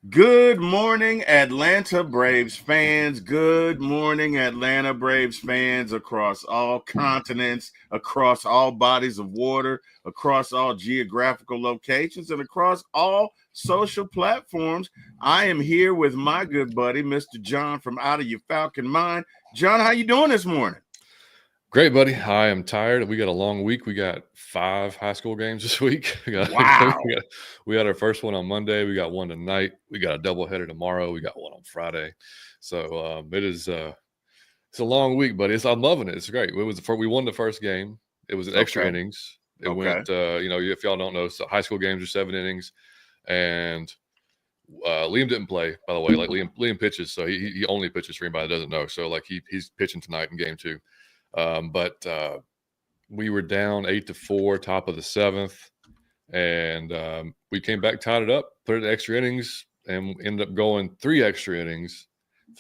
Good morning, Atlanta Braves fans. Good morning, Atlanta Braves fans across all continents, across all bodies of water, across all geographical locations, and across all social platforms. I am here with my good buddy, Mr. John from Out of Your Falcon Mind. John, how you doing this morning? Great, buddy. I am tired. We got a long week. We got 5 high school games this week. Wow. We had our first one on Monday. We got one tonight. We got a doubleheader tomorrow. We got one on Friday. So it's a long week, buddy. I'm loving it. It's great. We won the first game. It was an extra Okay. innings. It Okay. went. If y'all don't know, so high school games are 7 innings, and Liam didn't play. By the way, like Liam pitches, so he only pitches for anybody that doesn't know. So like he's pitching tonight in game 2. But we were down 8-4, top of the 7th, and we came back, tied it up, put it in extra innings, and ended up going 3 extra innings.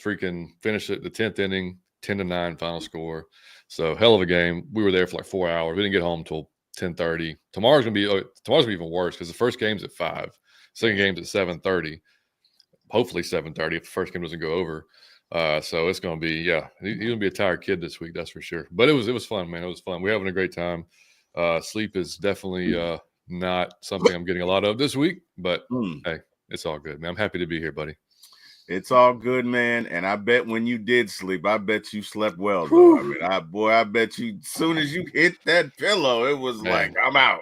Freaking finished it the 10th inning, 10-9 final score. So hell of a game. We were there for like 4 hours. We didn't get home until 10:30. Tomorrow's gonna be even worse because the first game's at 5, second game's at 7:30. Hopefully 7:30 if the first game doesn't go over. So it's going to be, he's going to be a tired kid this week, that's for sure. But it was fun, man. It was fun. We're having a great time. Sleep is definitely not something I'm getting a lot of this week, but hey, it's all good, man. I'm happy to be here, buddy. It's all good, man. And I bet when you did sleep, I bet you slept well, though. I mean, I bet you as soon as you hit that pillow, it was like, I'm out.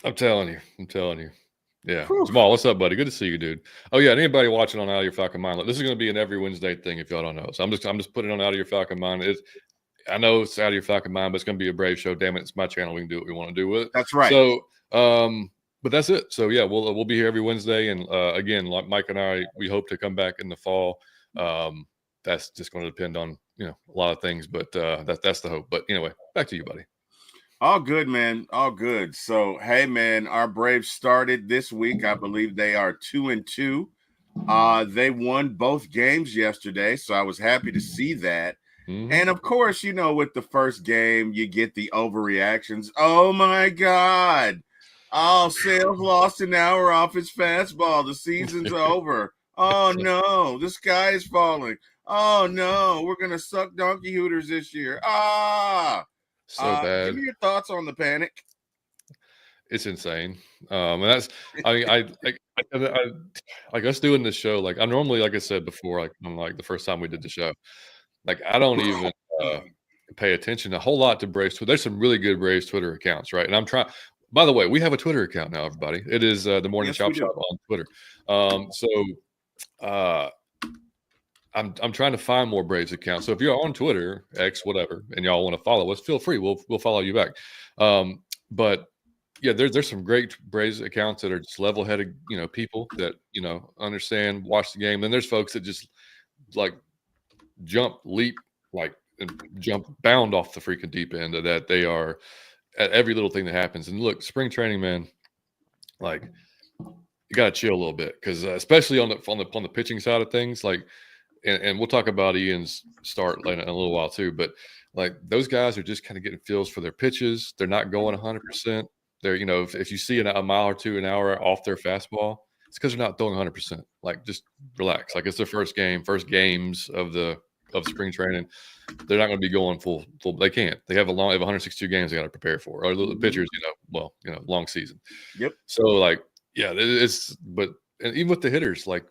I'm telling you. Yeah. Jamal, what's up, buddy? Good to see you, dude. Oh, yeah. And anybody watching on Out of Your Falcon Mind, look, this is going to be an every Wednesday thing if y'all don't know. So I'm just putting it on Out of Your Falcon Mind. I know it's Out of Your Falcon Mind, but it's going to be a Brave show. Damn it, it's my channel. We can do what we want to do with it. That's right. So, but that's it. So yeah, we'll be here every Wednesday, and again, like Mike and I, we hope to come back in the fall. That's just going to depend on a lot of things, but that's the hope. But anyway, back to you, buddy. All good, man. All good. So, hey, man, our Braves started this week. I believe they are 2-2. They won both games yesterday, so I was happy to see that. Mm-hmm. And of course, with the first game, you get the overreactions. Oh my God. Oh, Sales lost an hour off his fastball. The season's over. Oh no, the sky is falling. Oh no, we're gonna suck donkey hooters this year. So bad. Give me your thoughts on the panic. It's insane. And that's, I like us doing this show. Like I normally, like I said before, like on like the first time we did the show, like I don't even pay attention a whole lot to Braves Twitter. There's some really good Braves Twitter accounts, right? And I'm trying. By the way, we have a Twitter account now, everybody. It is the Morning Chop Shop on Twitter. I'm trying to find more Braves accounts. So if you're on Twitter, X, whatever, and y'all want to follow us, feel free. We'll follow you back. But yeah, there's some great Braves accounts that are just level-headed, people that understand, watch the game. Then there's folks that just like leap, like and bound off the freaking deep end of that. They are at every little thing that happens. And look, spring training, man, like you got to chill a little bit because especially on the pitching side of things, like. And we'll talk about Ian's start in a little while too, but like those guys are just kind of getting feels for their pitches. They're not going 100%. They're, if you see a mile or 2 an hour off their fastball, it's because they're not throwing 100%. Like just relax. Like it's their first games of spring training. They're not going to be going full. They can't. They have 162 games they got to prepare for. Or the pitchers, long season. Yep. So like, yeah, and even with the hitters, like.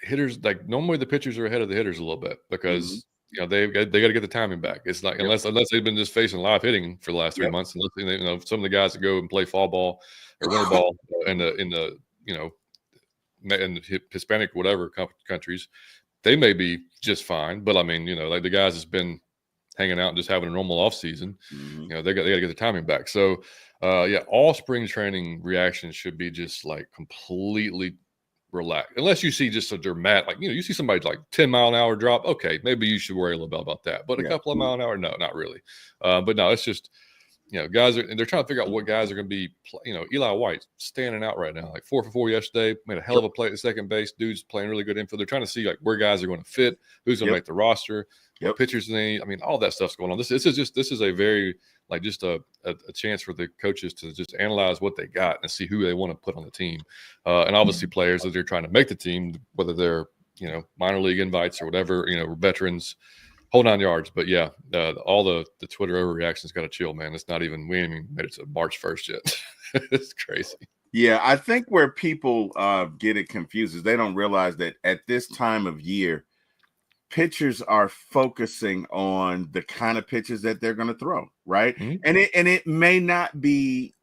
Hitters, like normally the pitchers are ahead of the hitters a little bit because they got to get the timing back. It's not unless they've been just facing live hitting for the last 3 months. Unless some of the guys that go and play fall ball or winter ball in the Hispanic whatever countries, they may be just fine. But I mean, like the guys that's been hanging out and just having a normal off season, they got to get the timing back. So all spring training reactions should be just like completely relax, unless you see just a dramatic, like you see somebody like 10-mile-an-hour drop. Okay, maybe you should worry a little bit about that. But a couple of mile an hour, no, not really. But no, it's just guys they're trying to figure out what guys are going to be. Eli White standing out right now, like 4 for 4 yesterday, made a hell of a play at second base. Dude's playing really good infield. They're trying to see like where guys are going to fit, who's going to make the roster, what pitchers they need. I mean, all that stuff's going on. This is a very like just a chance for the coaches to just analyze what they got and see who they want to put on the team. And obviously players that they're trying to make the team, whether they're, minor league invites or whatever, veterans, whole 9 yards. But yeah, all the Twitter overreactions got to chill, man. It's not even, we ain't even made it to March 1st yet. It's crazy. Yeah, I think where people get it confused is they don't realize that at this time of year, pitchers are focusing on the kind of pitches that they're going to throw, right? Mm-hmm. And it may not be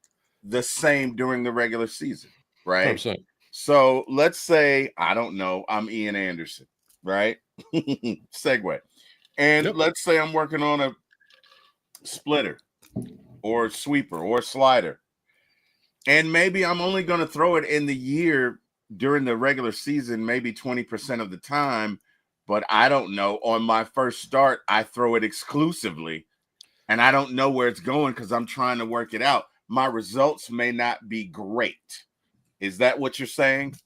the same during the regular season, right? 100%. So let's say, I don't know, I'm Ian Anderson, right? Segue. And let's say I'm working on a splitter or sweeper or slider. And maybe I'm only going to throw it in the year during the regular season, maybe 20% of the time. But I don't know. On my first start, I throw it exclusively, and I don't know where it's going because I'm trying to work it out. My results may not be great. Is that what you're saying?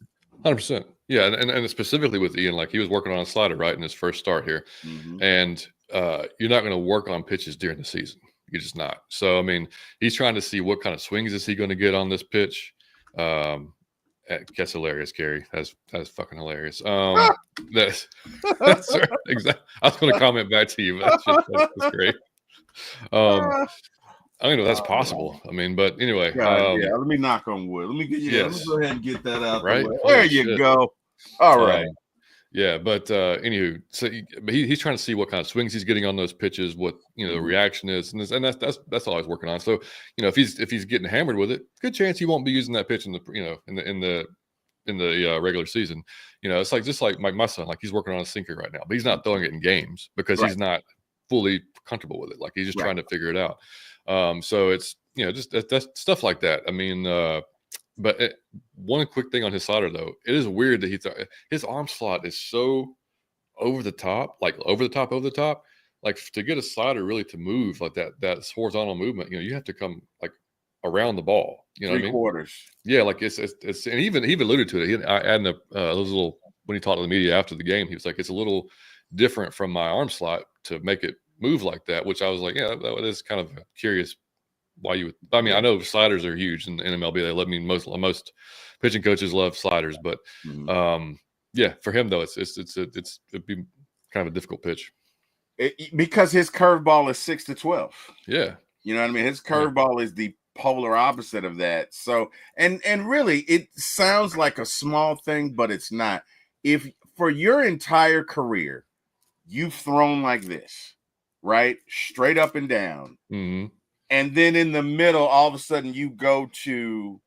100%. Yeah, and specifically with Ian, like he was working on a slider, right, in his first start here. Mm-hmm. And you're not going to work on pitches during the season. You're just not. So, I mean, he's trying to see what kind of swings is he going to get on this pitch. That's hilarious, Gary. That's fucking hilarious. That's exactly. I was going to comment back to you, but that's great. I don't know if that's possible. I mean, but anyway. Let me knock on wood. Let me let me go ahead and get that out. Right. The way. There you go. All right. Yeah, but anywho, so he's trying to see what kind of swings he's getting on those pitches, what the reaction is, and that's all he's working on. So if he's getting hammered with it, good chance he won't be using that pitch in the regular season. It's like just like my son, like he's working on a sinker right now, but he's not throwing it in games because he's not fully comfortable with it. Like he's just trying to figure it out. So it's just that's stuff like that. I mean. But one quick thing on his slider, though, it is weird that his arm slot is so over the top. Like to get a slider really to move like that horizontal movement, you have to come like around the ball. You know what I mean? 3/4. Yeah, like it's and he even alluded to it. I added those little when he talked to the media after the game, he was like, it's a little different from my arm slot to make it move like that. Which I was like, yeah, that is kind of curious. Why you would? I mean, I know sliders are huge in MLB. They love me. Most pitching coaches love sliders, but yeah, for him though, it'd be kind of a difficult pitch because his curveball is 6 to 12. Yeah, you know what I mean. His curveball is the polar opposite of that. So, and really, it sounds like a small thing, but it's not. If for your entire career, you've thrown like this, right, straight up and down. Mm-hmm. And then in the middle, all of a sudden you go to,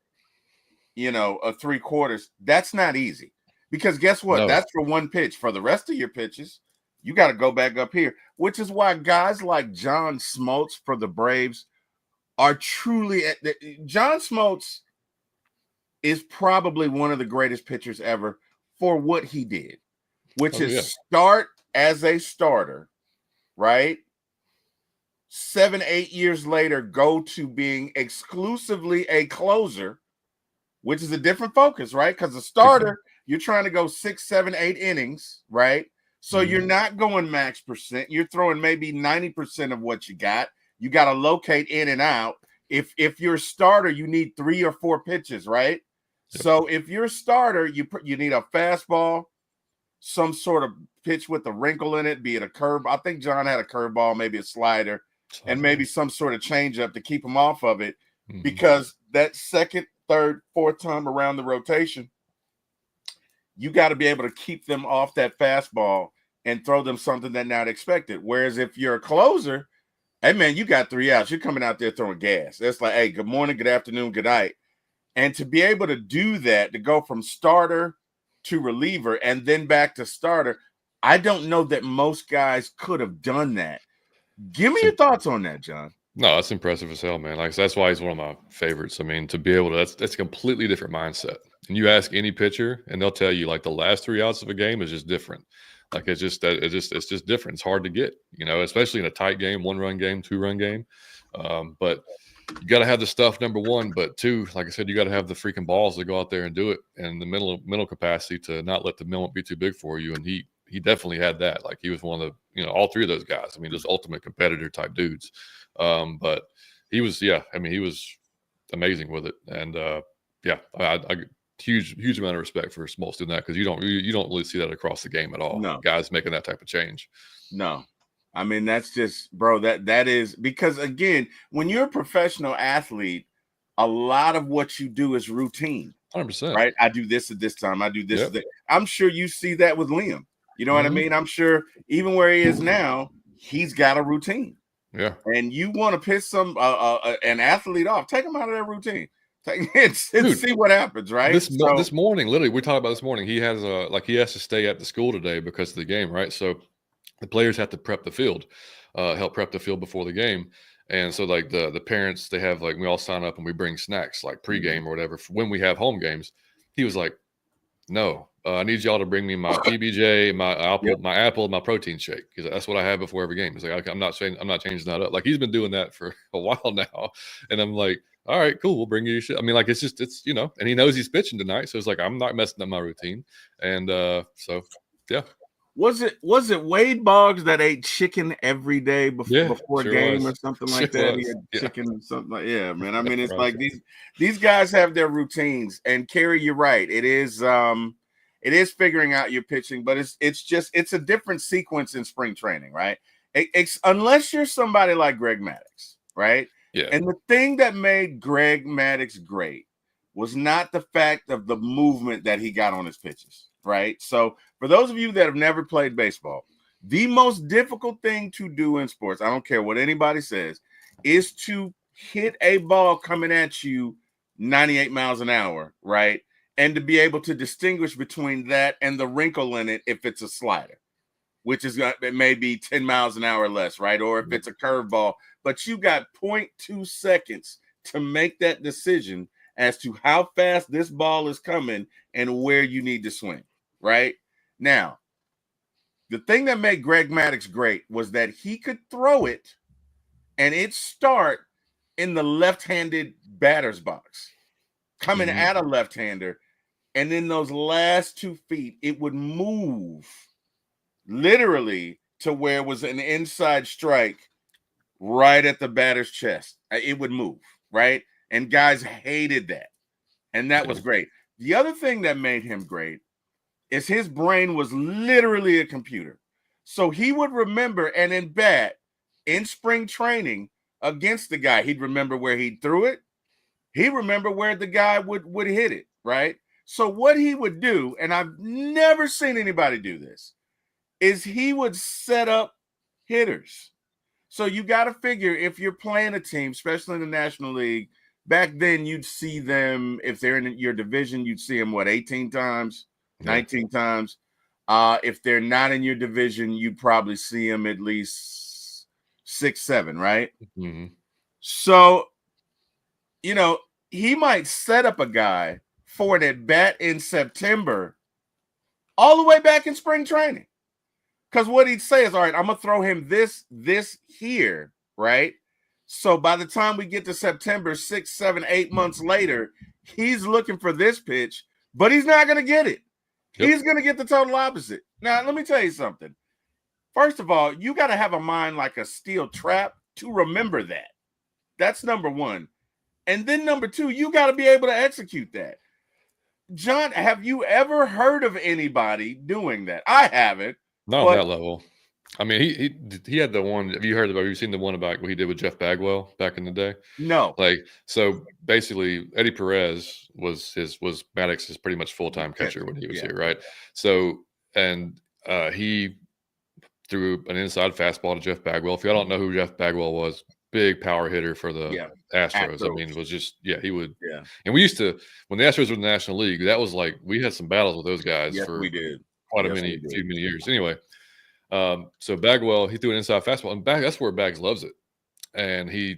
a 3/4. That's not easy because guess what? No. That's for one pitch. For the rest of your pitches, you got to go back up here, which is why guys like John Smoltz for the Braves are truly John Smoltz is probably one of the greatest pitchers ever for what he did, which is start as a starter, right? 7-8 years later, go to being exclusively a closer, which is a different focus, right? Because a starter, you're trying to go 6, 7, 8 innings, right? So you're not going max percent. You're throwing maybe 90% of what you got. You got to locate in and out. If you're a starter, you need 3 or 4 pitches, right? Yep. So if you're a starter, you need a fastball, some sort of pitch with a wrinkle in it, be it a curve. I think John had a curveball, maybe a slider. And maybe some sort of change up to keep him off of it, because that second, third, fourth time around the rotation, you got to be able to keep them off that fastball and throw them something they're not expected. Whereas if you're a closer, hey, man, you got 3 outs. You're coming out there throwing gas. It's like, hey, good morning, good afternoon, good night. And to be able to do that, to go from starter to reliever and then back to starter, I don't know that most guys could have done that. Give me your thoughts on that, John. No, that's impressive as hell, man. Like that's why he's one of my favorites. I mean, to be able to that's a completely different mindset. And you ask any pitcher, and they'll tell you like the last 3 outs of a game is just different. Like it's just different. It's hard to get, especially in a tight game, 1-run game, 2-run game. But you got to have the stuff, number one. But two, like I said, you got to have the freaking balls to go out there and do it, and the mental capacity to not let the moment be too big for you. And he definitely had that. Like he was one of the, all three of those guys. I mean, just ultimate competitor type dudes. But he was, I mean, he was amazing with it. And I huge amount of respect for Smoltz doing that, because you don't really see that across the game at all. No. Guys making that type of change. No. I mean, that's just, bro, that is, because again, when you're a professional athlete, a lot of what you do is routine. 100%. Right? I do this at this time. I do this. Yep. I'm sure you see that with Liam. You know what I mean? I'm sure even where he is now, he's got a routine. Yeah. And you want to piss an athlete off, take him out of their routine. Dude, see what happens, right? This morning, literally, we talked about this morning. He has he has to stay at the school today because of the game, right? So the players have to prep the field, help prep the field before the game. And so like the parents, they have we all sign up and we bring snacks like pregame or whatever for when we have home games. He was like, no, I need y'all to bring me my PBJ, my apple, my protein shake. He's like, that's what I have before every game. He's like, okay, I'm not changing that up. Like he's been doing that for a while now. And I'm like, all right, cool. We'll bring you shit. I mean, like, it's and he knows he's pitching tonight. So it's like, I'm not messing up my routine. And so, yeah. Was it Wade Boggs that ate chicken every day before a game or something like that? He had chicken or something like man. I mean, it's like these guys have their routines. And Kerry, you're right. It is figuring out your pitching, but it's a different sequence in spring training, right? Unless you're somebody like Greg Maddux, right? Yeah. And the thing that made Greg Maddux great was not the fact of the movement that he got on his pitches. Right. So for those of you that have never played baseball, the most difficult thing to do in sports, I don't care what anybody says, is to hit a ball coming at you 98 miles an hour. Right. And to be able to distinguish between that and the wrinkle in it if it's a slider, which is it may be 10 miles an hour or less. Right. Or if it's a curveball, but you got 0.2 seconds to make that decision as to how fast this ball is coming and where you need to swing. Right now, the thing that made Greg Maddux great was that he could throw it and it start in the left-handed batter's box, coming at a left-hander, and in those last 2 feet, it would move literally to where it was an inside strike right at the batter's chest. It would move, right? And guys hated that, and that was great. The other thing that made him great is his brain was literally a computer. So he would remember, and in bat, in spring training against the guy, he'd remember where he threw it. He'd remember where the guy would hit it, right? So what he would do, and I've never seen anybody do this, is he would set up hitters. So you got to figure if you're playing a team, especially in the National League, back then you'd see them, if they're in your division, you'd see them, 18 times? 19 times. If they're not in your division, you probably see them at least 6, 7, right? So, he might set up a guy for an at-bat in September all the way back in spring training. Because what he'd say is, all right, I'm going to throw him this here, right? So by the time we get to September, 6, 7, 8 months later, he's looking for this pitch, but he's not going to get it. He's going to get the total opposite. Now, let me tell you something. First of all, you got to have a mind like a steel trap to remember that. That's number one. And then number two, you got to be able to execute that. John, have you ever heard of anybody doing that? I haven't. Not on that level. I mean, he had the one. Have you seen the one about what he did with Jeff Bagwell back in the day? No. So basically, Eddie Perez was Maddox's pretty much full-time catcher when he was here, right? So and he threw an inside fastball to Jeff Bagwell. If y'all don't know who Jeff Bagwell was, big power hitter for the Astros. I mean, it was just he would. Yeah. And we used to, when the Astros were in the National League, that was like we had some battles with those guys for we did. quite a many years. Anyway. So Bagwell, he threw an inside fastball, and that's where Bags loves it, and he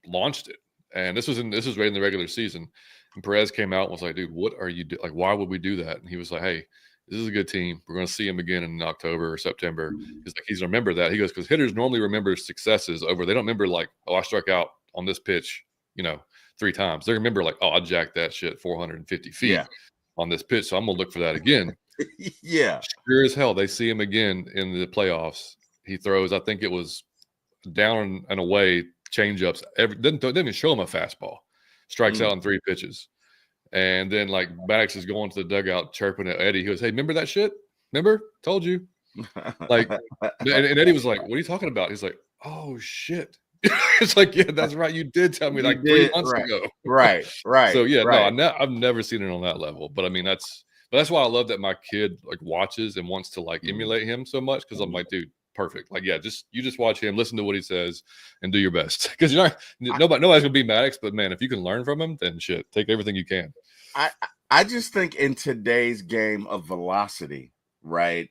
launched it. And this was right in the regular season. And Perez came out and was like, "Dude, what are you doing? Like, why would we do that?" And he was like, "Hey, this is a good team. We're going to see him again in October or September." He's like, "He's remember that." He goes, "Because hitters normally remember successes over. They don't remember like, oh, I struck out on this pitch, 3 times. They remember like, oh, I jacked that shit 450 feet." Yeah. on this pitch, so I'm gonna look for that again. Yeah. Sure as hell, they see him again in the playoffs. He throws, I think it was down and away changeups. Didn't even show him a fastball. Strikes out in 3 pitches. And then like Maddox is going to the dugout chirping at Eddie. He goes, "Hey, remember that shit? Remember? Told you." Like, and Eddie was like, "What are you talking about?" He's like, "Oh shit." It's like, yeah, that's right. You did tell me like 3 months ago. Right. So yeah, right. no, I've never seen it on that level. But I mean, that's why I love that my kid like watches and wants to like emulate him so much, because I'm like, dude, perfect. Like, yeah, you just watch him, listen to what he says, and do your best. Because nobody's gonna be Maddox, but man, if you can learn from him, then shit, take everything you can. I just think in today's game of velocity, right?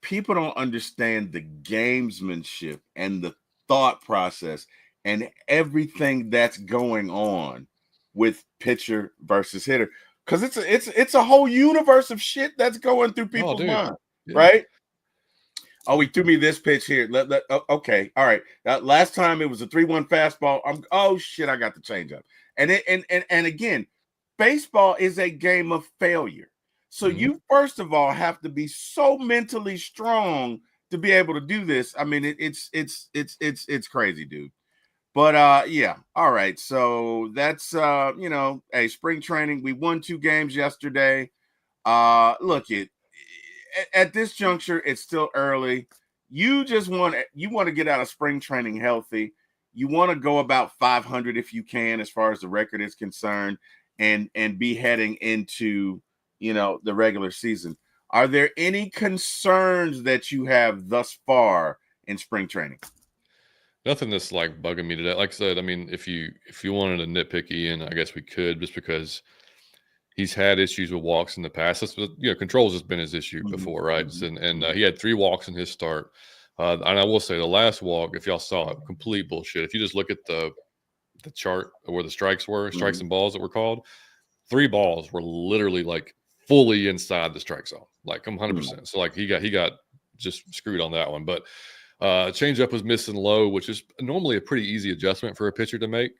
People don't understand the gamesmanship and the thought process and everything that's going on with pitcher versus hitter, because it's a whole universe of shit that's going through people's minds, right? Oh, he threw me this pitch here. Okay, all right. Last time it was a 3-1 fastball. Oh shit, I got the changeup. And again, baseball is a game of failure. So you first of all have to be so mentally strong to be able to do this. I mean, it's crazy, dude. But yeah, all right. So that's hey, spring training. We won 2 games yesterday. Look, at this juncture, it's still early. You want to get out of spring training healthy. You want to go about 500 if you can, as far as the record is concerned, and be heading into the regular season. Are there any concerns that you have thus far in spring training? Nothing that's like bugging me today. Like I said, I mean, if you wanted to nitpick Ian, I guess we could, just because he's had issues with walks in the past. That's controls has been his issue before, right? And he had 3 walks in his start. And I will say the last walk, if y'all saw it, complete bullshit. If you just look at the chart where the strikes and balls that were called, 3 balls were literally like fully inside the strike zone, like 100%. So like he got just screwed on that one. But changeup was missing low, which is normally a pretty easy adjustment for a pitcher to make.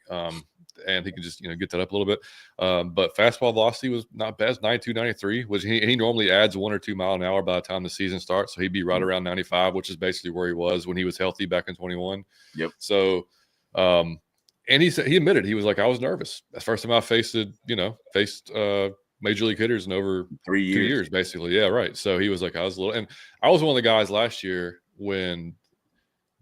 And he could just get that up a little bit. But fastball velocity was not bad, 92, 93, which he normally adds 1 or 2 mile an hour by the time the season starts. So he'd be right around 95, which is basically where he was when he was healthy back in 21. Yep. So and he said, he admitted, he was like, I was nervous. That's the first time I faced major league hitters in over 3 years. 2 years, basically. Yeah, right. So he was like, I was a little, and I was one of the guys last year when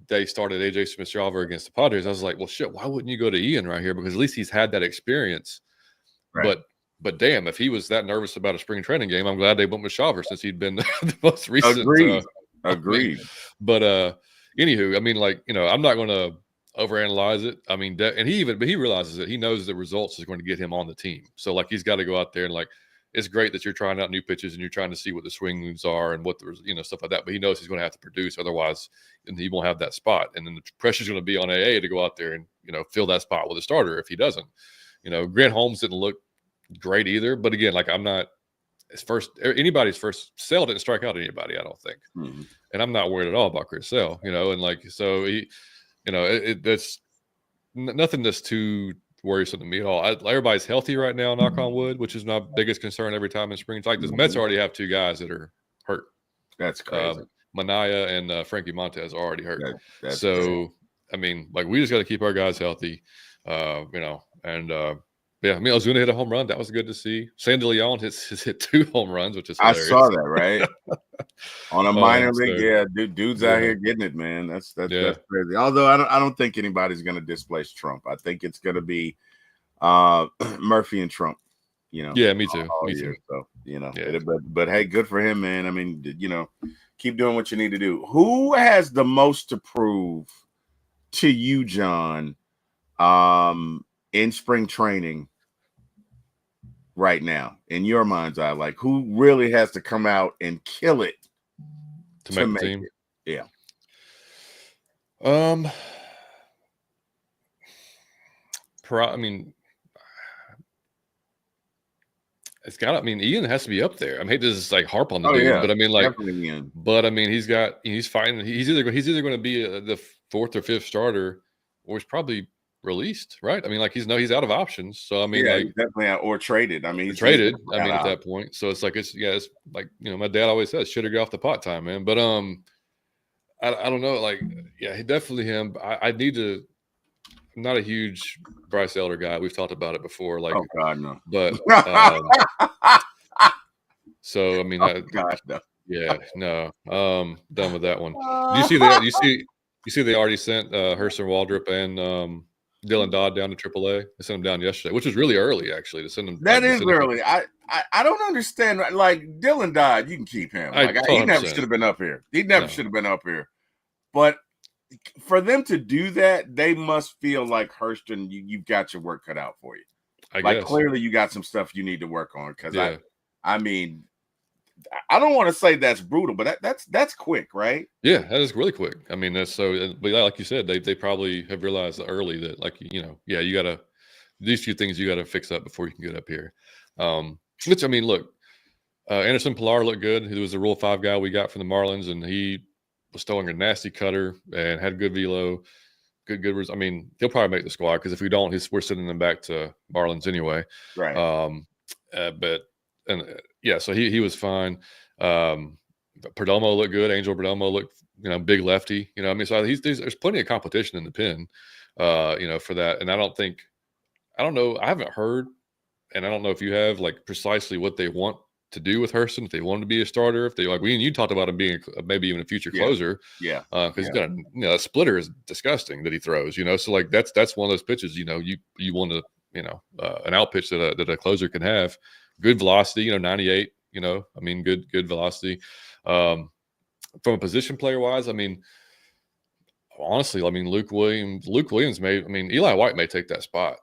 they started AJ Smith-Shawver against the Padres. I was like, well, shit, why wouldn't you go to Ian right here? Because at least he's had that experience. Right. But damn, if he was that nervous about a spring training game, I'm glad they went with Shawver, since he'd been the most recent. Agreed. But anywho, I mean, like, I'm not going to overanalyze it. I mean, and he realizes that he knows the results is going to get him on the team. So like, he's got to go out there and like, it's great that you're trying out new pitches and you're trying to see what the swing moves are and what the stuff like that. But he knows he's going to have to produce, otherwise he won't have that spot. And then the pressure's going to be on AA to go out there and fill that spot with a starter if he doesn't. Grant Holmes didn't look great either. But again, like, I'm not anybody's first. Sale didn't strike out anybody, I don't think. And I'm not worried at all about Chris Sale. And like, so he. That's nothing that's too worrisome to me at all. Everybody's healthy right now, knock on wood, which is my biggest concern every time in spring. It's like the Mets already have 2 guys that are hurt. That's crazy. Manaya and Frankie Montez are already hurt. That's so crazy. I mean, like, we just got to keep our guys healthy, yeah. I mean, Ozuna hit a home run. That was good to see. Sandy Leon has hit 2 home runs, which is hilarious. I saw that, right? On a minor league, dude's out here getting it, man. That's crazy. Although I don't think anybody's going to displace Trump. I think it's going to be Murphy and Trump. Yeah, me too. Me too. So but hey, good for him, man. I mean, keep doing what you need to do. Who has the most to prove to you, John, in spring training right now, in your mind's eye? Like, who really has to come out and kill it to make the team? Yeah. I mean, Ian has to be up there. I hate to just like harp on the dude, but I mean, like, he's fighting. He's either going to be the 4th or 5th starter, or he's probably released, right? I mean, like he's out of options. So I mean, Yeah, like he's definitely out, or traded. I mean, he's traded. definitely I out mean, of at that options. point. So it's like it's like my dad always says, "Shit or get off the pot time, man." But I don't know. Like, yeah, definitely him. I need to. I'm not a huge Bryce Elder guy. We've talked about it before. Like, Oh God, no. but so I mean, Oh God, no. yeah, no, done with that one. Do you see that? You see they already sent Hurston Waldrop and Dylan Dodd down to AAA. They sent them down yesterday, which was really early actually to send them. That is early. I don't understand. Like Dylan Dodd, you can keep him. I Like he never 100%. should have been up here. He never No. should have been up here. But for them to do that, they must feel like Hurston, you've got your work cut out for you. I Like guess. clearly you got some stuff you need to work on. Because Yeah. I mean, I don't want to say that's brutal, but that's quick, right? Yeah, that is really quick. I mean, that's so. But like you said, they probably have realized early that like yeah, you gotta these few things you gotta fix up before you can get up here. Which I mean, look, Anderson Pilar looked good. He was the Rule 5 guy we got from the Marlins, and he was throwing a nasty cutter and had good velo. Good. I mean, he'll probably make the squad because if we don't, we're sending them back to Marlins anyway. Right. Yeah, so he was fine. Perdomo looked good. Angel Perdomo looked, big lefty. I mean, so there's plenty of competition in the pen, for that. And I don't know. I haven't heard, and I don't know if you have like precisely what they want to do with Hurston. If they want him to be a starter, if they like we and you talked about him being maybe even a future closer. Yeah. Because he's got that splitter is disgusting that he throws. So like that's one of those pitches. You want to an out pitch that a closer can have. Good velocity. 98. I mean good velocity. From a position player wise, I mean, honestly, I mean Luke Williams Eli White may take that spot.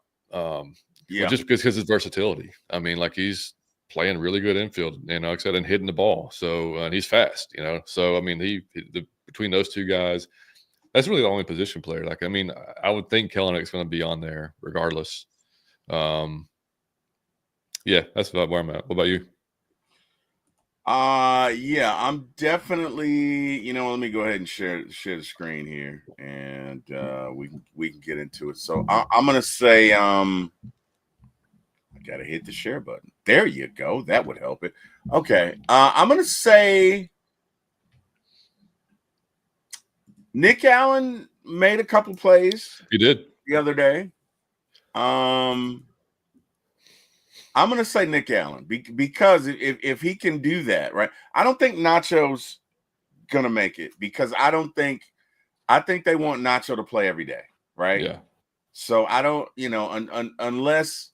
Just because his versatility. I mean, like he's playing really good infield, like I said, and hitting the ball. So and he's fast, So I mean, between those two guys, that's really the only position player. Like I mean, I would think Kellenick's going to be on there regardless. Yeah, that's about where I'm at. What about you? Yeah, I'm definitely, let me go ahead and share the screen here, and we can get into it. So I'm gonna say I gotta hit the share button. There you go. That would help it. Okay. I'm gonna say Nick Allen made a couple plays. He did the other day. I'm going to say Nick Allen because if he can do that, right? I don't think Nacho's going to make it because I think they want Nacho to play every day, right? Yeah. So I don't, unless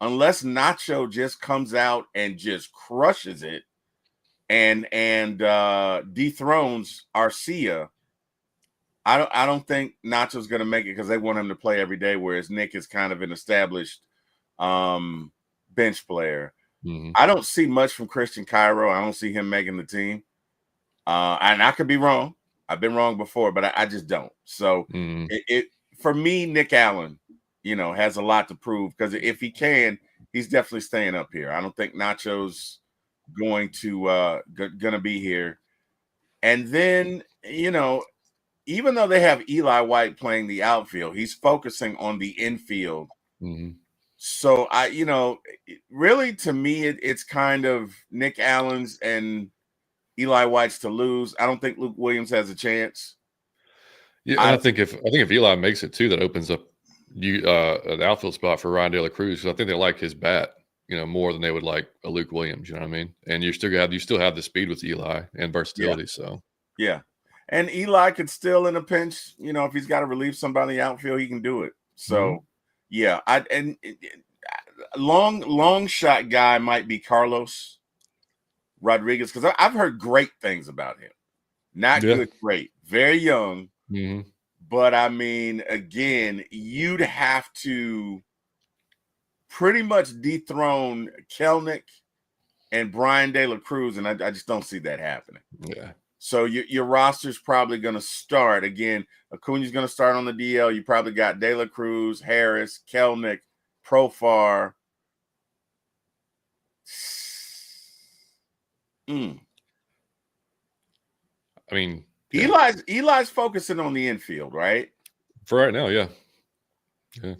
Nacho just comes out and just crushes it and dethrones Arcia, I don't think Nacho's going to make it because they want him to play every day, whereas Nick is kind of an established bench player. Mm-hmm. I don't see much from Christian Cairo. I don't see him making the team. And I could be wrong. I've been wrong before, but I just don't. So it for me, Nick Allen, has a lot to prove because if he can, he's definitely staying up here. I don't think Nacho's going to be here. And then, even though they have Eli White playing the outfield, he's focusing on the infield. Mm-hmm. So really to me, it's kind of Nick Allen's and Eli White's to lose. I don't think Luke Williams has a chance. Yeah, and I think if Eli makes it too, that opens up an outfield spot for Ryan De La Cruz because I think they like his bat, more than they would like a Luke Williams. You know what I mean? And you still have the speed with Eli and versatility. Yeah. So yeah, and Eli could still in a pinch, if he's got to relieve somebody in the outfield, he can do it. So yeah, long shot guy might be Carlos Rodriguez because I've heard great things about him. Not good, great, very young. Mm-hmm. But I mean, again, you'd have to pretty much dethrone Kelenic and Brian De La Cruz, and I just don't see that happening. Yeah. So your roster's probably going to start again. Acuna's going to start on the DL. You probably got De La Cruz, Harris, Kelenic, Profar. I mean, Eli's focusing on the infield, right? For right now, yeah. Yeah.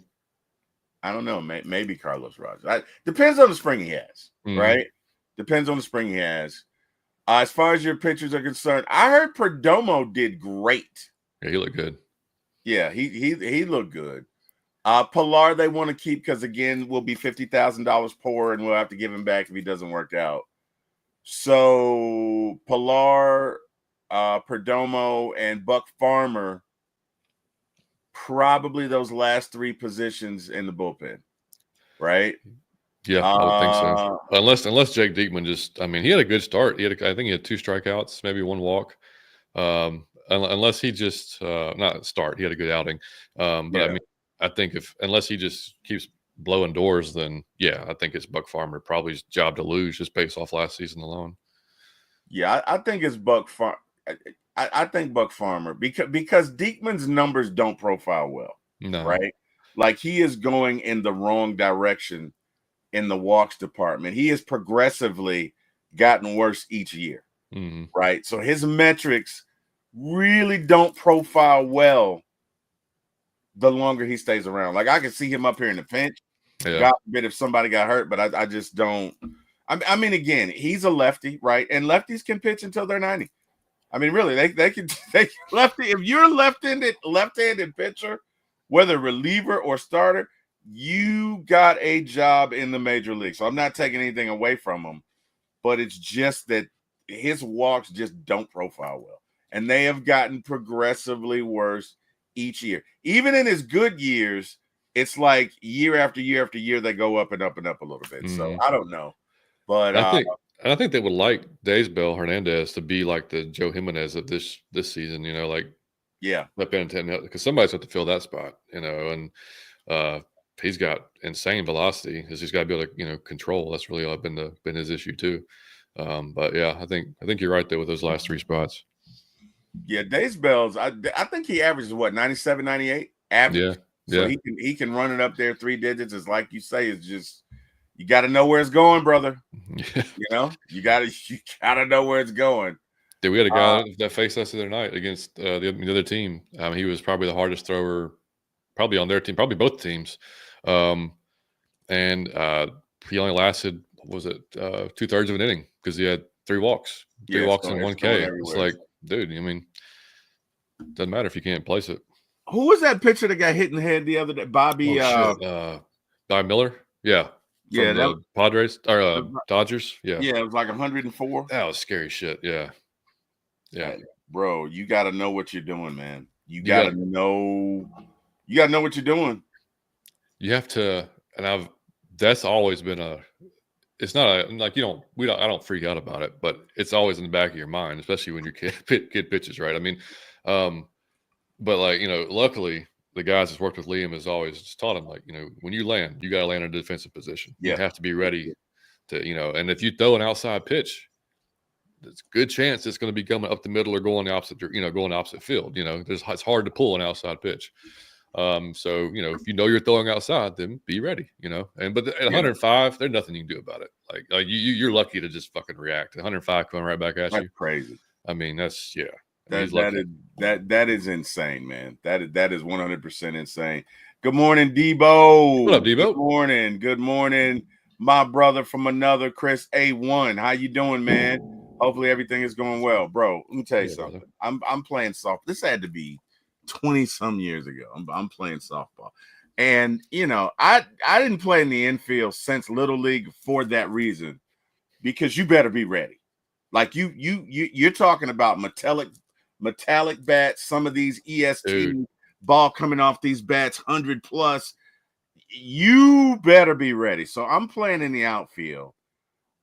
I don't know. Maybe Carlos Rogers. Depends on the spring he has, Mm-hmm. right? Depends on the spring he has. As far as your pitchers are concerned, I heard Perdomo did great. Yeah, he looked good. Yeah, he looked good. Pilar they want to keep because again will be $50,000 poor, and we'll have to give him back if he doesn't work out. So Pilar, Perdomo, and Buck Farmer, probably those last three positions in the bullpen, right? Yeah, I would think so. Unless Jake Diekman just, I mean, he had a good start. I think he had 2 strikeouts, maybe 1 walk. Unless he just not start, he had a good outing. But I Yeah. mean, I think unless he just keeps blowing doors, then yeah, I think it's Buck Farmer probably his job to lose just based off last season alone. Yeah, I think it's Buck Farmer. I think Buck Farmer because Diekman's numbers don't profile well, No. right? Like he is going in the wrong direction in the walks department. He has progressively gotten worse each year, Mm-hmm. right? So his metrics really don't profile well the longer he stays around. Like I can see him up here in the pinch. Yeah. God forbid if somebody got hurt, but I just don't. I mean, again, he's a lefty, right? And lefties can pitch until they're 90. I mean, really, they can lefty. If you're a left-handed pitcher, whether reliever or starter, you got a job in the major league. So I'm not taking anything away from him, but it's just that his walks just don't profile well, and they have gotten progressively worse each year. Even in his good years, it's like year after year after year they go up and up and up a little bit. Mm-hmm. So I don't know, but I think they would like Daysbel Hernandez to be like the Joe Jimenez of this season. You know, like yeah, because somebody's got to fill that spot. You know, and he's got insane velocity. He's got to be able to control. That's really been his issue too. But yeah, I think you're right there with those last 3 spots. yeah, Daysbel's. I think he averages what 97, 98 average. Yeah, So yeah. he can run it up there 3 digits. It's like you say, it's just you got to know where it's going, brother. Yeah. You know, you gotta know where it's going. Dude, we had a guy that faced us the other night against the other team. He was probably the hardest thrower, probably on their team, probably both teams. And he only lasted, what was it, 2/3 of an inning because he had 3 walks, and 1 K. It's like, dude, I mean, doesn't matter if you can't place it. Who was that pitcher that got hit in the head the other day? Bobby Bobby Miller? Yeah. From the Padres or Dodgers? Yeah. Yeah, it was like 104. That was scary shit. Yeah. Yeah. Bro, you got to know what you're doing, man. You got to know what you're doing. You have to, and that's always been it's not like I don't freak out about it, but it's always in the back of your mind, especially when your kid pitches, right? I mean, but like, luckily the guys that's worked with Liam has always just taught him, like, when you land, you got to land in a defensive position. Yeah. You have to be ready to, and if you throw an outside pitch, there's a good chance it's going to be coming up the middle or going the opposite field. It's hard to pull an outside pitch. So, if you're throwing outside, then be ready, but at 105, there's nothing you can do about it. Like you're lucky to just fucking react. 105 coming right back at you. That's crazy. I mean, that's, yeah. That is insane, man. That is 100% insane. Good morning, Debo. What up, Debo? Good morning, my brother from another, Chris A1. How you doing, man? Hopefully everything is going well, bro. Let me tell you something. Brother. I'm playing softball. This had to be 20 some years ago. I'm playing softball, and I didn't play in the infield since Little League for that reason, because you better be ready. Like you're talking about metallic bats, some of these EST ball coming off these bats, 100 plus. You better be ready. So I'm playing in the outfield.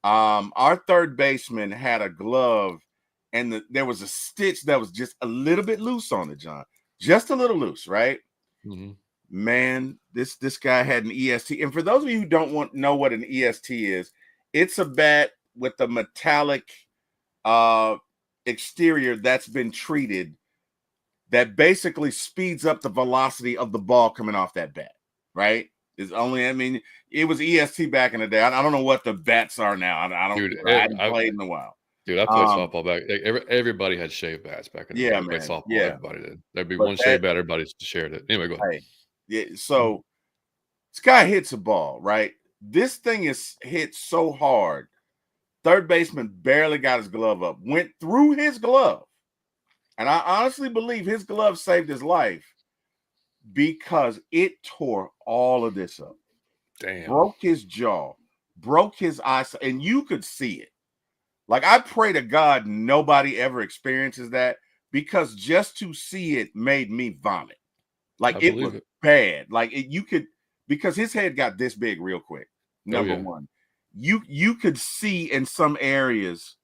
Our third baseman had a glove, and there was a stitch that was just a little bit loose on it, John. Just a little loose, right? Mm-hmm. Man, this guy had an EST. And for those of you who don't know what an EST is, it's a bat with a metallic exterior that's been treated that basically speeds up the velocity of the ball coming off that bat, right? It was EST back in the day. I don't know what the bats are now. I haven't played in a while. Dude, I played softball back. Everybody had shaved bats back in the day. Man. Softball, yeah. everybody did. There'd be one shaved bat, everybody shared it. Anyway, go ahead. Yeah. So this guy hits a ball, right? This thing is hit so hard. Third baseman barely got his glove up, went through his glove. And I honestly believe his glove saved his life because it tore all of this up. Damn. Broke his jaw, broke his eyes, and you could see it. Like, I pray to God nobody ever experiences that, because just to see it made me vomit. Like, it was bad. Like, you could, because his head got this big real quick. Number one, you could see in some areas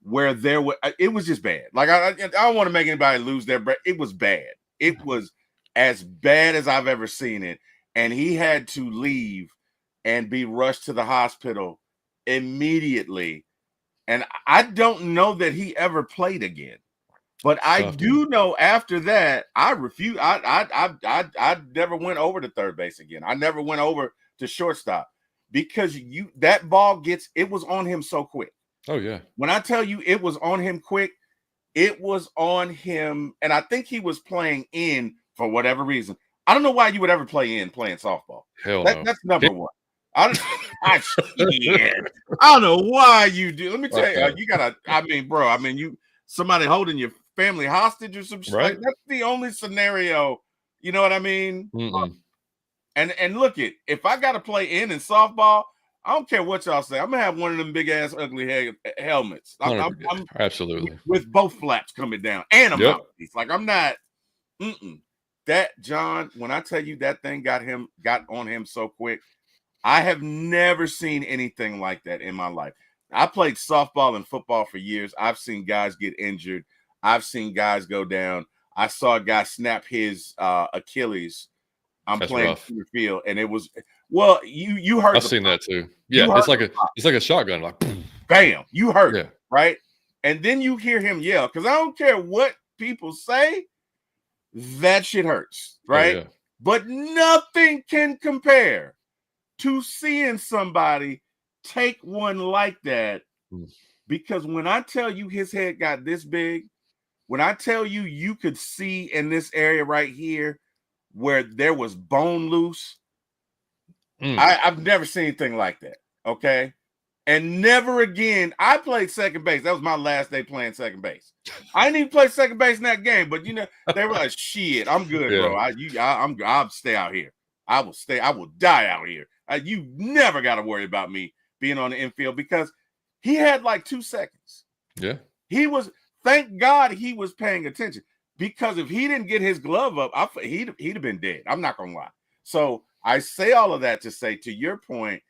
where there were, it was just bad. Like, I don't want to make anybody lose their breath. It was bad. It was as bad as I've ever seen it. And he had to leave and be rushed to the hospital immediately. And I don't know that he ever played again. But I do know after that, I refuse. I never went over to third base again. I never went over to shortstop, because that ball it was on him so quick. Oh, yeah. When I tell you it was on him quick, it was on him. And I think he was playing in for whatever reason. I don't know why you would ever playing softball. Hell no. That's number one. I don't know why you do. Let me tell you, you gotta. I mean, bro. I mean, somebody holding your family hostage or some shit. Right. Like, that's the only scenario. You know what I mean? And look if I gotta play in softball, I don't care what y'all say. I'm gonna have one of them big ass ugly helmets. I'm absolutely with both flaps coming down and a mouthpiece. Like, I'm not. That John, when I tell you that thing got on him so quick, I have never seen anything like that in my life. I played softball and football for years. I've seen guys get injured. I've seen guys go down. I saw a guy snap his Achilles. I'm playing in the field, and it was you heard. I've seen that too. Yeah, it's like a shotgun, like bam. You heard it, right? And then you hear him yell, because I don't care what people say, that shit hurts, right? Oh, yeah. But nothing can compare to seeing somebody take one like that. Because when I tell you his head got this big, when I tell you you could see in this area right here where there was bone loose, I've never seen anything like that. Okay. And never again. I played second base. That was my last day playing second base. I didn't even play second base in that game, but they were like, shit, I'm good, bro. I'll stay out here. I will stay. I will die out here. You never got to worry about me being on the infield, because he had like 2 seconds. Yeah. Thank God he was paying attention, because if he didn't get his glove up, he'd have been dead. I'm not going to lie. So I say all of that to say, to your point,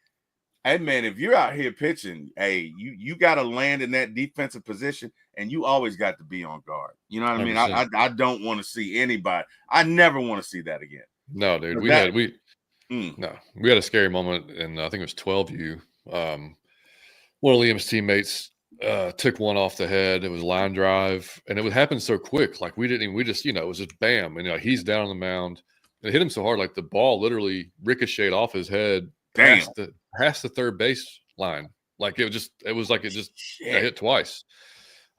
hey, man, if you're out here pitching, hey, you got to land in that defensive position, and you always got to be on guard. You know what I mean? I don't want to see anybody. I never want to see that again. No, dude. We had a scary moment, and I think it was 12U. One of Liam's teammates took one off the head. It was line drive, and it would happen so quick. Like, we just, it was just bam. And he's down on the mound. It hit him so hard, like the ball literally ricocheted off his head past the third base line. Like, it just got hit twice.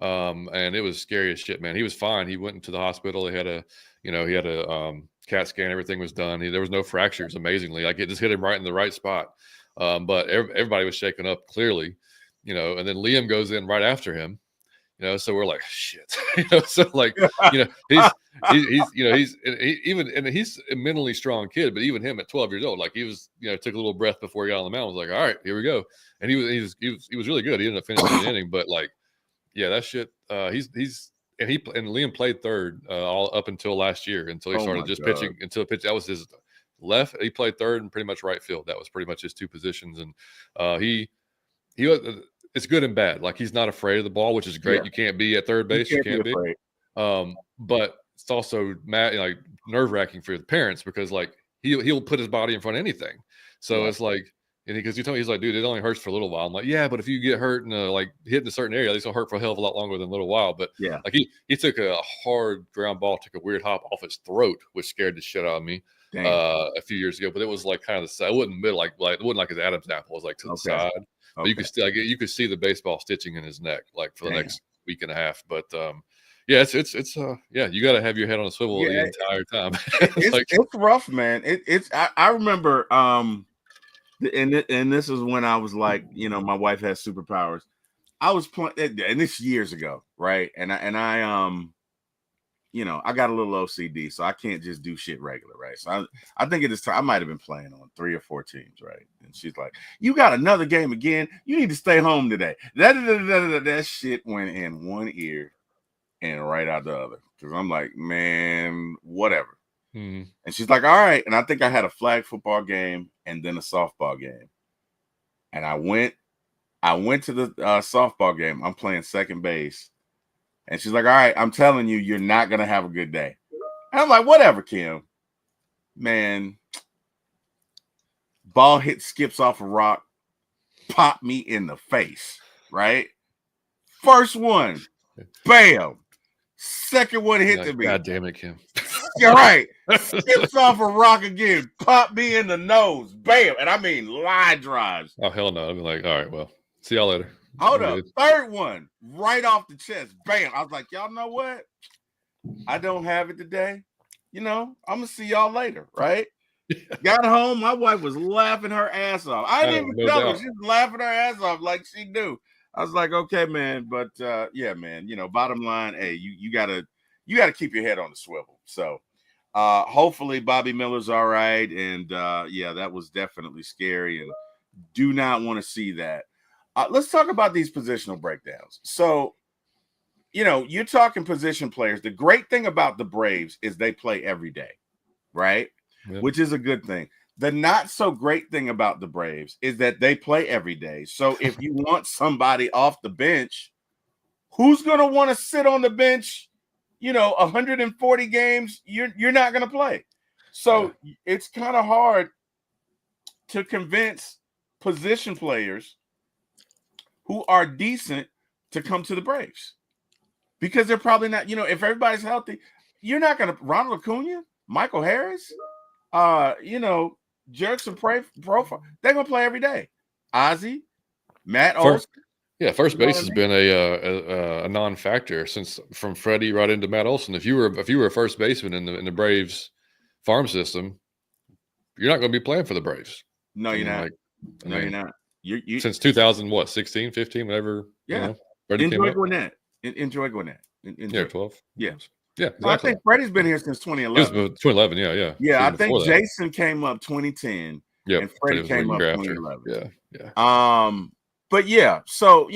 And it was scary as shit, man. He was fine. He went into the hospital. He had a CAT scan. Everything was done. There was no fractures, amazingly. Like, it just hit him right in the right spot. But everybody was shaken up, clearly, and then Liam goes in right after him, so we're like, shit, so like, he's a mentally strong kid, but even him at 12 years old, like, he was, took a little breath before he got on the mound, was like, all right, here we go. And he was really good. He ended up finishing the inning, but like, yeah, that shit, and Liam played third all up until last year, until he started just pitching, that was his left. He played third and pretty much right field. That was pretty much his 2 positions. And it's good and bad. Like, he's not afraid of the ball, which is great. Yeah. You can't be at third base. You can't be. But it's also like nerve-wracking for the parents, because like he'll put his body in front of anything. So it's like, and because you told me, he's like, dude, it only hurts for a little while. I'm like, yeah, but if you get hurt and like hitting a certain area, it's gonna hurt for a hell of a lot longer than a little while. But like he took a hard ground ball, took a weird hop off his throat, which scared the shit out of me a few years ago. But it was like kind of the side. It wasn't mid, like it wasn't like his Adam's apple. It was like to the side. But you could still you could see the baseball stitching in his neck, like for the next week and a half. But Yeah, it's yeah, you got to have your head on a swivel the Yeah, entire time. it's rough, man. I remember and this is when I was like, my wife has superpowers. I was playing, and this years ago, right? And I I got a little OCD, so I can't just do shit regular, right? So I think it is time. I might have been playing on 3 or 4 teams, right? And she's like, "You got another game again? You need to stay home today." That shit went in one ear and right out the other, because I'm like, man, whatever. Mm-hmm. And she's like, "All right." And I think I had a flag football game and then a softball game, and I went to the softball game. I'm playing second base. And she's like, "All right, I'm telling you, you're not going to have a good day." And I'm like, "Whatever, Kim." Man, ball skips off a rock, pop me in the face, right? First one, bam. Second one hit to me. God damn it, Kim. You're right. Skips off a rock again, pop me in the nose, bam. And I mean, line drives. Oh, hell no. I'd be like, all right, well, see y'all later. Hold up. Third one, right off the chest, bam. I was like, y'all know what? I don't have it today. I'm going to see y'all later, right? Yeah. Got home, my wife was laughing her ass off. I didn't even tell her. She was laughing her ass off like she knew. I was like, okay, man. But, yeah, man, bottom line, hey, you got to keep your head on the swivel. So hopefully Bobby Miller's all right. And, yeah, that was definitely scary. And do not want to see that. Let's talk about these positional breakdowns. So, you're talking position players. The great thing about the Braves is they play every day, right? Yeah. Which is a good thing. The not so great thing about the Braves is that they play every day. So if you want somebody off the bench, who's going to want to sit on the bench, 140 games? You're not going to play. So it's kind of hard to convince position players who are decent to come to the Braves, because they're probably not, if everybody's healthy, you're not going to Ronald Acuna, Michael Harris, Jerkson Profile, they're going to play every day. Ozzie, Matt Olson. Yeah, first base has been a non-factor from Freddie right into Matt Olson. If you were a first baseman in the Braves farm system, you're not going to be playing for the Braves. No, you're not. You're not. You since 2016, 15, whatever. Yeah. Enjoy Gwinnett. Enjoy Gwinnett. Yeah, 12. Yeah. Yeah, exactly. So I think Freddie's been here since 2011. It was 2011, yeah. Yeah, I think Jason came up 2010. Yeah, and Freddie came up 2011. Yeah. But yeah, so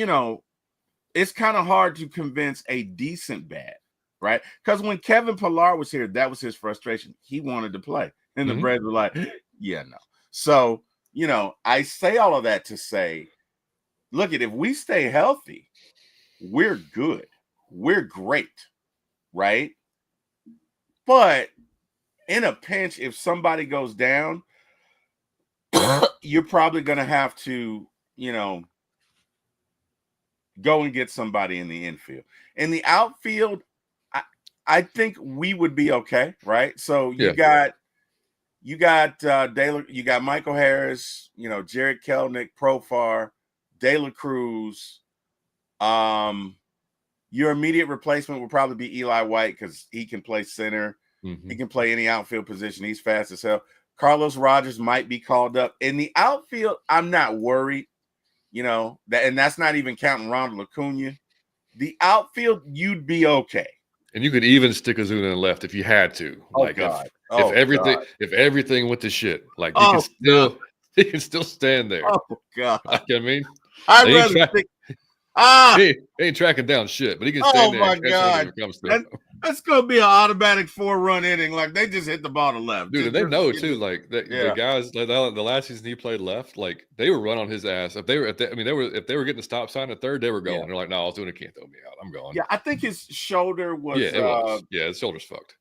it's kind of hard to convince a decent bat, right? Because when Kevin Pillar was here, that was his frustration. He wanted to play, and the Braves were like, "Yeah, no." So I say all of that to say, look, if we stay healthy, we're good. We're great, right? But in a pinch, if somebody goes down, you're probably going to have to, go and get somebody in the infield. In the outfield, I think we would be okay, right? So you got you got Michael Harris, Jared Kelenic, Profar, De La Cruz. Your immediate replacement would probably be Eli White, because he can play center. Mm-hmm. He can play any outfield position. He's fast as hell. Carlos Rogers might be called up. In the outfield, I'm not worried, and that's not even counting Ronald Acuna. The outfield, you'd be okay. And you could even stick Ozuna in left if you had to. If everything went to shit, like he can still stand there. Oh God! I mean, I'd rather stick. He ain't tracking down shit, but he can stand there. Oh my God! That's gonna be an automatic 4-run inning. Like, they just hit the ball to left, dude. And they know too. Like the guys, the last season he played left, like they were run on his ass. If they were getting the stop sign at third, they were going. They're like, no, Ozuna can't throw me out. I'm going. Yeah, I think his shoulder was. Yeah, it was. Yeah, his shoulder's fucked.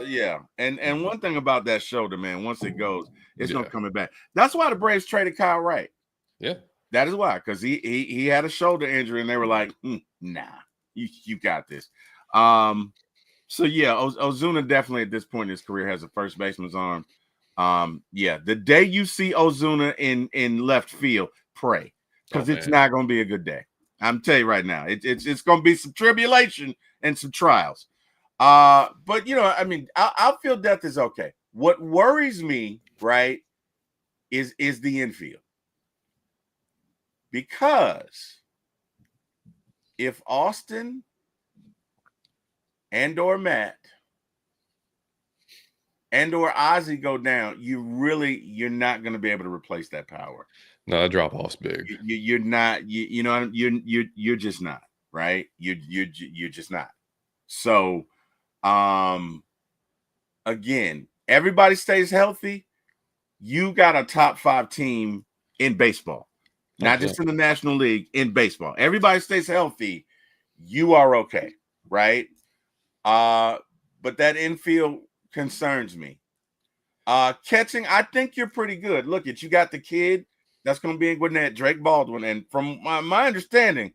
Yeah, and one thing about that shoulder, man, once it goes, it's not coming back. That's why the Braves traded Kyle Wright. Yeah. That is why, because he had a shoulder injury, and they were like, nah, you got this. So yeah, Ozuna definitely at this point in his career has a first baseman's arm. Yeah, the day you see Ozuna in left field, pray, because it's not going to be a good day. I'm telling you right now, it's going to be some tribulation and some trials. But I mean, outfield depth is okay. What worries me, right, is the infield, because if Austin and/or Matt and/or Ozzie go down, you're not going to be able to replace that power. No, that drop off's big. You're not. You're just not, right. You're just not. So, again, everybody stays healthy. You got a top 5 team in baseball, not just in the National League, in baseball. Everybody stays healthy. You are okay, right? But that infield concerns me. Catching, I think you're pretty good. Look, you got the kid that's going to be in Gwinnett, Drake Baldwin. And from my understanding,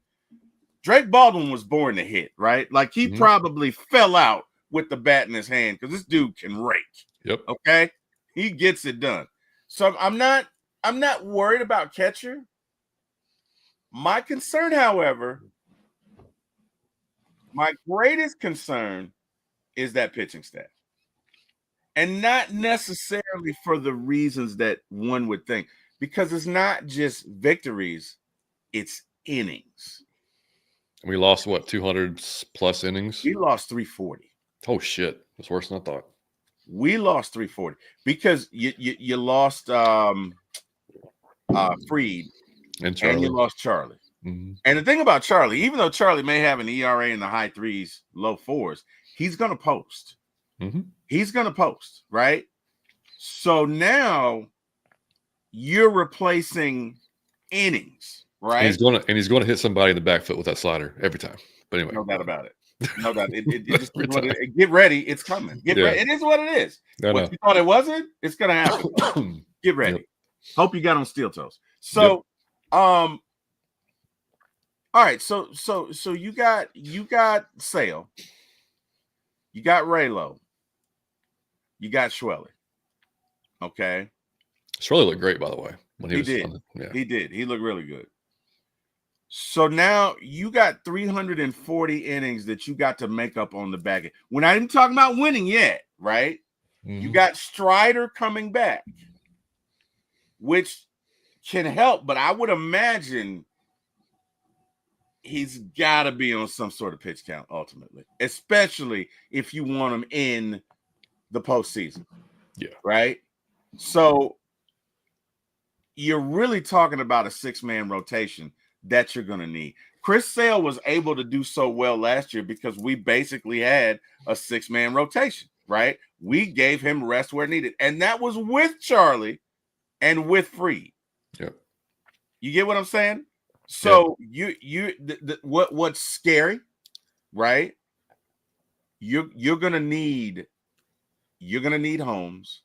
Drake Baldwin was born to hit, right? Like he probably fell out with the bat in his hand because this dude can rake. Yep. Okay. He gets it done. So I'm not worried about catcher. My concern, however, my greatest concern is that pitching staff. And not necessarily for the reasons that one would think, because it's not just victories, it's innings. We lost, what, 200 plus innings? We lost 340. Oh, shit. That's worse than I thought. We lost 340 because you lost Freed and you lost Charlie. Mm-hmm. And the thing about Charlie, even though Charlie may have an ERA in the high 3s, low 4s, he's going to post. Mm-hmm. He's going to post, right? So now you're replacing innings, right? And he's going to hit somebody in the back foot with that slider every time. But anyway, no doubt about it. No doubt. It just get ready. It's coming. Get ready. It is what it is. What you thought it wasn't, it's going to happen. Get ready. Yep. Hope you got on steel toes. So, all right. So you got Sale, you got Raylo, you got Schwelly. Okay. Schwelly looked great, by the way. When he did. He did. He looked really good. So now you got 340 innings that you got to make up on the back end. We're not even talking about winning yet, right? Mm-hmm. You got Strider coming back, which can help, but I would imagine he's got to be on some sort of pitch count ultimately, especially if you want him in the postseason. Yeah. Right? So you're really talking about a 6-man rotation that you're going to need. Chris Sale was able to do so well last year because we basically had a 6-man rotation, right? We gave him rest where needed, and that was with Charlie and with Freed. Yep. You get what I'm saying? So what's scary, right? You're gonna need Holmes.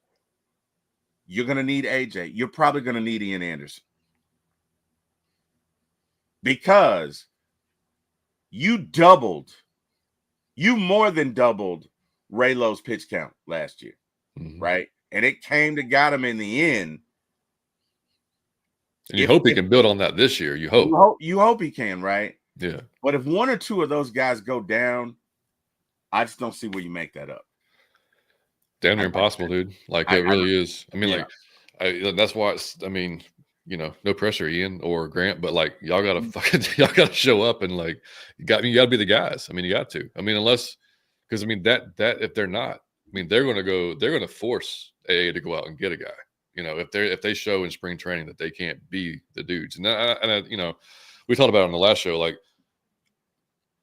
You're gonna need AJ. You're probably gonna need Ian Anderson, because you more than doubled Raylo's pitch count last year, right? And it got him in the end. And you hope he can build on that this year. You hope he can, right? Yeah. But if one or two of those guys go down, I just don't see where you make that up. Damn near impossible, dude. Like it really is. I mean, that's why no pressure, Ian or Grant, but like y'all gotta show up and like you got to be the guys. I mean, you got to. I mean, because that if they're not, they're gonna force AA to go out and get a guy. If they show in spring training that they can't be the dudes, and we talked about it on the last show, like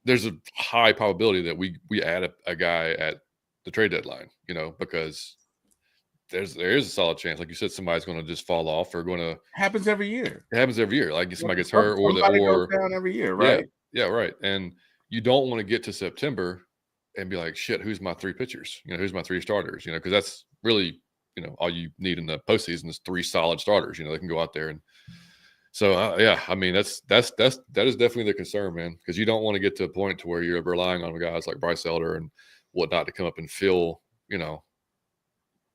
there's a high probability that we add a guy at the trade deadline, because there is a solid chance, like you said, somebody's going to just fall off or going to. Happens every year. It happens every year. Like somebody gets hurt or goes down every year, right? Yeah, right. And you don't want to get to September and be like, shit, who's my 3 pitchers? Who's my 3 starters? Because that's really. All you need in the postseason is 3 solid starters. They can go out there, and so that is definitely the concern, man. Because you don't want to get to a point to where you're relying on guys like Bryce Elder and whatnot to come up and fill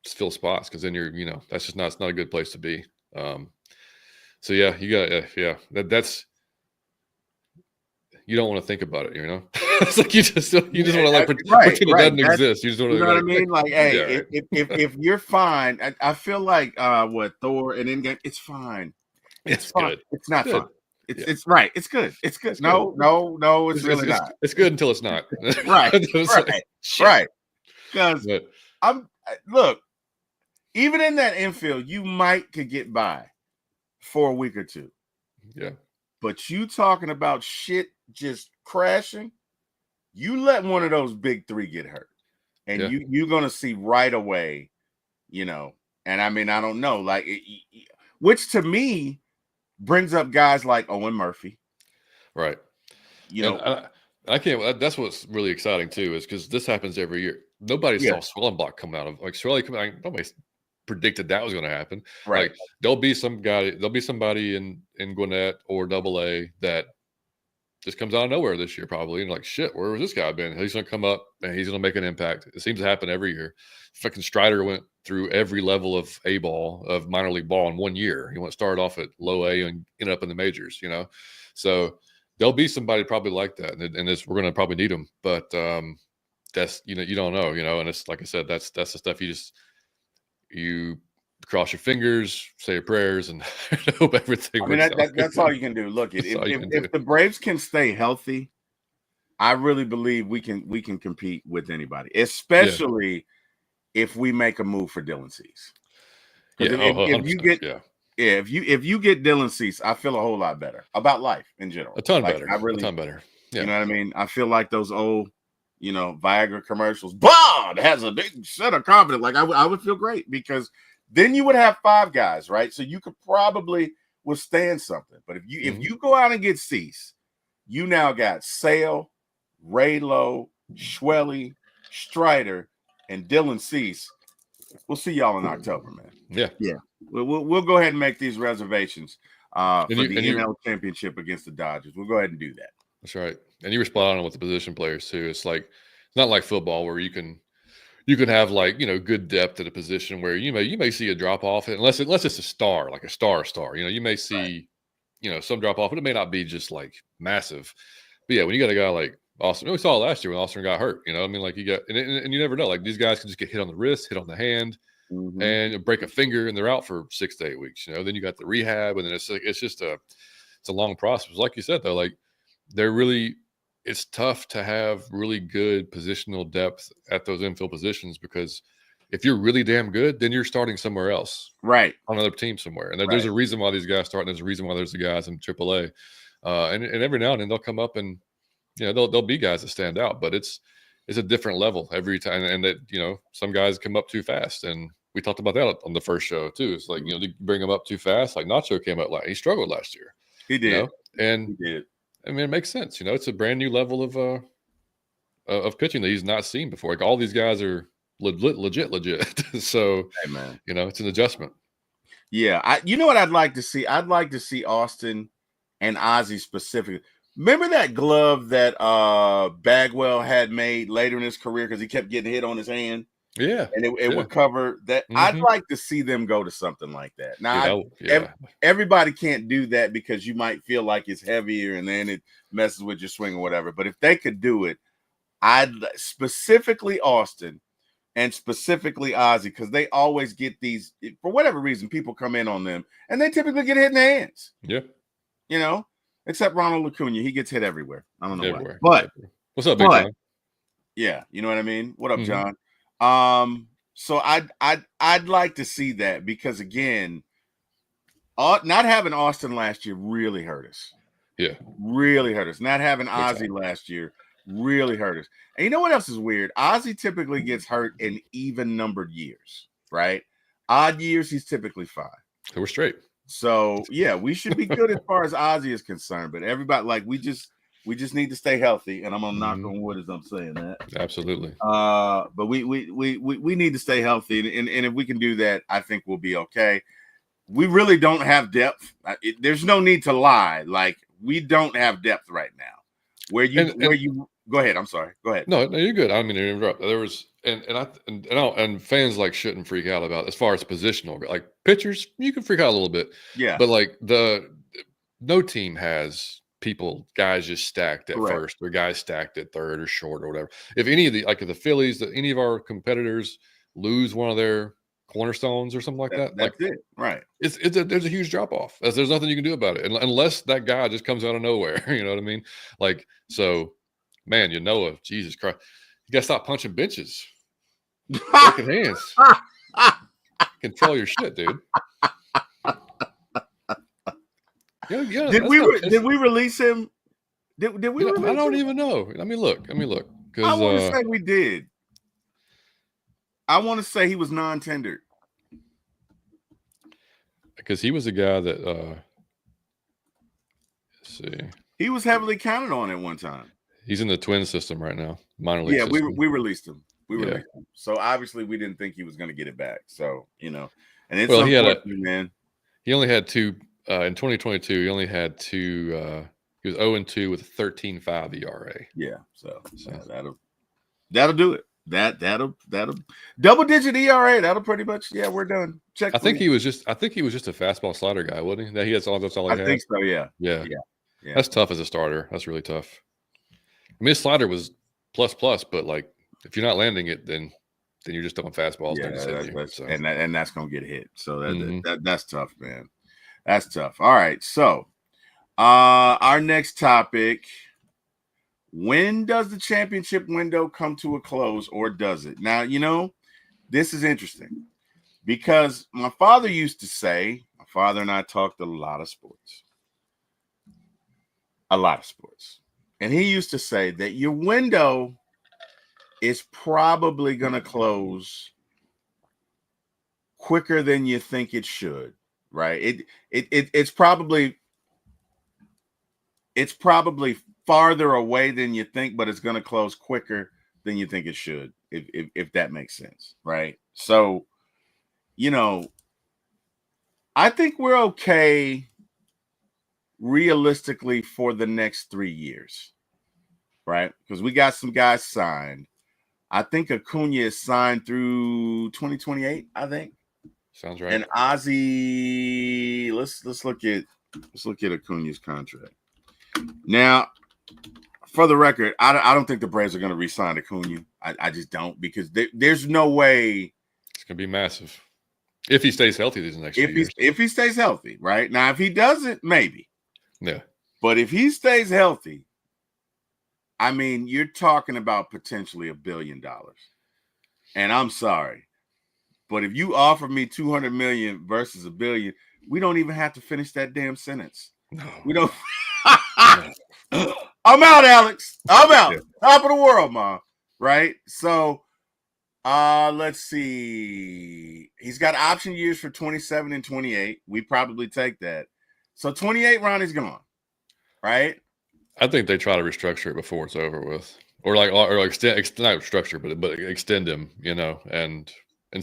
spots. Because then you're, that's just not a good place to be. So yeah, you got that's you don't want to think about it. It's like you just want to like right, pretend it doesn't exist. You just want to, you know what I mean? Like, hey, yeah, right. if you're fine, I feel like what Thor and Endgame, it's fine. It's fine. Good. It's not Good. fine. It's right. It's good. It's good. It's good. No, it's really not. It's good until it's not. Right. It's Right. like, Right. Because but look, even in that infield, you could get by for a week or two. yeah. But you talking about shit just crashing, you let one of those big three get hurt. And you're gonna see right away, and I mean, I don't know, like which to me brings up guys like Owen Murphy. Right. I can't. That's what's really exciting too, is because this happens every year. Nobody saw Swellenbach come out of Swelly coming out. Nobody predicted that was going to happen. Right. Like there'll be somebody in Gwinnett or AA that just comes out of nowhere this year, probably. And like, shit, where was this guy been? He's going to come up and he's going to make an impact. It seems to happen every year. Fucking Strider went through every level of of minor league ball in 1 year. He started off at low A and ended up in the majors, So there'll be somebody probably like that. And we're going to probably need them. But that's, you don't know, and it's like I said, that's the stuff you cross your fingers, say your prayers, and hope everything works out. That's all you can do. Look, if the Braves can stay healthy, I really believe we can compete with anybody, especially if we make a move for Dylan Cease. If you get if you get Dylan Cease, I feel a whole lot better about life in general. A ton better. A ton better. Yeah. You know what I mean? I feel like those old Viagra commercials. Bond has a big set of confidence. Like I would feel great because then you would have 5 guys, right? So you could probably withstand something. But if you go out and get Cease, you now got Sale, Raylo, Schwelly, Strider, and Dylan Cease. We'll see y'all in October, man. Yeah. We'll go ahead and make these reservations for the NL Championship against the Dodgers. We'll go ahead and do that. That's right. And you were spot on with the position players too. It's like it's not like football where you can have like good depth at a position where you may see a drop off unless it's a star, like a star. You may see some drop off, but it may not be just like massive. But yeah, when you got a guy like Austin, we saw it last year when Austin got hurt. I mean, like you got and you never know. Like these guys can just get hit on the wrist, hit on the hand, and break a finger, and they're out for 6 to 8 weeks. Then you got the rehab, and then it's just a long process. Like you said though, like it's tough to have really good positional depth at those infield positions because if you're really damn good, then you're starting somewhere else, right, on another team somewhere. And there's a reason why these guys start, and there's a reason why there's the guys in AAA. And every now and then they'll come up and there'll be guys that stand out, but it's a different level every time. And that some guys come up too fast, and we talked about that on the first show too. It's like they bring them up too fast. Like Nacho came up he struggled last year. He did, and he did. I mean, it makes sense. It's a brand new level of pitching that he's not seen before. Like all these guys are legit. So, hey, man, it's an adjustment. Yeah, you know what I'd like to see? I'd like to see Austin and Ozzie specifically. Remember that glove that Bagwell had made later in his career because he kept getting hit on his hand? Yeah, and it would cover that. I'd like to see them go to something like that. Now, everybody can't do that because you might feel like it's heavier and then it messes with your swing or whatever. But if they could do it, I'd specifically Austin and specifically Ozzie, because they always get these, for whatever reason, people come in on them and they typically get hit in the hands. Yeah. Except Ronald Acuna, he gets hit everywhere. I don't know everywhere. Why. But what's up, Big John? Yeah, you know what I mean? What up, John? So I'd like to see that because again, not having Austin last year really hurt us. Yeah, really hurt us. Not having Ozzie last year really hurt us. And you know what else is weird? Ozzie typically gets hurt in even numbered years, right? Odd years, he's typically fine. So we're straight. So yeah, we should be good as far as Ozzie is concerned. But everybody, like, we just need to stay healthy, and I'm gonna knock on wood as I'm saying that. Absolutely. But we need to stay healthy, and if we can do that, I think we'll be okay. We really don't have depth. There's no need to lie. Like, we don't have depth right now. Where you go ahead. I'm sorry. Go ahead. No, you're good. I don't mean to interrupt. There was and fans like shouldn't freak out about as far as positional. Like pitchers, you can freak out a little bit. Yeah. But like no team has guys just stacked at Correct. first, or guys stacked at third or short or whatever. If any of if the Phillies, any of our competitors lose one of their cornerstones or something like that, That's it. Right. there's a huge drop off. There's nothing you can do about it unless that guy just comes out of nowhere. You know what I mean? Like, so, man, Jesus Christ, you gotta stop punching benches, shaking hands, control your shit, dude. Yeah. Did we release him? Did we? Release I don't him? even know. Let me look. I want to say we did. I want to say he was non-tendered because he was a guy that. Let's see. He was heavily counted on at one time. He's in the Twins system right now, minor league. Yeah, system. we released him. Released him. So obviously we didn't think he was going to get it back. So and it's man. He only had two in 2022. He only had two. He was 0-2 with a 13.5 ERA. Yeah, so that'll do it. That'll double-digit ERA. That'll pretty much. Yeah, we're done. Check. I think he was just a fastball slider guy, wasn't he? That's all he had. I think so. Yeah. That's tough as a starter. That's really tough. I mean, his slider was plus, but like if you're not landing it, then you're just throwing fastballs. And that's gonna get hit. So that's tough, man. That's tough. All right, so our next topic: when does the championship window come to a close, or does it? Now, this is interesting because my father used to say, my father and I talked a lot of sports. And he used to say that your window is probably going to close quicker than you think it should, right? It's probably farther away than you think, but it's going to close quicker than you think it should, if that makes sense, right? So, I think we're okay realistically for the next 3 years, right? Because we got some guys signed. I think Acuna is signed through 2028, I think. Sounds right. And Ozzy, let's look at Acuna's contract. Now, for the record, I don't think the Braves are going to re-sign Acuna. I just don't, because there's no way. It's going to be massive if he stays healthy these next few years. If he stays healthy, right? Now, if he doesn't, maybe. Yeah. But if he stays healthy, I mean, you're talking about potentially $1 billion. And I'm sorry, but if you offer me $200 million versus $1 billion, we don't even have to finish that damn sentence. No. We don't. I'm out, Alex. I'm out. Yeah. Top of the world, Mom. Right? So, let's see. He's got option years for 27 and 28. We probably take that. So 28, Ronnie's gone. Right? I think they try to restructure it before it's over with, or extend not restructure, but extend him, and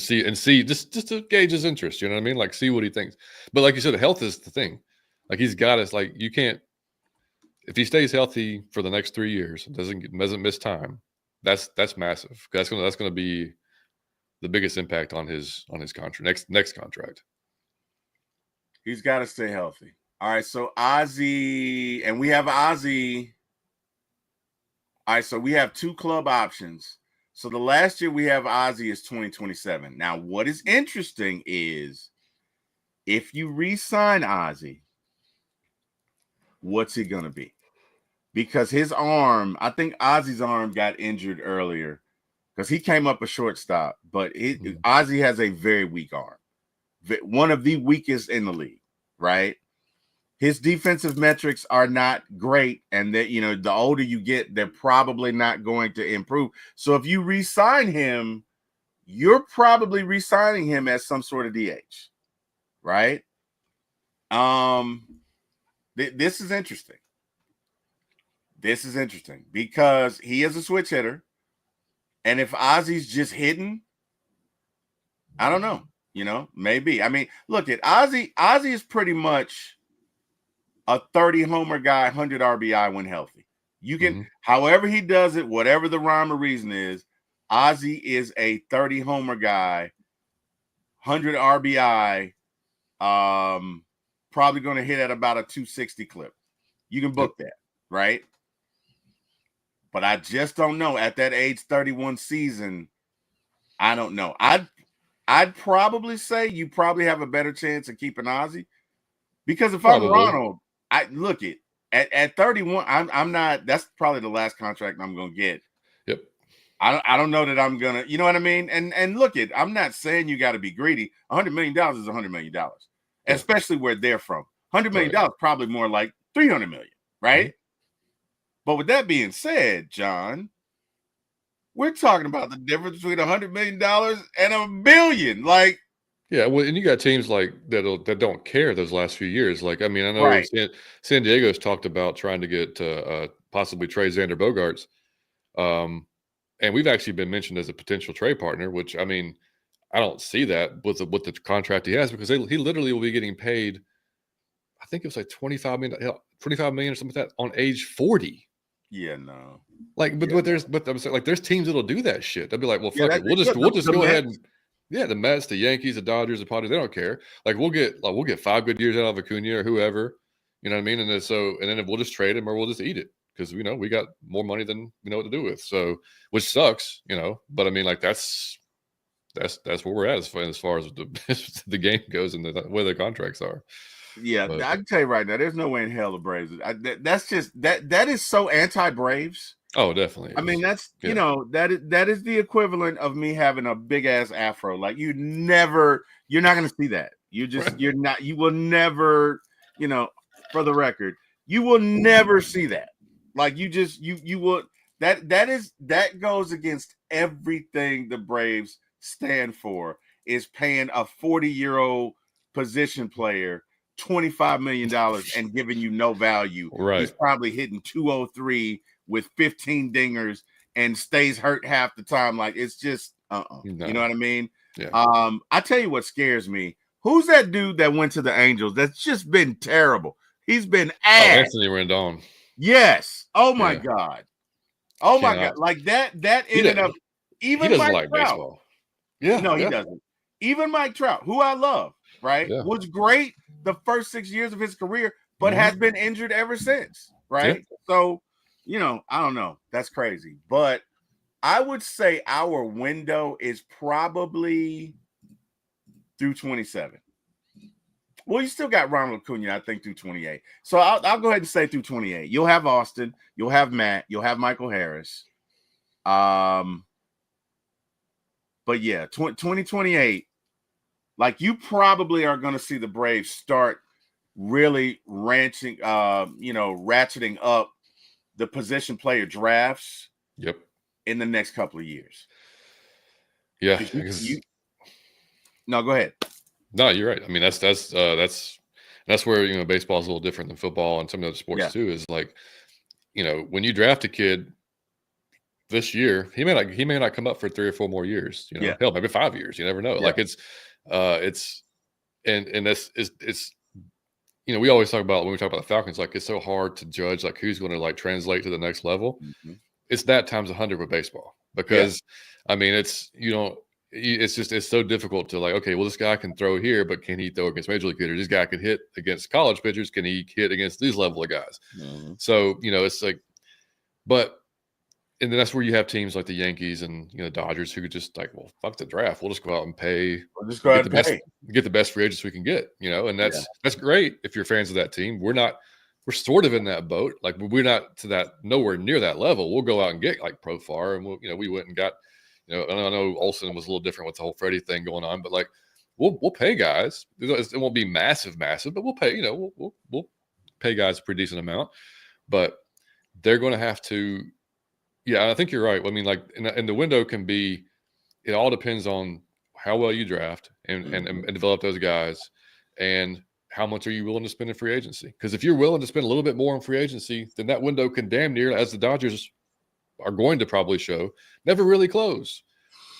see just to gauge his interest. You know what I mean? Like, see what he thinks. But like you said, health is the thing. Like, he's got us. Like, you can't, if he stays healthy for the next 3 years, doesn't miss time. That's massive. That's gonna be the biggest impact on his contract next contract. He's got to stay healthy. All right, so Ozzy, and we have Ozzy. All right, so we have 2 club options. So the last year we have Ozzy is 2027. Now, what is interesting is if you re-sign Ozzy, what's he going to be? Because his arm, I think Ozzy's arm got injured earlier because he came up a shortstop, but Ozzy has a very weak arm, one of the weakest in the league, right? His defensive metrics are not great, and that the older you get, they're probably not going to improve. So if you re-sign him, you're probably re-signing him as some sort of DH, right? This is interesting. This is interesting because he is a switch hitter, and if Ozzy's just hitting, I don't know. Maybe. I mean, look at Ozzy. Ozzy is pretty much a 30 homer guy, 100 RBI when healthy. You can, however he does it, whatever the rhyme or reason is, Ozzy is a 30 homer guy, 100 RBI, probably going to hit at about a 260 clip, You can book that, right? But I just don't know. At that age 31 season, I don't know. I'd probably say you probably have a better chance of keeping Ozzie, because if I'm Ronald, I look at 31. I'm not. That's probably the last contract I'm going to get. Yep. I don't know that I'm gonna. You know what I mean? And look I'm not saying you got to be greedy. $100 million is $100 million, especially where they're from. $100 million probably more like $300 million, right? Mm-hmm. But with that being said, John, we're talking about the difference between $100 million and $1 billion. Like, yeah, well, and you got teams like that don't care those last few years. Like, I mean, I know San Diego's talked about trying to get possibly trade Xander Bogaerts, and we've actually been mentioned as a potential trade partner. Which, I mean, I don't see that with the contract he has, because he literally will be getting paid. I think it was like $25 million or something like that on age 40. Yeah, no. Like, but I'm saying, like, there's teams that'll do that shit. They'll be like, well, fuck it, we'll just go ahead and the Mets, the Yankees, the Dodgers, the Padres, they don't care. Like, we'll get 5 good years out of Acuna or whoever, you know what I mean? And then we'll just trade him or we'll just eat it, because we got more money than we know what to do with. So, which sucks, But I mean, like, that's where we're at as far as the game goes and where the contracts are. Yeah, I can tell you right now, there's no way in hell the Braves. That's just that is so anti-Braves. Oh, definitely. I mean, that's that is the equivalent of me having a big ass afro. Like, you're not going to see that. You will never, for the record, you will never see that. Like, you will. That goes against everything the Braves stand for. Is paying a 40-year-old position player $25 million and giving you no value. Right. He's probably hitting 203 with 15 dingers and stays hurt half the time. Like, it's just no. You know what I mean? Yeah. I tell you what scares me. Who's that dude that went to the Angels that's just been terrible? He's been ass. Oh, Anthony Rendon. Yes. Oh my God. Oh my God. Like that ended up. Even he doesn't Mike like Trout. Baseball. Yeah. No, he doesn't. Even Mike Trout, who I love, right, was great the first 6 years of his career, but has been injured ever since, right? Yeah. So, I don't know. That's crazy. But I would say our window is probably through 27. Well, you still got Ronald Acuna, I think, through 28. So I'll go ahead and say through 28. You'll have Austin. You'll have Matt. You'll have Michael Harris. But yeah, 2028, like, you probably are going to see the Braves start really ratcheting up the position player drafts. Yep. In the next couple of years. Yeah. No, go ahead. No, you're right. I mean, that's where, baseball is a little different than football and some of the other sports too. Is like, when you draft a kid this year, he may not come up for 3 or 4 more years. Hell, maybe 5 years. You never know. Yeah. Like, it's we always talk about, when we talk about the Falcons, like, it's so hard to judge, like, who's going to, like, translate to the next level. Mm-hmm. It's that times 100 with baseball, because I mean, it's so difficult to, like, okay, well, this guy can throw here, but can he throw against major league hitters? This guy can hit against college pitchers. Can he hit against these level of guys? Mm-hmm. So, it's like, and then that's where you have teams like the Yankees and Dodgers who could just, like, well, fuck the draft. We'll just go out and pay. Get the best free agents we can get. And that's great if you're fans of that team. We're sort of in that boat. Like, we're not to that, nowhere near that level. We'll go out and get, like, Profar, and we went and got, I know Olsen was a little different with the whole Freddie thing going on, but, like, we'll pay guys. It won't be massive, but we'll pay. We'll pay guys a pretty decent amount, but they're going to have to. Yeah, I think you're right. I mean, like, and the window can be. It all depends on how well you draft and develop those guys, and how much are you willing to spend in free agency? Because if you're willing to spend a little bit more in free agency, then that window can damn near, as the Dodgers are going to probably show, never really close,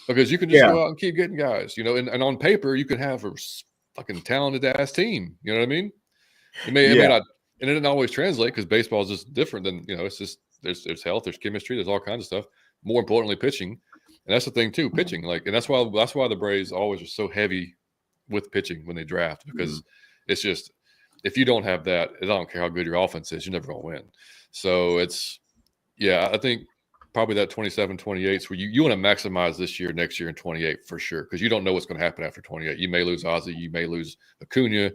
because you can just go out and keep getting guys, and on paper you could have a fucking talented ass team. You know what I mean? It may not, and it didn't always translate, because baseball is just different than, it's just, there's health, there's chemistry, there's all kinds of stuff. More importantly, pitching. And that's the thing too, pitching. Like, and that's why the Braves always are so heavy with pitching when they draft, because it's just, if you don't have that, I don't care how good your offense is, you're never going to win. So I think probably that 27, 28 is where you want to maximize this year, next year, and 28 for sure, because you don't know what's going to happen after 28. You may lose Ozzie, you may lose Acuna,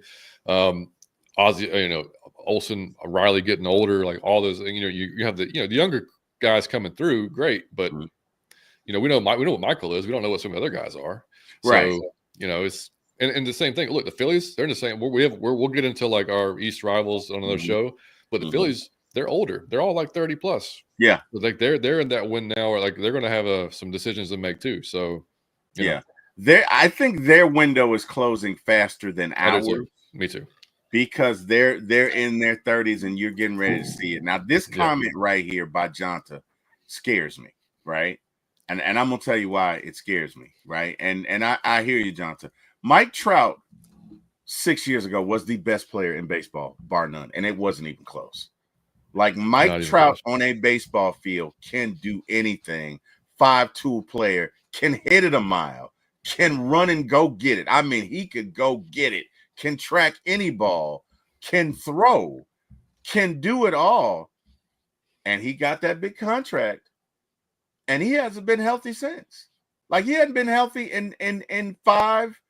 Ozzie, Olsen, Riley getting older, like all those. You have the the younger guys coming through, great, but we know what Michael is. We don't know what some of the other guys are. Right. So it's and the same thing. Look, the Phillies, they're in the same. We'll get into like our East rivals on another show, but the Phillies, they're older. They're all like 30 plus. Yeah. But like they're in that win now, or like they're going to have some decisions to make too. So yeah, I think their window is closing faster than ours. Me too. Because they're in their 30s and you're getting ready to see it. Now, this comment right here by Jonta scares me, right? And I'm gonna tell you why it scares me, right? And I hear you, Jonta. Mike Trout 6 years ago was the best player in baseball, bar none, and it wasn't even close. Like Mike Trout on a baseball field can do anything. 5-tool player, can hit it a mile, can run and go get it. I mean, he could go get it, can track any ball, can throw, can do it all. And he got that big contract, and he hasn't been healthy since. Like he hadn't been healthy in 5,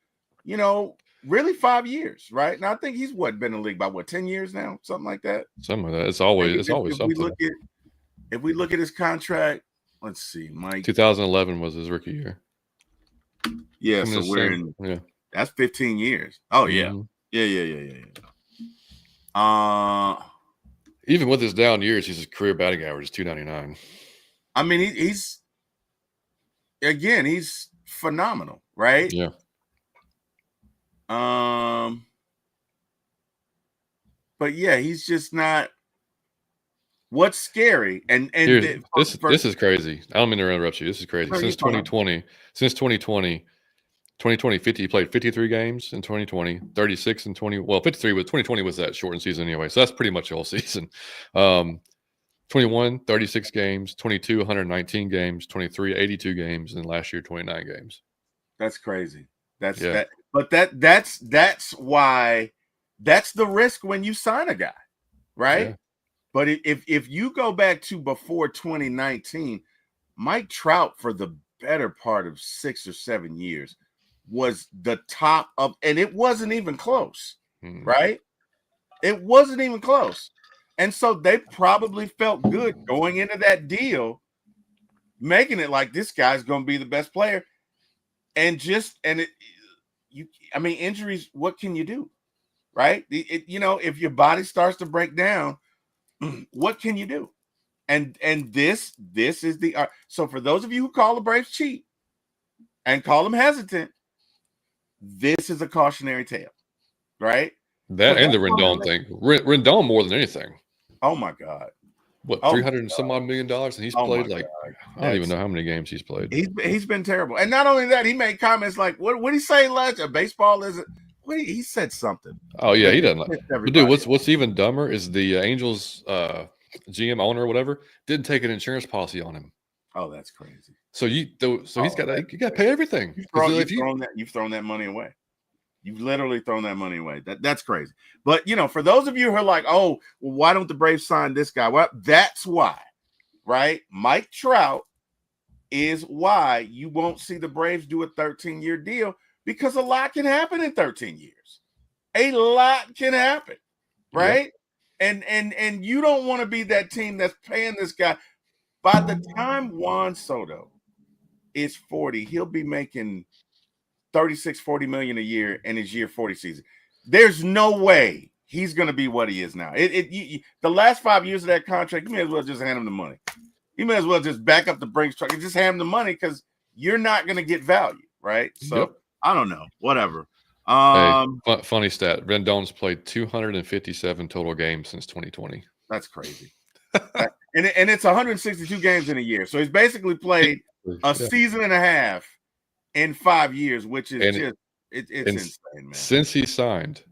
really 5 years, right? Now I think he's been in the league by 10 years now, something like that. Something like that. It's always something. If we look at his contract, let's see, Mike. 2011 was his rookie year. Yeah, so we're in. That's 15 years. Oh yeah, yeah. Even with his down years, his career batting average is 299. I mean, he's phenomenal, right? Yeah. But yeah, he's just not. What's scary and dude, this is crazy. I don't mean to interrupt you. This is crazy. Since 2020, 50, he played 53 games in 2020, 36 and 20. Well, 53 with 2020 was that shortened season anyway, so that's pretty much the whole season. 21, 36 games, 22, 119 games, 23, 82 games, and last year 29 games. That's crazy. That. But that's why that's the risk when you sign a guy, right? Yeah. But if you go back to before 2019, Mike Trout for the better part of 6 or 7 years was the top of, and it wasn't even close, right? It wasn't even close. And so they probably felt good going into that deal, making it like this guy's going to be the best player. Injuries, what can you do? Right? If your body starts to break down, what can you do? And this is the so for those of you who call the Braves cheap and call them hesitant, this is a cautionary tale, right? That and the Rendon thing. Rendon more than anything. Oh my God! What, $300 and some odd $1 million, and he's played like I don't even know how many games he's played. He's been terrible, and not only that, he made comments like, "What did he say last? Baseball isn't." He said something. Oh yeah, he doesn't. But dude, what's even dumber is the Angels GM owner or whatever didn't take an insurance policy on him. Oh, that's crazy. So he's got to pay everything. You've thrown that money away. You've literally thrown that money away. That's crazy. But for those of you who are like, oh, well, why don't the Braves sign this guy? Well, that's why, right? Mike Trout is why you won't see the Braves do a 13-year deal, because a lot can happen in 13 years. A lot can happen, right? Yep. And you don't want to be that team that's paying this guy. By the time Juan Soto is 40, he'll be making 40 million a year in his year 40 season. There's no way he's going to be what he is now. The last 5 years of that contract, you may as well just hand him the money. You may as well just back up the Brinks truck and just hand him the money, because you're not going to get value, right? So I don't know, whatever. Funny stat: Rendon's played 257 total games since 2020. That's crazy. and it's 162 games in a year, so he's basically played a season and a half in 5 years, which is it's insane, man. Since he signed,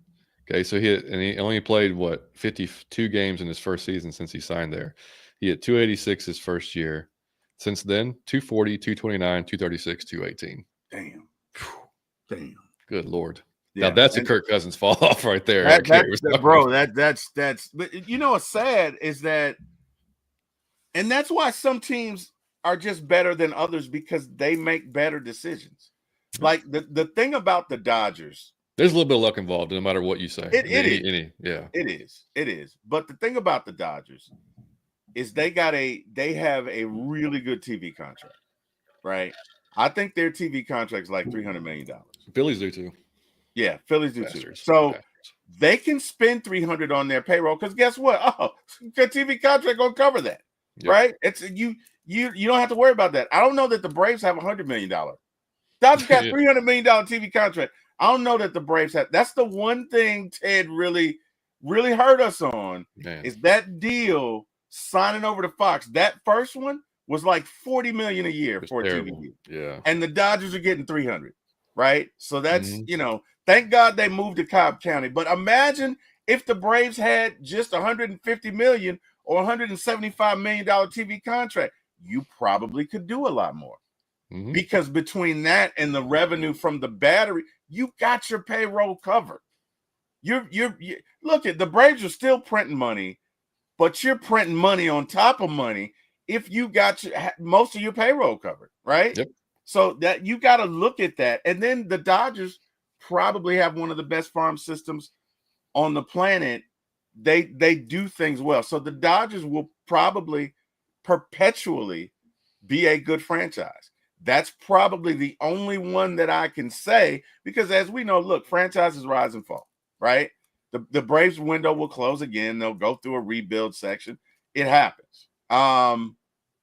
so he only played 52 games in his first season since he signed there. He hit 286 his first year. Since then, 240, 229, 236, 218. Damn. Good Lord. Now Yeah, that's a and Kirk Cousins fall off right there. Like bro. That's. But you know what's sad is that, and that's why some teams are just better than others because they make better decisions. Like the thing about the Dodgers, there's a little bit of luck involved, no matter what you say. it is. Yeah, It is. But the thing about the Dodgers is they have a really good TV contract, right? I think their TV contract is like $300 million. Phillies do too. Yeah, Phillies do Bastards. too. So Bastards. they can spend 300 on their payroll because guess what? Oh, the TV contract gonna cover that, right? It's you don't have to worry about that. I don't know that the Braves have $100 million. Dodgers got $300 million TV contract. I don't know that the Braves have. That's the one thing Ted really hurt us on. Man. Is that deal signing over to Fox. That first one was like $40 million a year for a TV deal. Yeah. And the Dodgers are getting 300, right? So that's, thank God they moved to Cobb County. But imagine if the Braves had just $150 million or $175 million TV contract, you probably could do a lot more. Because between that and the revenue from the battery, you got your payroll covered. You look at the Braves are still printing money, but you're printing money on top of money if you got most of your payroll covered, right? Yep. So that you got to look at that. And then the Dodgers probably have one of the best farm systems on the planet. They do things well. So the Dodgers will probably perpetually be a good franchise. That's probably the only one that I can say, because as we know, look, franchises rise and fall, right? The Braves window will close again. They'll go through a rebuild section. It happens.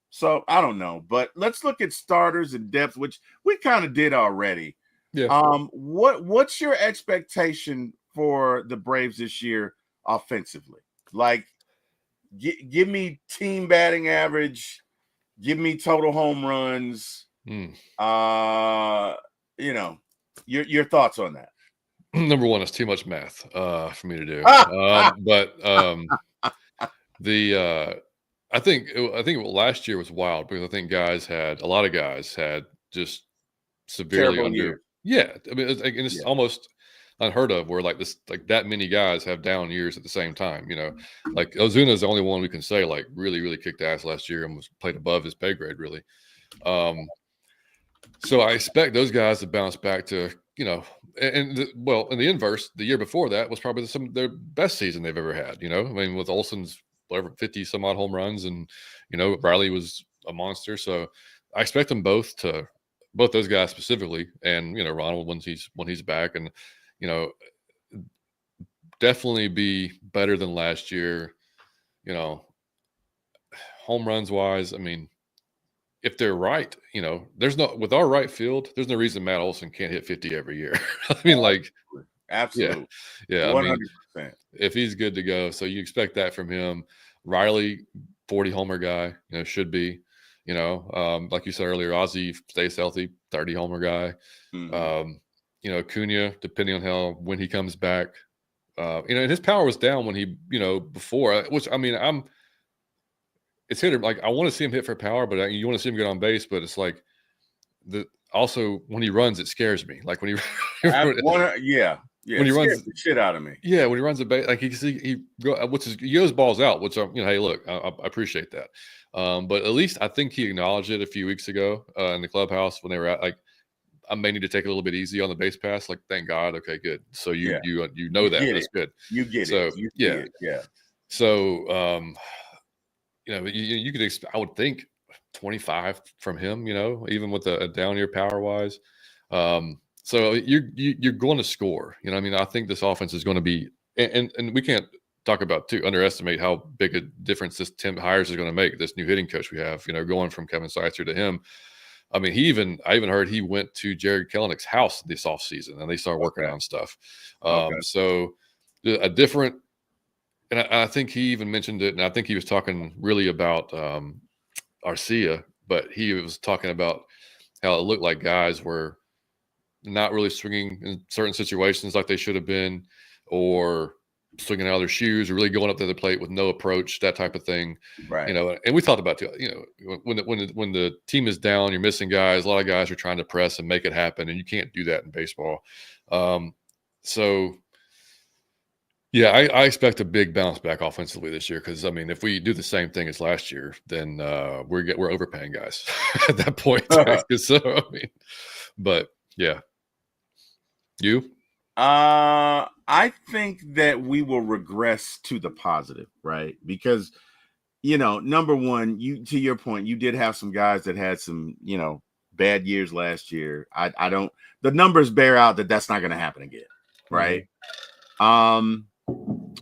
So I don't know, but let's look at starters and depth, which we kind of did already. Yeah. What's your expectation for the Braves this year offensively? Like, give me team batting average. Give me total home runs. Your thoughts on that? Number one, it's too much math for me to do. I think last year was wild because I think a lot of guys had just severely Terrible under. Year. Yeah, I mean, it's almost unheard of where like that many guys have down years at the same time. Like Ozuna is the only one we can say like really, really kicked ass last year and was played above his pay grade really. So I expect those guys to bounce back to, in the inverse, the year before that was probably their best season they've ever had. I mean, with Olsen's whatever 50 some odd home runs, and Riley was a monster. So I expect them both those guys specifically, and Ronald when he's back, and definitely be better than last year. Home runs wise, I mean, if they're right, with our right field, there's no reason Matt Olson can't hit 50 every year. I mean, absolutely. Yeah. 100%. I mean, if he's good to go, so you expect that from him. Riley, 40 homer guy, should be, like you said earlier, Ozzie stays healthy, 30 homer guy. Acuna, depending on when he comes back, and his power was down when he, before, which I mean, it's hit like I want to see him hit for power, but you want to see him get on base. But it's like also when he runs, it scares me. Like when he, when he runs the shit out of me. Yeah, when he runs the base, like he goes balls out, which hey, look, I appreciate that. But at least I think he acknowledged it a few weeks ago in the clubhouse when they were at like, I may need to take it a little bit easy on the base pass. Like, thank God. Okay, good. So you know that that's good. You get it. Yeah. So you could I would think 25 from him, even with a down year power wise. So you're going to score, I mean, I think this offense is going to be, and we can't underestimate how big a difference this Tim Hires is going to make. This new hitting coach we have, going from Kevin Seitzer to him. I mean, I even heard he went to Jared Kellenick's house this offseason and they started working on stuff. So a different. And I think he even mentioned it, and I think he was talking really about Arcia, but he was talking about how it looked like guys were not really swinging in certain situations like they should have been, or swinging out of their shoes, or really going up to the plate with no approach, that type of thing. Right. And we talked about, when the team is down, you're missing guys. A lot of guys are trying to press and make it happen, and you can't do that in baseball. So, yeah, I expect a big bounce back offensively this year because, I mean, if we do the same thing as last year, then we're overpaying guys at that point. So, I mean, but yeah, you. I think that we will regress to the positive, right? Because number one, to your point, you did have some guys that had some, bad years last year. I don't. The numbers bear out that that's not going to happen again, right?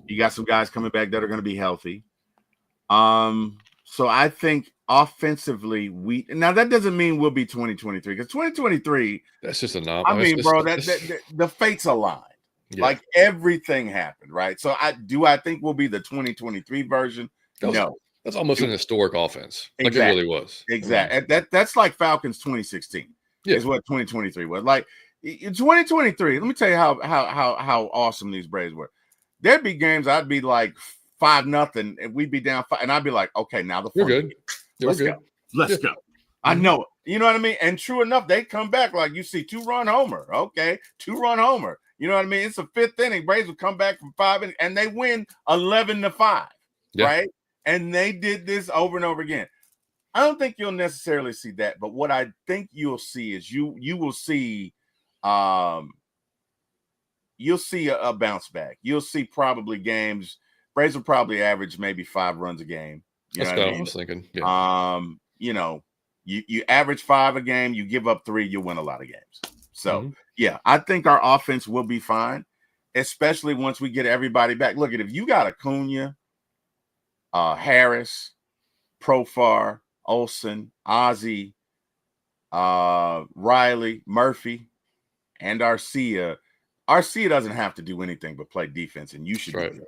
You got some guys coming back that are going to be healthy. So I think offensively, now that doesn't mean we'll be 2023 because 2023. That's just a nom. I mean, bro, that the fates aligned. Yeah. Like everything happened, right? So I think we'll be the 2023 version. That's almost an historic offense. Exactly. Like it really was. Exactly. I mean, that's like Falcons 2016. Yeah. Is what 2023 was. Like in 2023, let me tell you how awesome these Braves were. There'd be games I'd be like 5-0, and we'd be down 5, and I'd be like, okay, now the we're good. Let's go. Let's go. I know it. You know what I mean? And true enough, they come back like you see 2-run homer. Okay, 2-run homer. You know what I mean? It's a 5th inning. Braves would come back from 5 and they win 11-5. Yeah. Right? And they did this over and over again. I don't think you'll necessarily see that, but what I think you'll see is you will see you'll see a bounce back. You'll see probably games. Braves will probably average maybe 5 runs a game. That's what I was thinking. Yeah. You average 5 a game, you give up 3, you win a lot of games. So yeah, I think our offense will be fine, especially once we get everybody back. Look at if you got Acuna, Harris, Profar, Olsen, Ozzie, Riley, Murphy, and Arcia. Arcia doesn't have to do anything but play defense, and you should be good,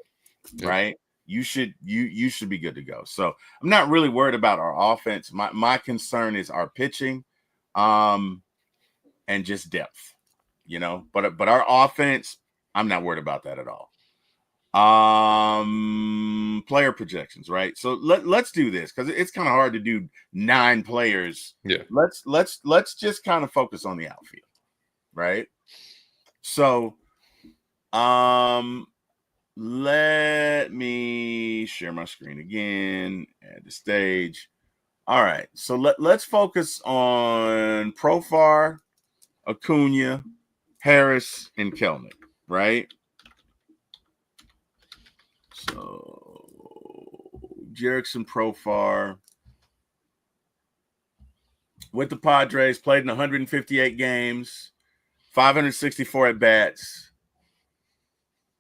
right? You should be good to go. So I'm not really worried about our offense. My concern is our pitching, and just depth, But our offense, I'm not worried about that at all. Player projections, right? So let's do this because it's kind of hard to do 9 players. Yeah. Let's just kind of focus on the outfield, right? So, let me share my screen again. Add the stage. All right. So let's focus on Profar, Acuna, Harris, and Kelnick, right? So Jerickson, Profar with the Padres, played in 158 games, 564 at bats,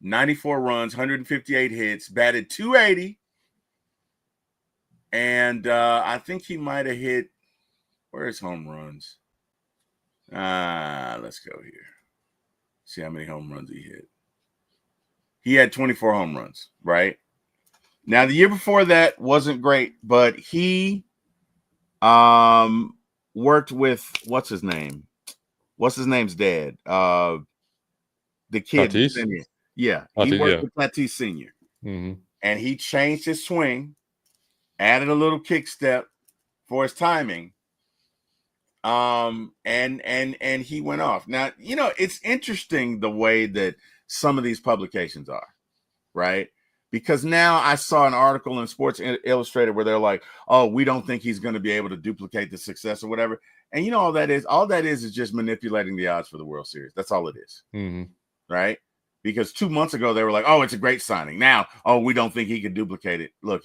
94 runs, 158 hits, batted .280, and I think he might have hit. Where's home runs? Let's go here. See how many home runs he hit. He had 24 home runs, right? Now, the year before that wasn't great, but he worked with, what's his name? What's his name's dad? The kid. Tatis? Yeah. He worked with Tatis Sr. And he changed his swing, added a little kick step for his timing. And he went off. Now, it's interesting the way that some of these publications are, right? Because now I saw an article in Sports Illustrated where they're like, oh, we don't think he's going to be able to duplicate the success or whatever. And all that is just manipulating the odds for the World Series. That's all it is. Right? Because 2 months ago, they were like, oh, it's a great signing. Now, oh, we don't think he can duplicate it. Look,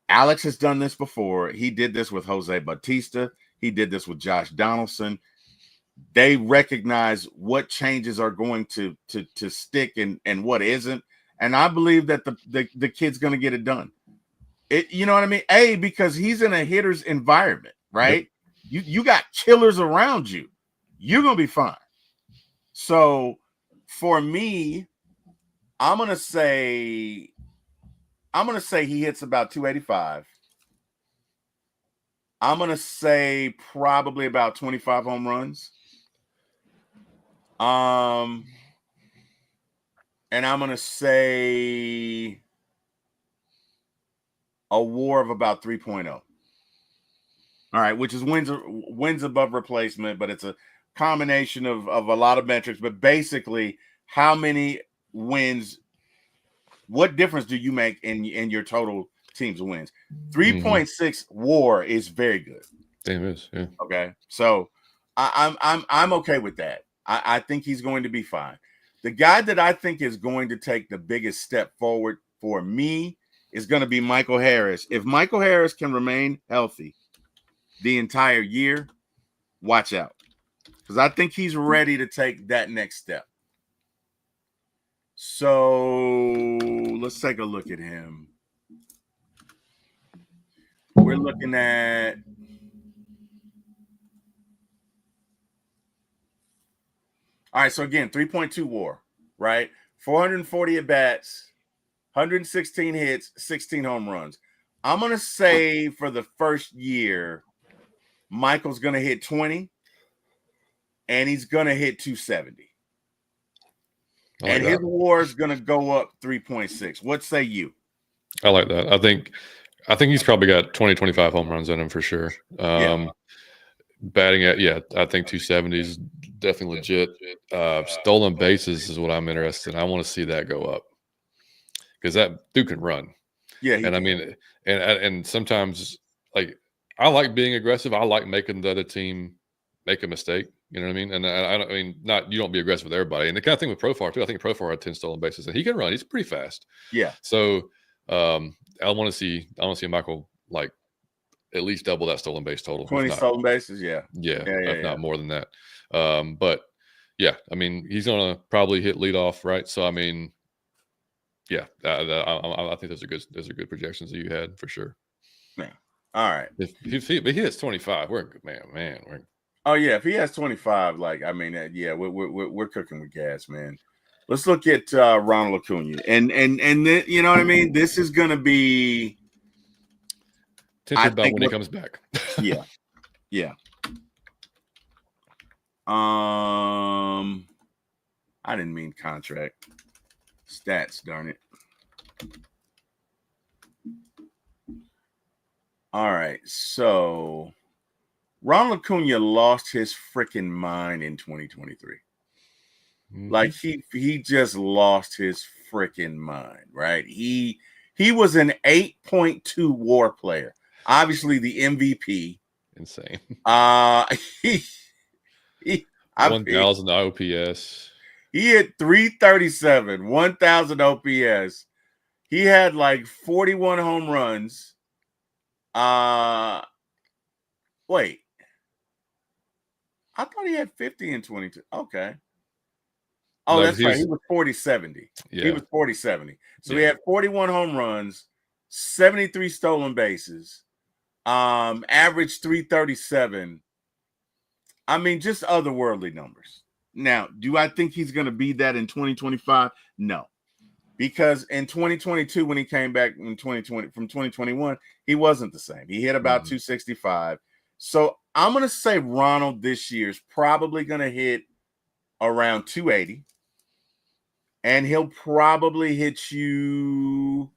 Alex has done this before. He did this with Jose Bautista. He did this with Josh Donaldson. They recognize what changes are going to stick and what isn't. And I believe that the kid's going to get it done. You know what I mean? Because he's in a hitter's environment, right? Yep. You got killers around you. You're going to be fine. So for me, I'm going to say he hits about 285. I'm going to say probably about 25 home runs. And I'm going to say a WAR of about 3.0. All right, which is wins above replacement, but it's a combination of a lot of metrics. But basically, how many wins, what difference do you make in your total team's wins? 3.6 WAR is very good. Damn, it is. Yeah. Okay, so I'm okay with that. I think he's going to be fine. The guy that I think is going to take the biggest step forward for me is going to be Michael Harris. If Michael Harris can remain healthy the entire year, watch out, because I think he's ready to take that next step. So let's take a look at him. We're looking at all right. So again, 3.2 WAR, right? 440 at bats, 116 hits, 16 home runs. I'm gonna say for the first year, Michael's gonna hit 20, and he's gonna hit 270. And his WAR is gonna go up 3.6. What say you? I like that. I think he's probably got 20, 25 home runs in him for sure. Batting at, I think 270 is definitely legit. Stolen bases is what I'm interested in. I want to see that go up because that dude can run. Yeah, and I mean, and sometimes, like, I like being aggressive. I like making the other team make a mistake. You know what I mean? And I mean, you don't be aggressive with everybody. And the kind of thing with Profar too. I think Profar had 10 stolen bases, and he can run. He's pretty fast. Yeah. So I want to see Michael like at least double that stolen base total. 20 stolen bases, yeah, if not more than that. But yeah, I mean, he's gonna probably hit leadoff, right? So I mean, yeah, I think those are good projections that you had for sure. Yeah. All right. If he hits 25, we're oh yeah, if he has 25, like, I mean, yeah, we're cooking with gas, man. Let's look at Ronald Acuna, and then, you know what I mean. This is gonna be. Tempted about when he comes back. Yeah. I didn't mean contract. Stats, darn it. All right, so Ronald Acuna lost his freaking mind in 2023. Like he just lost his freaking mind, right? He was an 8.2 WAR player. Obviously the MVP. Insane. He 1,000 OPS. He hit 337, 1,000 OPS. He had like 41 home runs. Wait. I thought he had 50 in 22. Okay. Oh, no, that's right. He was 40-70. Yeah. He was 40-70. So he had 41 home runs, 73 stolen bases, average 337. I mean, just otherworldly numbers. Now, do I think he's going to be that in 2025? No. Because in 2022, when he came back in 2020 from 2021, he wasn't the same. He hit about 265. So I'm going to say Ronald this year is probably going to hit around 280. And he'll probably hit you,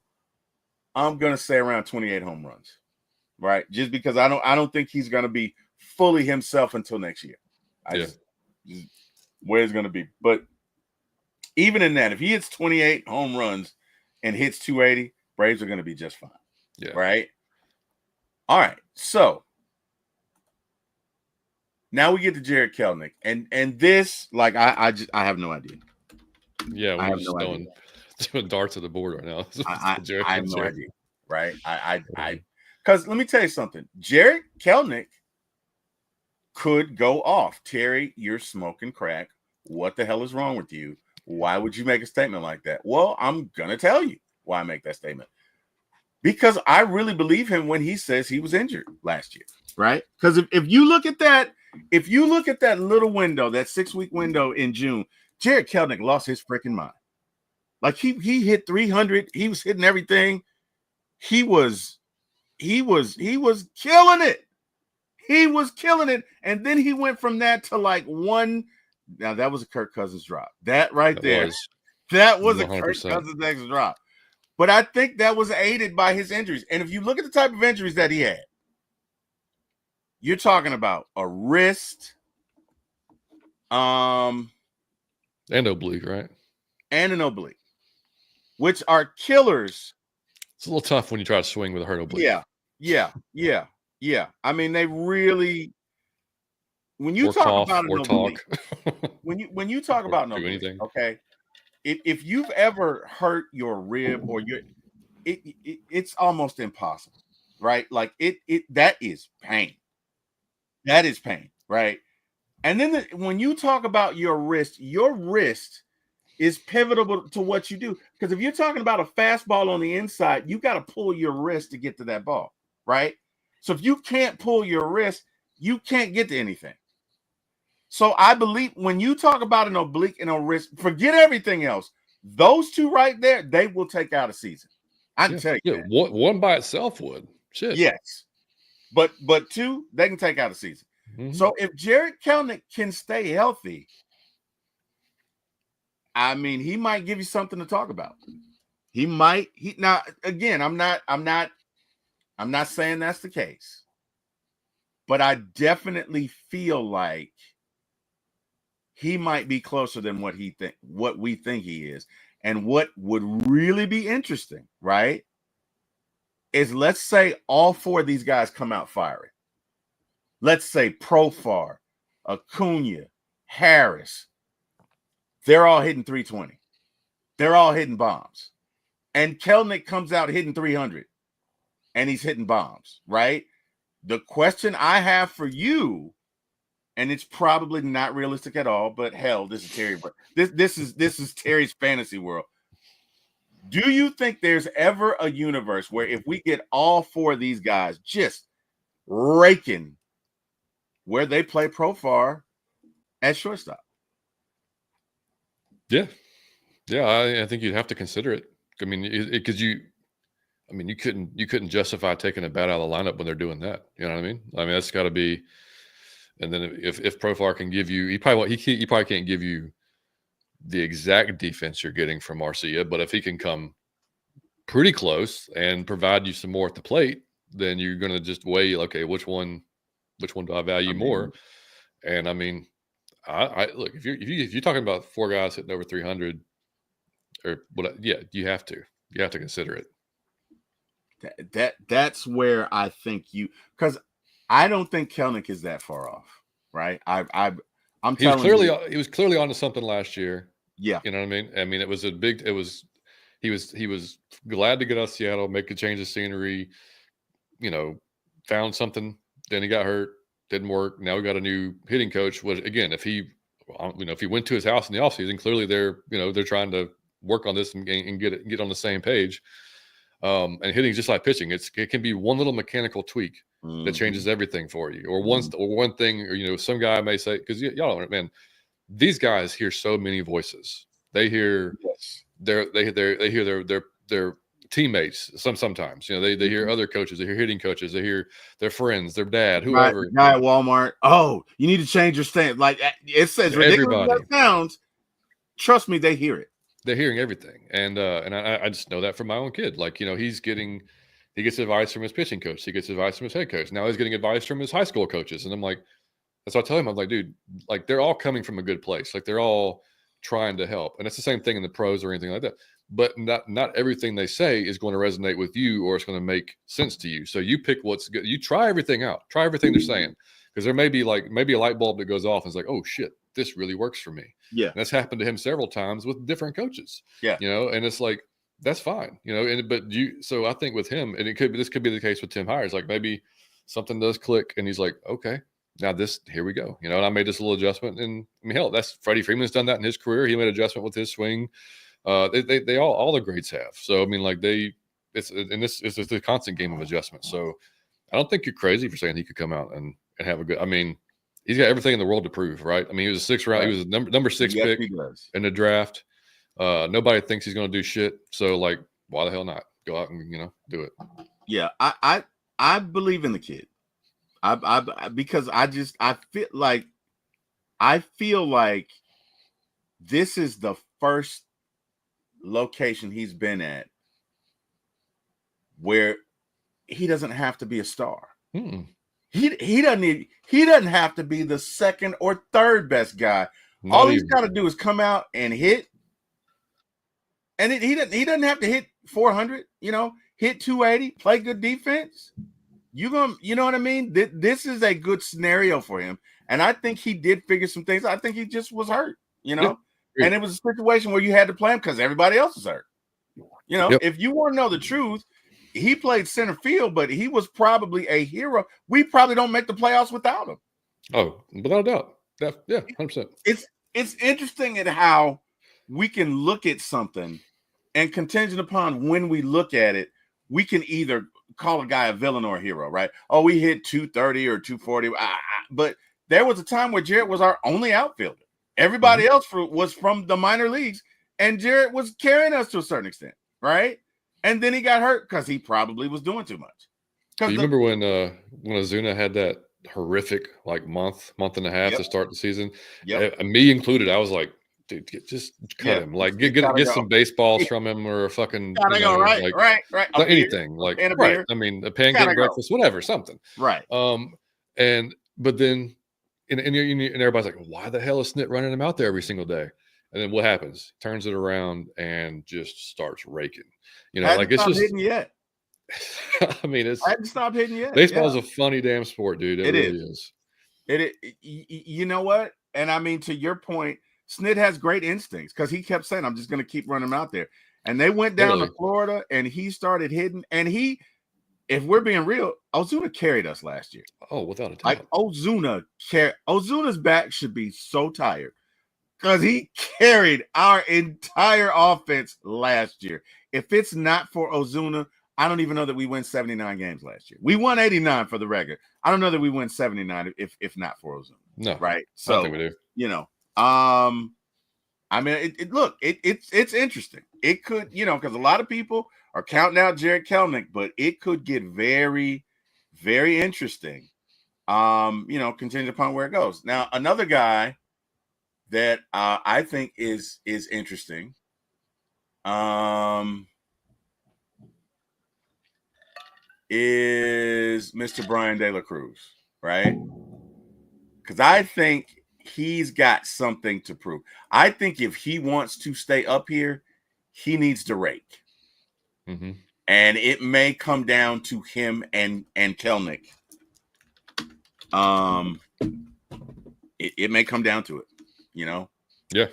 I'm going to say around 28 home runs. Right? Just because I don't think he's going to be fully himself until next year. Just where it's going to be. But even in that, if he hits 28 home runs and hits 280, Braves are going to be just fine. Yeah. Right? All right. So now we get to Jared Kelenic. And this, like, I have no idea. Yeah, we're just throwing darts at the board right now. I have no idea. Right? Because let me tell you something. Jared Kelenic could go off. Terry, you're smoking crack. What the hell is wrong with you? Why would you make a statement like that? Well, I'm going to tell you why I make that statement. Because I really believe him when he says he was injured last year, right? Because if you look at that little window, that 6-week window in June, Jared Kelenic lost his freaking mind. Like he hit 300. He was hitting everything. He was killing it. He was killing it. And then he went from that to like one. Now that was a Kirk Cousins drop. That was a Kirk Cousins next drop. But I think that was aided by his injuries. And if you look at the type of injuries that he had, you're talking about a wrist, and oblique, right? and an oblique, which are killers. It's a little tough when you try to swing with a hurt oblique. Yeah. I mean, they really, when you or talk cough about an or oblique, talk. when you talk or about an do oblique, anything. okay, if you've ever hurt your rib or it's almost impossible, right? Like that is pain. That is pain, right? And then when you talk about your wrist is pivotal to what you do. Because if you're talking about a fastball on the inside, you got to pull your wrist to get to that ball, right? So if you can't pull your wrist, you can't get to anything. So I believe when you talk about an oblique and a wrist, forget everything else. Those two right there, they will take out a season. I can tell you that. One by itself would. Shit. Yes. But two, they can take out a season. Mm-hmm. So if Jared Kelenic can stay healthy, I mean, he might give you something to talk about. He might. Now again, I'm not saying that's the case, but I definitely feel like he might be closer than what we think he is. And what would really be interesting, right, is let's say all four of these guys come out firing. Let's say Profar, Acuna, Harris, they're all hitting 320. They're all hitting bombs. And Kelenic comes out hitting 300 and he's hitting bombs, right? The question I have for you, and it's probably not realistic at all, but hell, this is Terry. But this is Terry's fantasy world. Do you think there's ever a universe where if we get all four of these guys just raking, where they play Profar at shortstop? Yeah, I think you'd have to consider it. I mean, because you couldn't justify taking a bat out of the lineup when they're doing that. You know what I mean? I mean, that's got to be. And then if Profar can give you, he probably can't give you the exact defense you're getting from Marcia, but if he can come pretty close and provide you some more at the plate, then you're going to just weigh, okay, which one do I value more? And I mean, I look, if you're talking about four guys hitting over 300 or what, yeah, you have to consider it. That's where I think because I don't think Kelenic is that far off, right? He was clearly onto something last year. Yeah, you know what I mean. I mean, he was glad to get out of Seattle, make a change of scenery. You know, found something. Then he got hurt, didn't work. Now we got a new hitting coach. Which again, if he went to his house in the offseason, clearly they're trying to work on this and get on the same page. And hitting is just like pitching. It can be one little mechanical tweak that changes everything for you, or one thing, or some guy may say, because y'all don't, man, these guys hear so many voices. They hear they hear their teammates. Sometimes they hear other coaches. They hear hitting coaches. They hear their friends, their dad, whoever. The guy at Walmart. Oh, you need to change your stand. Like it says, ridiculous as that sounds. Trust me, they hear it. They're hearing everything, and I just know that from my own kid. Like he gets advice from his pitching coach. He gets advice from his head coach. Now he's getting advice from his high school coaches, and I'm like, that's what I tell him. I'm like, dude, like they're all coming from a good place. Like they're all trying to help, and it's the same thing in the pros or anything like that. But not everything they say is going to resonate with you, or it's going to make sense to you. So you pick what's good. You try everything out. Try everything they're saying, because there may be a light bulb that goes off and it's like, oh shit, this really works for me. Yeah. And that's happened to him several times with different coaches. Yeah. And it's like, that's fine. So I think with him, and this could be the case with Tim Hires, like maybe something does click and he's like, okay, now here we go. And I made this little adjustment, and I mean, hell, that's Freddie Freeman's done that in his career. He made an adjustment with his swing. They all the greats have. So, I mean, like it's a constant game of adjustment. So I don't think you're crazy for saying he could come out and have a good, I mean, he's got everything in the world to prove, right? I mean, he was a sixth round. Right. He was a number 6 pick in the draft. Nobody thinks he's going to do shit. So, like, why the hell not? Go out and do it. Yeah, I believe in the kid. Because I feel like this is the first location he's been at where he doesn't have to be a star. Mm-mm. He doesn't have to be the second or third best guy. All he's got to do is come out and hit, And he doesn't have to hit 400, hit 280, play good defense. You know what I mean? This is a good scenario for him. And I think he did figure some things. I think he just was hurt, Yep. and it was a situation where you had to play him because everybody else is hurt. Yep. If you want to know the truth, he played center field, but he was probably a hero. We probably don't make the playoffs without him. Oh, without a doubt. Yeah, 100%. It's interesting at how we can look at something, and contingent upon when we look at it, we can either call a guy a villain or a hero, right? Oh, we hit 230 or 240. But there was a time where Jarrett was our only outfielder. Everybody else was from the minor leagues, and Jarrett was carrying us to a certain extent, right? And then he got hurt because he probably was doing too much. You remember when Ozuna had that horrific month and a half to start the season? Me included, I was like, dude, just cut him. Like get some baseballs from him, or a fucking right. Anything right. I mean, a pancake breakfast, whatever, something. Right. But then and everybody's like, why the hell is Snit running him out there every single day? And then what happens? Turns it around and just starts raking. It's just hitting yet. I mean, I haven't stopped hitting yet. Baseball's a funny damn sport, dude. It really is. You know what? And I mean, to your point, Snit has great instincts because he kept saying, I'm just going to keep running him out there. And they went down to Florida and he started hitting. And if we're being real, Ozuna carried us last year. Oh, without a doubt. Ozuna's back should be so tired because he carried our entire offense last year. If it's not for Ozuna, I don't even know that we win 79 games last year. We won 89 for the record. I don't know that we win 79 if not for Ozuna. No, right? So I don't think we do. I mean, it's interesting. It could, because a lot of people are counting out Jarred Kelenic, but it could get very, very interesting. Contingent upon where it goes. Now, another guy that I think is interesting. Is Mr. Brian De La Cruz, right? Because I think he's got something to prove. I think if he wants to stay up here, he needs to rake. Mm-hmm. And it may come down to him and Kelenic. It may come down to it, Yeah.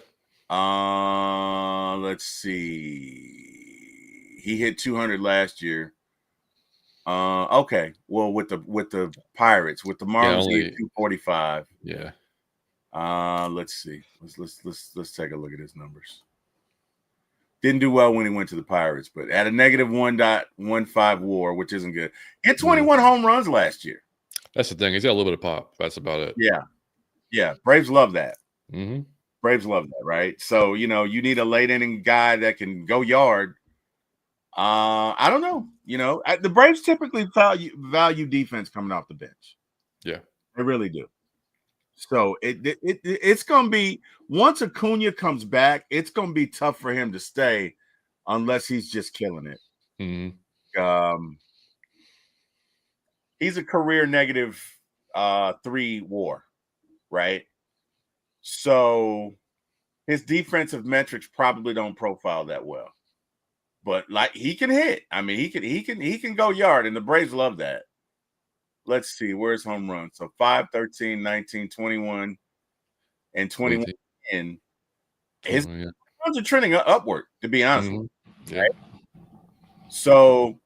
Let's see. He hit 200 last year. Okay. Well, with the Pirates, with the Marlins, he hit 245. Yeah. Let's see. Let's take a look at his numbers. Didn't do well when he went to the Pirates, but at a negative 1.15 WAR, which isn't good. Hit 21 home runs last year. That's the thing. He's got a little bit of pop. That's about it. Yeah. Braves love that. Mm-hmm. Braves love that, right? So you need a late inning guy that can go yard. I don't know. The Braves typically value defense coming off the bench. Yeah, they really do. So it's going to be, once Acuna comes back, it's going to be tough for him to stay unless he's just killing it. Mm-hmm. He's a career negative 3 WAR, right? So his defensive metrics probably don't profile that well. But he can hit. I mean, he can go yard, and the Braves love that. Let's see, where's home run? So 5, 13, 19, 21, and 21. And his runs are trending upward, to be honest. Mm-hmm. Yeah. Right? So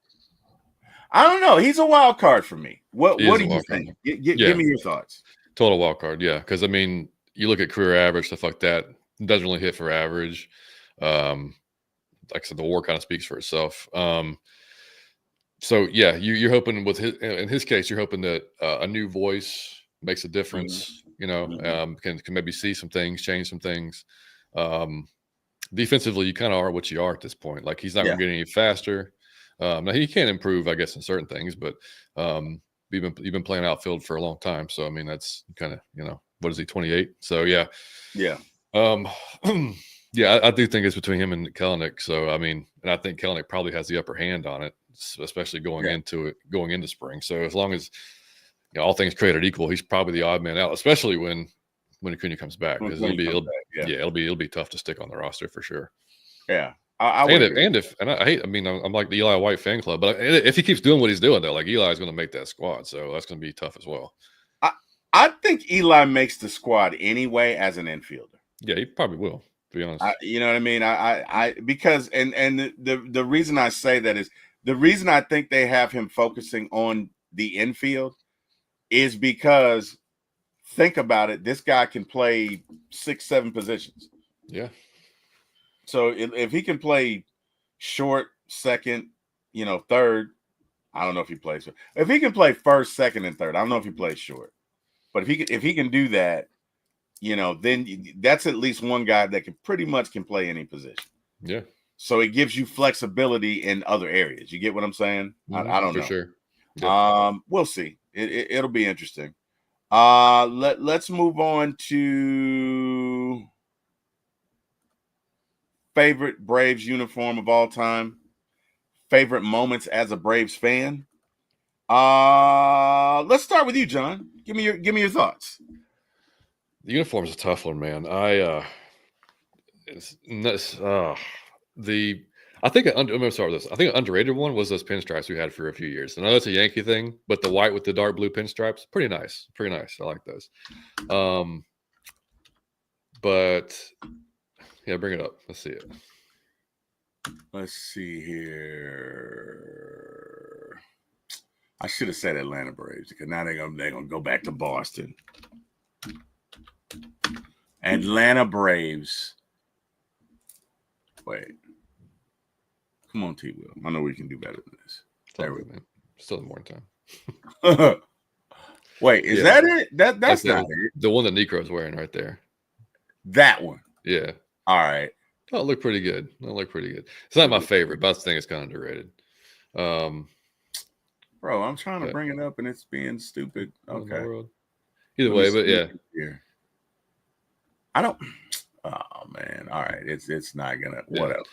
I don't know. He's a wild card for me. What do you think? Give me your thoughts. Total wild card, yeah. Because I mean, you look at career average, stuff like that. It doesn't really hit for average. Like I said, the WAR kind of speaks for itself. So yeah, you're hoping in his case, you're hoping that a new voice makes a difference. Can maybe see some things, change some things. Defensively, you kind of are what you are at this point. Like, he's not going to get any faster. Now he can improve, I guess, in certain things, but you've been playing outfield for a long time. So I mean, that's kind of what is he, 28? So yeah. Yeah, I do think it's between him and Kelenic. So I mean, and I think Kelenic probably has the upper hand on it, especially going into spring. So as long as all things created equal, he's probably the odd man out, especially when Acuna comes back, because it'll be tough to stick on the roster for sure. Yeah, I would agree. And I hate. I mean, I'm like the Eli White fan club, but if he keeps doing what he's doing, though, like Eli's going to make that squad, so that's going to be tough as well. I think Eli makes the squad anyway as an infielder. Yeah, he probably will. To be honest, you know what I mean. Because the reason I say that is the reason I think they have him focusing on the infield is because think about it. This guy can play 6-7 positions. Yeah. So if he can play short, second, third, I don't know if he plays. If he can play first, second, and third, I don't know if he plays short. But if he can do that, then that's at least one guy that pretty much can play any position. Yeah. So it gives you flexibility in other areas. You get what I'm saying? I don't know. For sure. Yeah. We'll see. It'll be interesting. Let's move on to favorite Braves uniform of all time. Favorite moments as a Braves fan. Let's start with you, John. Give me your thoughts. The uniform is a tough one, man. I'm gonna start with this. I think an underrated one was those pinstripes we had for a few years. I know that's a Yankee thing, but the white with the dark blue pinstripes, pretty nice. Pretty nice. I like those. But yeah, bring it up. Let's see it. Let's see here. I should have said Atlanta Braves because now they're gonna go back to Boston. Atlanta Braves. Wait. Come on, T-Will. I know we can do better than this. There we go. Still in morning time. Wait, is that it? That's not it. The one that Necro's wearing right there. That one. Yeah. All right. Oh, it looked pretty good. It's not my favorite, but I think it's kind of underrated. Bro, I'm trying to bring it up and it's being stupid. Okay. Either way, but yeah. Here. I don't. Oh man. All right. It's not gonna. Whatever.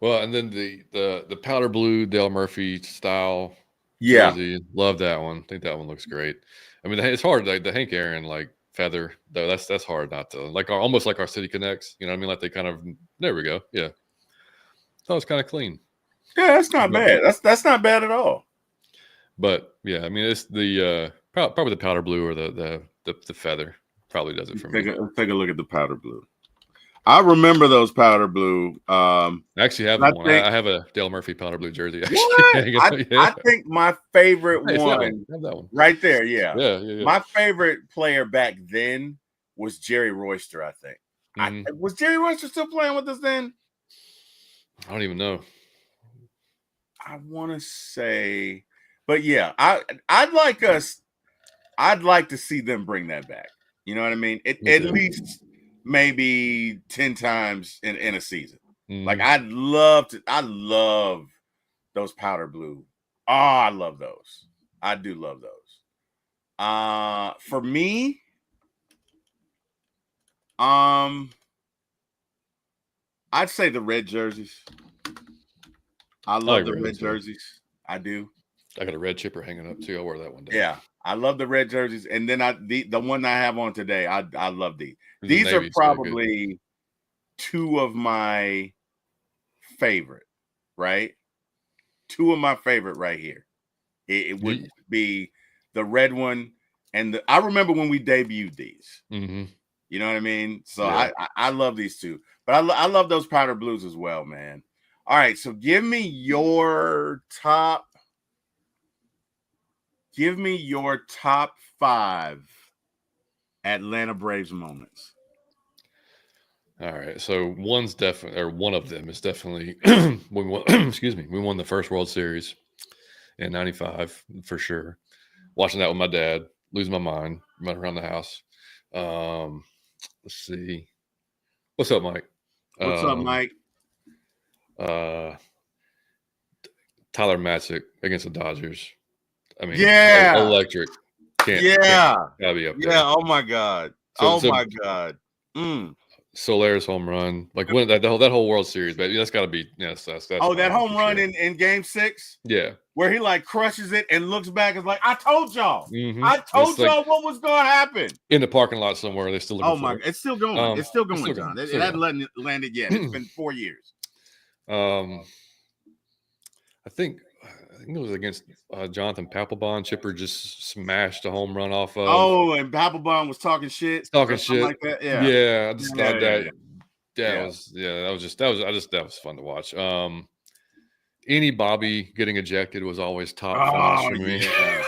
Well, and then the powder blue Dale Murphy style. Yeah. Jersey. Love that one. I think that one looks great. I mean, it's hard. Like the Hank Aaron feather though. That's hard not to almost like our City Connects. You know what I mean? Like they kind of. There we go. Yeah. That was kind of clean. Yeah, that's not bad. That's not bad at all. But yeah, I mean, it's the probably the powder blue or the feather probably does it for me. Let's take a look at the powder blue. I remember those powder blue. I actually have one. I have a Dale Murphy powder blue jersey. Actually. I think my favorite one, that one right there. Yeah. Yeah. My favorite player back then was Jerry Royster. I think. Was Jerry Royster still playing with us then? I don't even know. I want to say, but yeah, I'd like to see them bring that back. You know what I mean? At least maybe 10 times in a season. Like I love those powder blue. Oh, I love those. I do love those. For me, I'd say the red jerseys. I love the red jerseys. I do. I got a red chipper hanging up too. I'll wear that one day. Yeah, I love the red jerseys, and then the one I have on today. I love these. These are probably two of my favorite. Right, two of my favorite right here. It would be the red one, and I remember when we debuted these. Mm-hmm. You know what I mean? So yeah. I love these two, but I love those powder blues as well, man. All right, so give me your top 5 Atlanta Braves moments. All right, so one of them is definitely when we won, we won the first World Series in '95 for sure. Watching that with my dad, losing my mind, running around the house. Let's see. What's up, Mike? What's up, Mike? Tyler Matzik against the Dodgers. I mean, yeah, electric. Gotta be up there. Yeah. Oh my God. My God. Soler's home run, when that whole World Series, but that's got to be that's that home run in Game 6. Yeah, where he crushes it and looks back and is like, I told y'all. I told y'all what was going to happen. In the parking lot somewhere, they're still looking for it. It's still going. It's still going, John. It hasn't landed yet. It's been 4 years. I think it was against Jonathan Papelbon. Chipper just smashed a home run off of. Oh, and Papelbon was talking shit or something like that. Yeah. Yeah. I just thought that that was fun to watch. Any Bobby getting ejected was always top finish Oh, for me. yeah.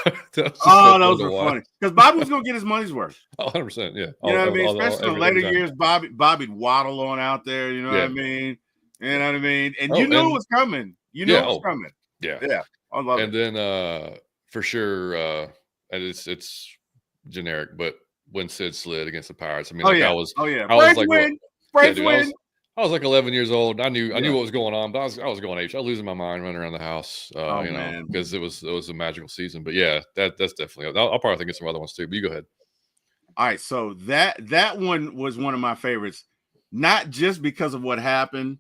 So those were funny. Because Bobby was going to get his money's worth. 100%. Yeah. You know what I mean? Especially in the later time. years, Bobby'd waddle on out there. You know what I mean? You know what I mean? And you knew it was coming. You knew it was coming. Yeah. Yeah. I love it. And then for sure, and it's generic, but when Sid slid against the Pirates, I mean, I was like, Braves win. I was like 11 years old. I knew what was going on, but I was going H. I was losing my mind running around the house, because it was a magical season. But yeah, that's definitely. I'll probably think of some other ones too. But you go ahead. All right, so that one was one of my favorites, not just because of what happened,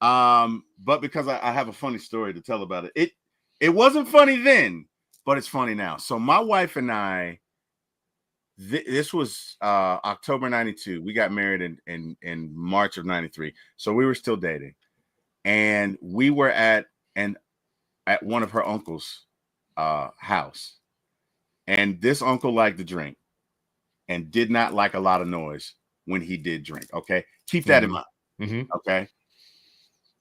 but because I have a funny story to tell about it. It wasn't funny then, but it's funny now. So my wife and I, this was October 92. We got married in March of 93. So we were still dating. And we were at one of her uncle's house. And this uncle liked to drink and did not like a lot of noise when he did drink. Okay. Keep that in mind. Okay.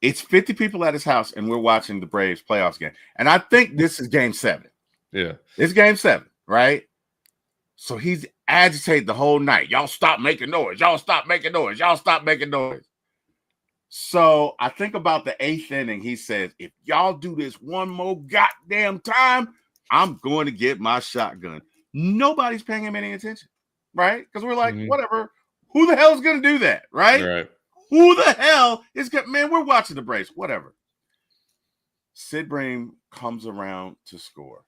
It's 50 people at his house, and we're watching the Braves playoffs game. And I think this is game 7. Yeah. It's game 7, right? So he's agitated the whole night. Y'all stop making noise. Y'all stop making noise. Y'all stop making noise. So I think about the 8th inning, he says, if y'all do this one more goddamn time, I'm going to get my shotgun. Nobody's paying him any attention, right? Because we're like, whatever. Who the hell is going to do that, right? Right. Who the hell is going to, man, we're watching the Braves, whatever. Sid Bream comes around to score.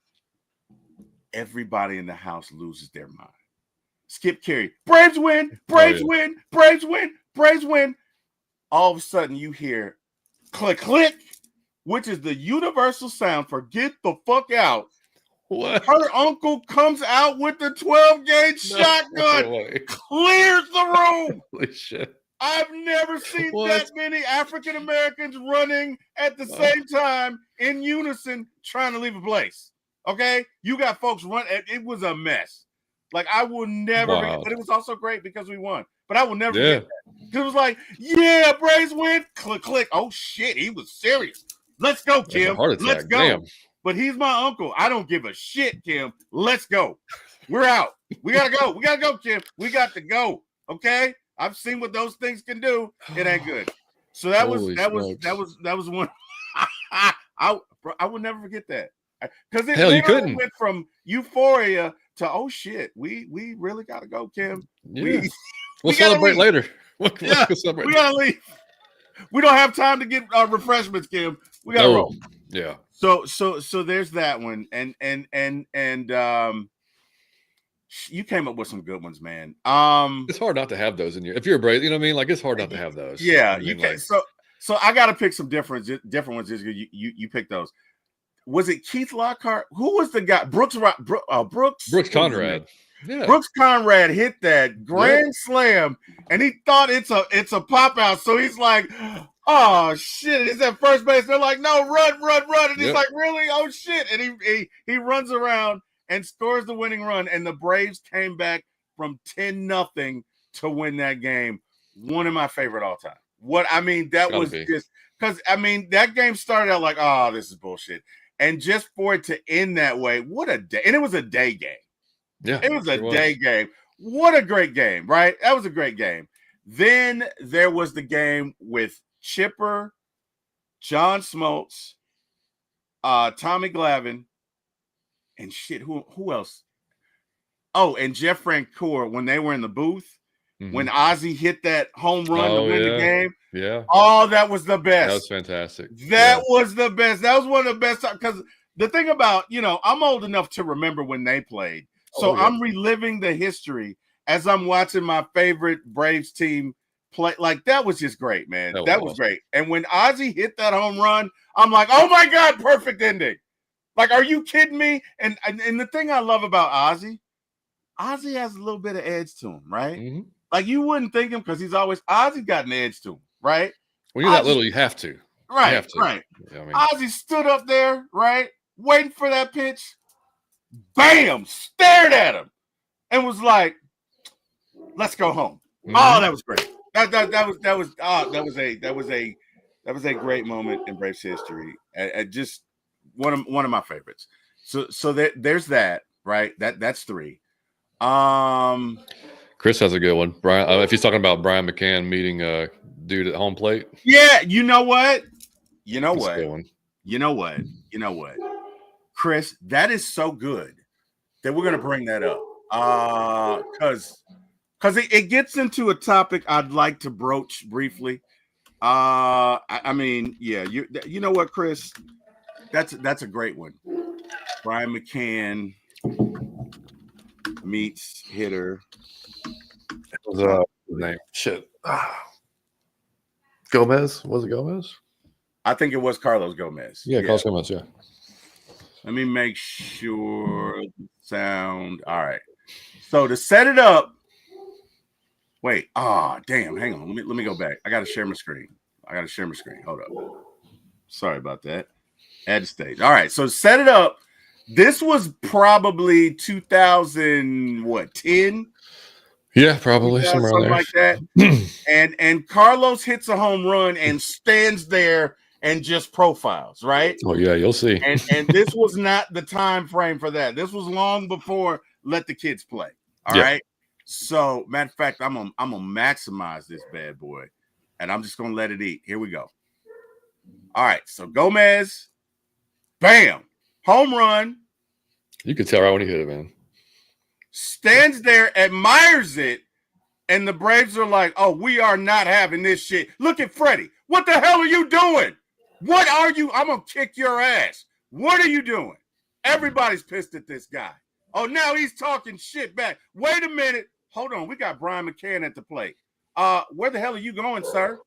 Everybody in the house loses their mind. Skip Carey, Braves win, Braves win, Braves win, Braves win. All of a sudden you hear click, click, which is the universal sound for get the fuck out. What? Her uncle comes out with the 12-gauge shotgun, clears the room. Holy shit. I've never seen that many African Americans running at the same time in unison trying to leave a place. Okay? You got folks run. It was a mess. Like, I will never forget, but it was also great because we won. But I will never forget that. Because it was like, yeah, Braves win. Click, click. Oh, shit. He was serious. Let's go, Kim. Let's go. Damn. But he's my uncle. I don't give a shit, Kim. Let's go. We're out. We got to go. We got to go, Kim. We got to go. Okay? I've seen what those things can do. It ain't good. So that was one. I will never forget that. Because it literally went from euphoria to, oh shit, we really gotta go, Kim. Yeah. We'll celebrate later. We gotta leave. We don't have time to get refreshments, Kim. We gotta roll. Yeah. So there's that one, and you came up with some good ones, man. It's hard not to have those in your. If you're a Brave, you know what I mean. Like it's hard not to have those. Yeah, you can. So I got to pick some different ones. You pick those. Was it Keith Lockhart? Who was the guy? Brooks Conrad. Yeah. Brooks Conrad hit that grand slam, and he thought it's a pop out. So he's like, "Oh shit!" He's at first base. They're like, "No, run!" And he's like, "Really? Oh shit!" And he runs around and scores the winning run. And the Braves came back from 10-0 to win that game. One of my favorite all time. That was just because that game started out like, oh, this is bullshit. And just for it to end that way, what a day. And it was a day game. Yeah. It was a day game. What a great game, right? That was a great game. Then there was the game with Chipper, John Smoltz, Tommy Glavine, and shit, who else? Oh, and Jeff Francoeur when they were in the booth. When Ozzie hit that home run to win the game. Yeah. Oh, that was the best. That was fantastic. That was the best. That was one of the best. Because the thing about, I'm old enough to remember when they played. So I'm reliving the history as I'm watching my favorite Braves team play. Like, that was just great, man. That was great. And when Ozzie hit that home run, I'm like, oh, my God, perfect ending. Like, are you kidding me? And the thing I love about Ozzie has a little bit of edge to him, right? Mm-hmm. Like, you wouldn't think him because Ozzie got an edge to him, right? When you're that little, you have to. Right. Yeah, I mean, Ozzie stood up there, right, waiting for that pitch. Bam! Stared at him and was like, "Let's go home." Oh, that was great. That was a great moment in Braves history. Just one of my favorites. So there's that, right? That's 3. Chris has a good one. Brian, if he's talking about Brian McCann meeting dude at home plate. Yeah, you know what? You know That's a what? good one. You know what? You know what? Chris, that is so good that we're gonna bring that up. Because it gets into a topic I'd like to broach briefly. I mean, yeah, you know what, Chris? That's a great one. Brian McCann meets hitter. What was his name? Shit. Gomez? Was it Gomez? I think it was Carlos Gomez. Yeah, Carlos Gomez, yeah. Let me make sure the sound. All right. So to set it up, wait. Damn. Hang on. Let me go back. I gotta share my screen. Hold up. Sorry about that. Add stage. All right. So set it up. This was probably 2010. Yeah, probably somewhere something there. like that. and Carlos hits a home run and stands there and just profiles, right? Oh yeah, you'll see. And this was not the time frame for that. This was long before let the kids play. All right. So matter of fact, I'm gonna maximize this bad boy, and I'm just gonna let it eat. Here we go. All right. So Gomez, bam, home run. You could tell right when he hit it, man. Stands there, admires it, and the Braves are like, "Oh, we are not having this shit." Look at Freddie. What the hell are you doing? What are you? I'm gonna kick your ass. What are you doing? Everybody's pissed at this guy. Oh, now he's talking shit back. Wait a minute. Hold on. We got Brian McCann at the plate. Where the hell are you going, sir?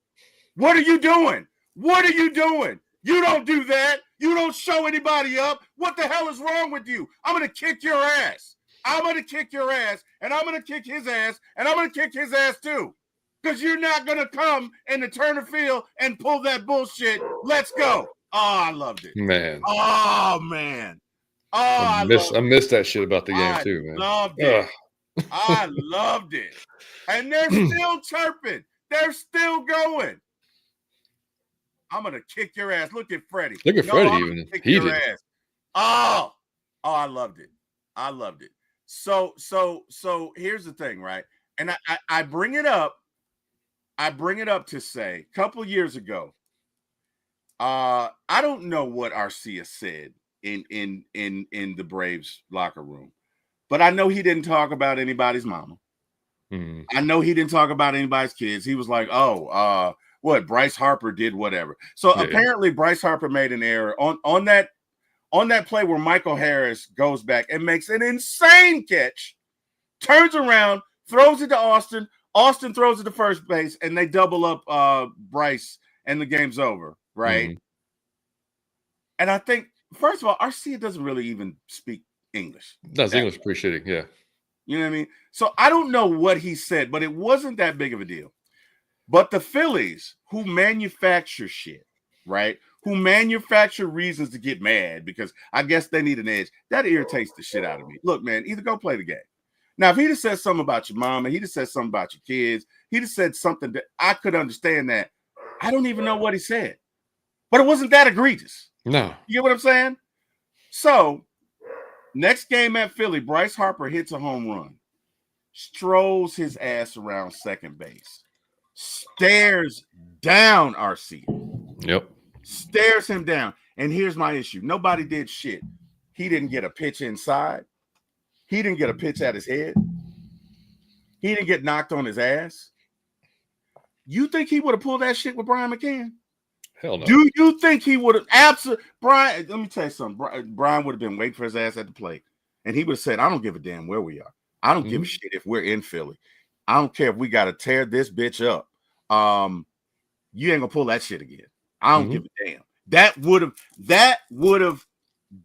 What are you doing? What are you doing? You don't do that. You don't show anybody up. What the hell is wrong with you? I'm gonna kick your ass. I'm going to kick your ass, and I'm going to kick his ass, and I'm going to kick his ass too. Because you're not going to come in the Turner Field and pull that bullshit. Let's go. Oh, I loved it. Man. Oh, man. Oh, I missed that shit about the game too, man. Loved it. I loved it. And they're still chirping. They're still going. I'm going to kick your ass. Look at Freddie. Look at Freddie even. Kick your ass. Oh, I loved it. I loved it. So here's the thing, right? And I bring it up. I bring it up to say a couple of years ago. I don't know what Arcia said in the Braves locker room, but I know he didn't talk about anybody's mama. Mm-hmm. I know he didn't talk about anybody's kids. He was like, what Bryce Harper did, whatever. So apparently Bryce Harper made an error on that play where Michael Harris goes back and makes an insane catch, turns around, throws it to Austin. Austin throws it to first base, and they double up Bryce, and the game's over, right? Mm-hmm. And I think, first of all, Arcia doesn't really even speak English. That's English appreciating, yeah. You know what I mean? So I don't know what he said, but it wasn't that big of a deal. But the Phillies, who manufacture shit, right? Who manufacture reasons to get mad because I guess they need an edge. That irritates the shit out of me. Look, man, either go play the game. Now, if he'd have said something about your mom and he'd have said something about your kids, he'd have said something that I could understand that. I don't even know what he said. But it wasn't that egregious. No. You get what I'm saying? So, next game at Philly, Bryce Harper hits a home run, strolls his ass around second base, stares down Arcia. Yep. Stares him down. And here's my issue. Nobody did shit. He didn't get a pitch inside. He didn't get a pitch at his head. He didn't get knocked on his ass. You think he would have pulled that shit with Brian McCann? Hell no. Do you think he would have? Absolutely. Brian, let me tell you something. Brian would have been waiting for his ass at the plate. And he would have said, I don't give a damn where we are. I don't give a shit if we're in Philly. I don't care if we got to tear this bitch up. You ain't going to pull that shit again. I don't give a damn. That would have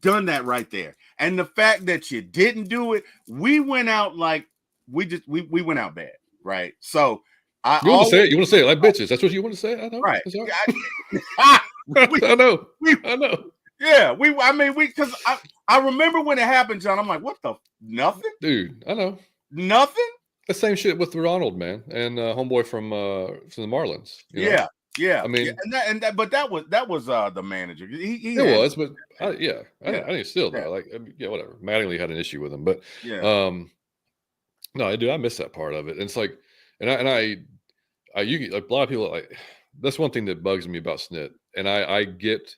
done that right there. And the fact that you didn't do it, we went out like we went out bad, right? So you want to say it like bitches. That's what you want to say. I know. Right. I know. we, I know. yeah, because I remember when it happened, John. I'm like, what the nothing, Dude. I know. nothing. The same shit with Ronald, man, and homeboy from the Marlins. You know, Yeah. I mean, But that was the manager. He it had was, but I think still yeah, though, like, whatever. Mattingly had an issue with him, but yeah. no, I miss that part of it. And it's like, like, a lot of people like that's one thing that bugs me about SNIT, and I get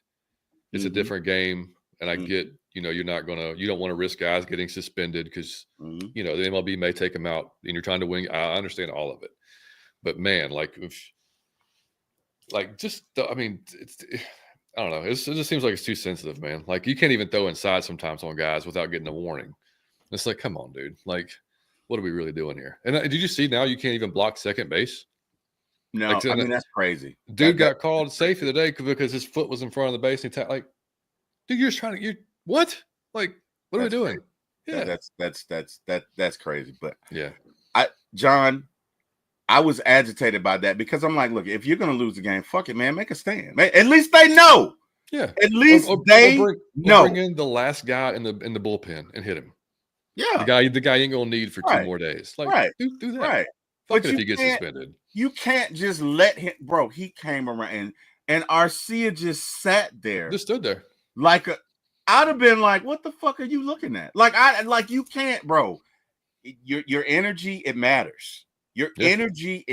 it's a Mm-hmm. different game, and I Mm-hmm. get you don't want to risk guys getting suspended because Mm-hmm. the MLB may take them out, and you're trying to win. I understand all of it, but man, like I mean, I don't know. It just seems like it's too sensitive, man. Like you can't even throw inside sometimes on guys without getting a warning. It's like, come on, dude. Like, what are we really doing here? And did you see now you can't even block second base? No, Like, I mean that's crazy. Dude got called safe the other day because his foot was in front of the base. And like, dude, you're just trying to what? Like, what are we doing? Crazy. Yeah, that's crazy. But yeah, John, I was agitated by that because I'm like, look, if you're gonna lose the game, fuck it, man, make a stand. At least they know. Yeah. At least they know. Bring in the last guy in the bullpen and hit him. Yeah. The guy ain't gonna need for 2 more days. Like, do that. Right. Fuck But it if he gets suspended. You can't just let him, bro. He came around and Arcia just sat there. Just stood there. Like I'd have been like, what the fuck are you looking at? Like you can't, bro. Your energy, it matters. Your energy,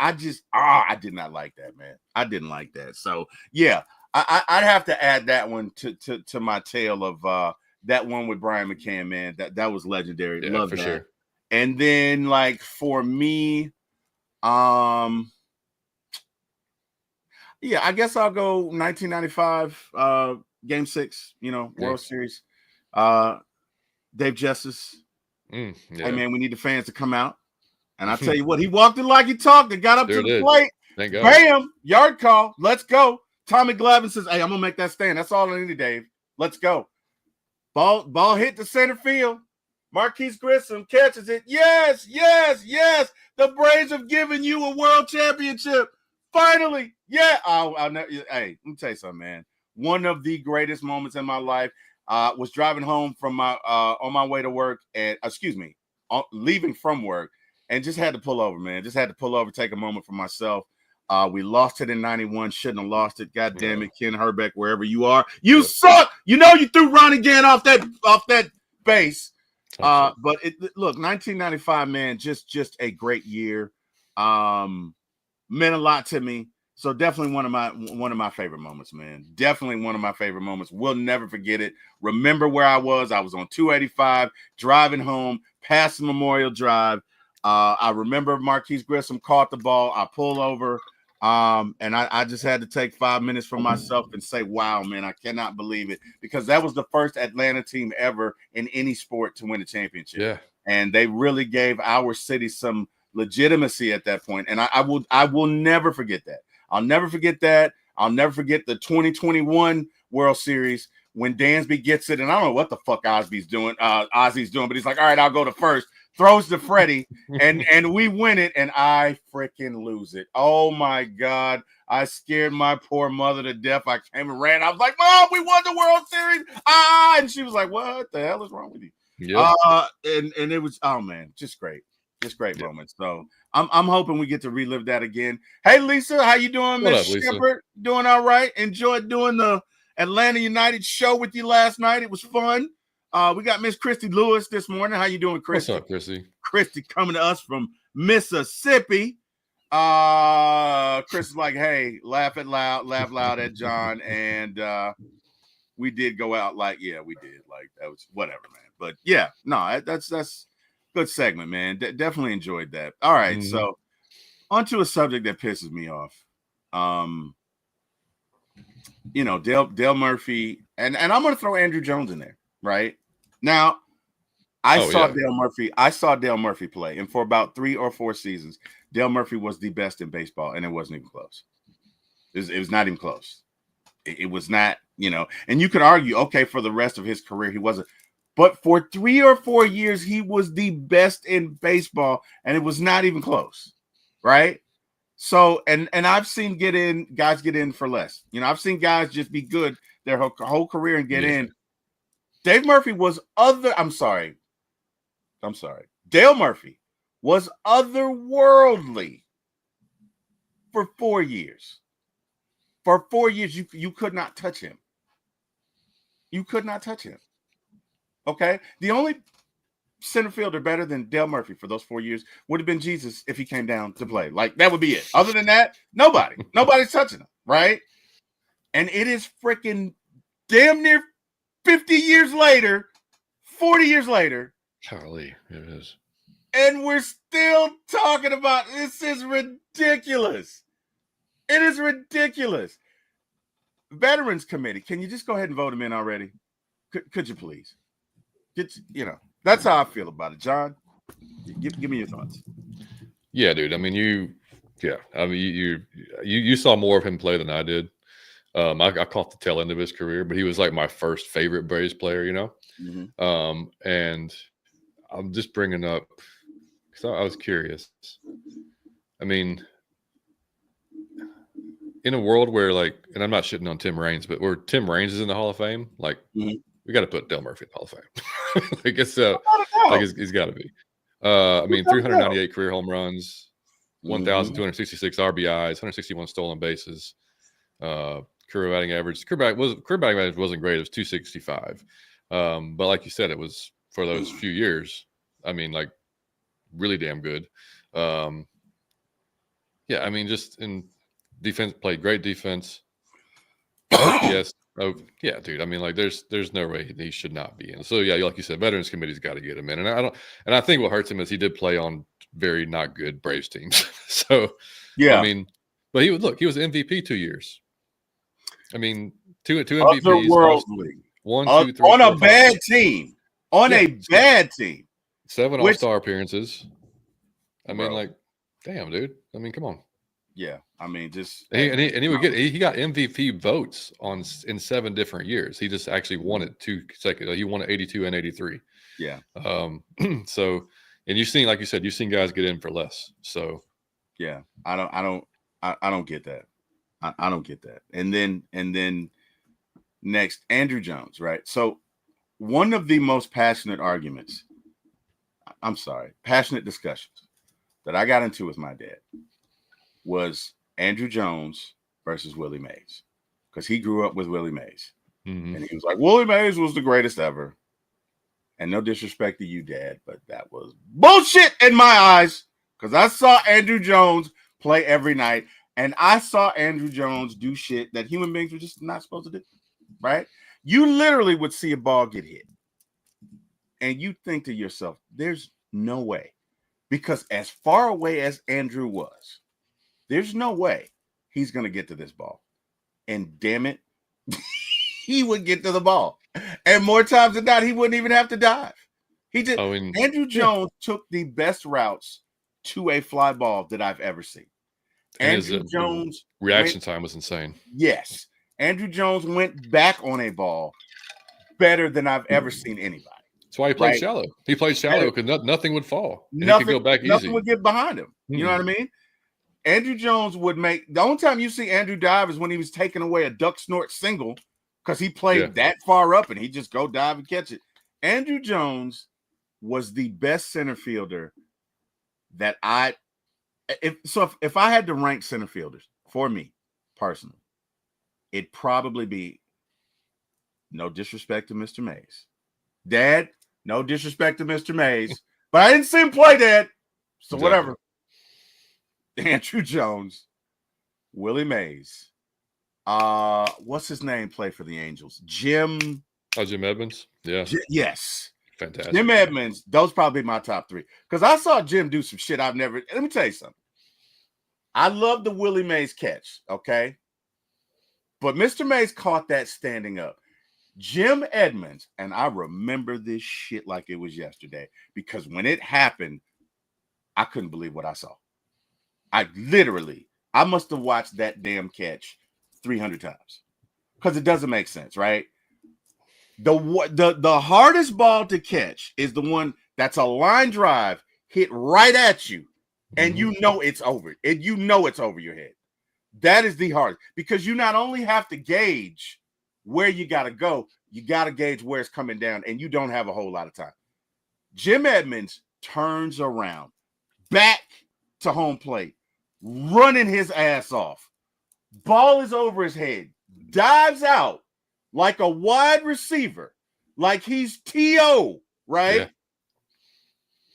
I did not like that, man. I didn't like that. So yeah, I'd have to add that one to my tale of that one with Brian McCann, man. That was legendary. Yeah, Love for that. sure. And then like for me, yeah, I guess I'll go 1995 Game 6, World Series. Dave Justice. Yeah. Hey man, we need the fans to come out. And I tell you what, he walked in like he talked and got up to the plate. Thank God. Bam! Yard call. Let's go. Tommy Glavine says, hey, I'm gonna make that stand. That's all I need, Dave. Let's go. Ball hit the center field. Marquise Grissom catches it. Yes. The Braves have given you a world championship. Finally. Yeah. Hey, let me tell you something, man. One of the greatest moments in my life. Was driving home from my on my way to work and leaving from work and just had to pull over, man. Just had to pull over, take a moment for myself. We lost it in 91. Shouldn't have lost it. God damn it, Ken Herbeck, wherever you are. You suck. You threw Ronnie Gann off that base. But look, 1995, man, just a great year. Meant a lot to me. So definitely one of my favorite moments, man. Definitely one of my favorite moments. We'll never forget it. Remember where I was? I was on 285, driving home past Memorial Drive. I remember Marquise Grissom caught the ball. I pull over, and I just had to take 5 minutes for myself and say, wow, man, I cannot believe it. Because that was the first Atlanta team ever in any sport to win a championship. Yeah. And they really gave our city some legitimacy at that point. And I will never forget that. I'll never forget that. I'll never forget the 2021 World Series when Dansby gets it. And I don't know what the fuck Ozzy's doing, but he's like, all right, I'll go to first. Throws to Freddie, and we win it, and I freaking lose it. Oh, my God. I scared my poor mother to death. I came and ran. I was like, Mom, we won the World Series. And she was like, what the hell is wrong with you? Yep. And it was, oh, man, just great. Just great moments. So I'm hoping we get to relive that again. Hey, Lisa, how you doing, Miss Shepard? Doing all right? Enjoyed doing the Atlanta United show with you last night. It was fun. We got Miss Christy Lewis this morning. How you doing, Christy? What's up, Christy? Christy coming to us from Mississippi. Chris is like, hey, laugh loud at John. And we did go out like, yeah, we did. Like, that was whatever, man. But yeah, no, that's good segment, man. Definitely enjoyed that. All right, so onto a subject that pisses me off. Dale Murphy, and I'm going to throw Andrew Jones in there. Right now, I saw Dale Murphy play, and for about 3 or 4 seasons, Dale Murphy was the best in baseball, and it wasn't even close. It was not even close. It was not, and you could argue, okay, for the rest of his career, he wasn't. But for 3 or 4 years, he was the best in baseball, and it was not even close, right? So and I've seen guys get in for less. You know, I've seen guys just be good their whole career and get in. Dave Murphy was I'm sorry. Dale Murphy was otherworldly for 4 years. For 4 years, you could not touch him. You could not touch him. Okay? The only center fielder better than Dale Murphy for those 4 years would have been Jesus if he came down to play. Like, that would be it. Other than that, nobody. Nobody's touching him, right? And it is freaking damn near 50 years later, 40 years later. Golly, it is. And we're still talking about this. Is ridiculous. It is ridiculous. Veterans Committee, can you just go ahead and vote him in already? Could you please? That's how I feel about it. John, give me your thoughts. Yeah, dude. I mean, you saw more of him play than I did. I caught the tail end of his career, but he was like my first favorite Braves player, you know? Mm-hmm. And I'm just bringing up, because I was curious. I mean, in a world where, like, and I'm not shitting on Tim Raines, but where Tim Raines is in the Hall of Fame, like, we got to put Dale Murphy in the Hall of Fame. Like, it's he's got to be. I mean, 398 career home runs, 1,266 RBIs, 161 stolen bases. Career batting average wasn't great. It was 265. But like you said, it was for those few years. I mean, like, really damn good. Yeah, I mean, just in defense, played great defense. Yes. Oh, yeah, dude. I mean, like, there's no way he should not be in. So yeah, like you said, Veterans Committee's got to get him in. And I think what hurts him is he did play on very not good Braves teams. So yeah, I mean, but he was MVP 2 years. I mean, two MVPs. Otherworldly. 1, 2, 3, on 4, a bad team. On a bad team. 7 All-Star appearances. I mean, like, damn, dude. I mean, come on. Yeah, I mean, just he got MVP votes in 7 different years. He just actually won it 2 consecutive. He won it 82 and 83. Yeah. So, and you've seen, like you said, guys get in for less. So, yeah, I don't get that. I don't get that. And then next, Andrew Jones, right? So one of the most passionate discussions that I got into with my dad was Andrew Jones versus Willie Mays, because he grew up with Willie Mays. Mm-hmm. And he was like, Willie Mays was the greatest ever. And no disrespect to you, Dad, but that was bullshit in my eyes, because I saw Andrew Jones play every night. And I saw Andrew Jones do shit that human beings were just not supposed to do, right? You literally would see a ball get hit, and you think to yourself, there's no way. Because as far away as Andrew was, there's no way he's going to get to this ball. And damn it, he would get to the ball. And more times than not, he wouldn't even have to dive. Andrew Jones took the best routes to a fly ball that I've ever seen. Andrew Jones reaction time was insane. Yes. Andrew Jones went back on a ball better than I've ever seen anybody. That's why he played shallow. He played shallow because nothing would fall. Nothing, he could go back easy. Nothing would get behind him. You know what I mean? Andrew Jones would make – the only time you see Andrew dive is when he was taking away a duck snort single, because he played that far up and he just go dive and catch it. Andrew Jones was the best center fielder that if I had to rank center fielders for me personally, it'd probably be, no disrespect to Mr. Mays. Dad, no disrespect to Mr. Mays, but I didn't see him play, Dad. So whatever. Andrew Jones, Willie Mays. What's his name play for the Angels? Jim Edmonds. Yeah. Yes. Fantastic. Jim Edmonds. Those probably my top 3. Because I saw Jim do some shit I've never. Let me tell you something. I love the Willie Mays catch, okay? But Mr. Mays caught that standing up. Jim Edmonds, and I remember this shit like it was yesterday, because when it happened, I couldn't believe what I saw. I must have watched that damn catch 300 times, because it doesn't make sense, right? The hardest ball to catch is the one that's a line drive hit right at you, and you know it's over. And you know it's over your head. That is the hardest, because you not only have to gauge where you got to go, you got to gauge where it's coming down, and you don't have a whole lot of time. Jim Edmonds turns around, back to home plate, running his ass off. Ball is over his head, dives out like a wide receiver, like he's T.O., right? Yeah.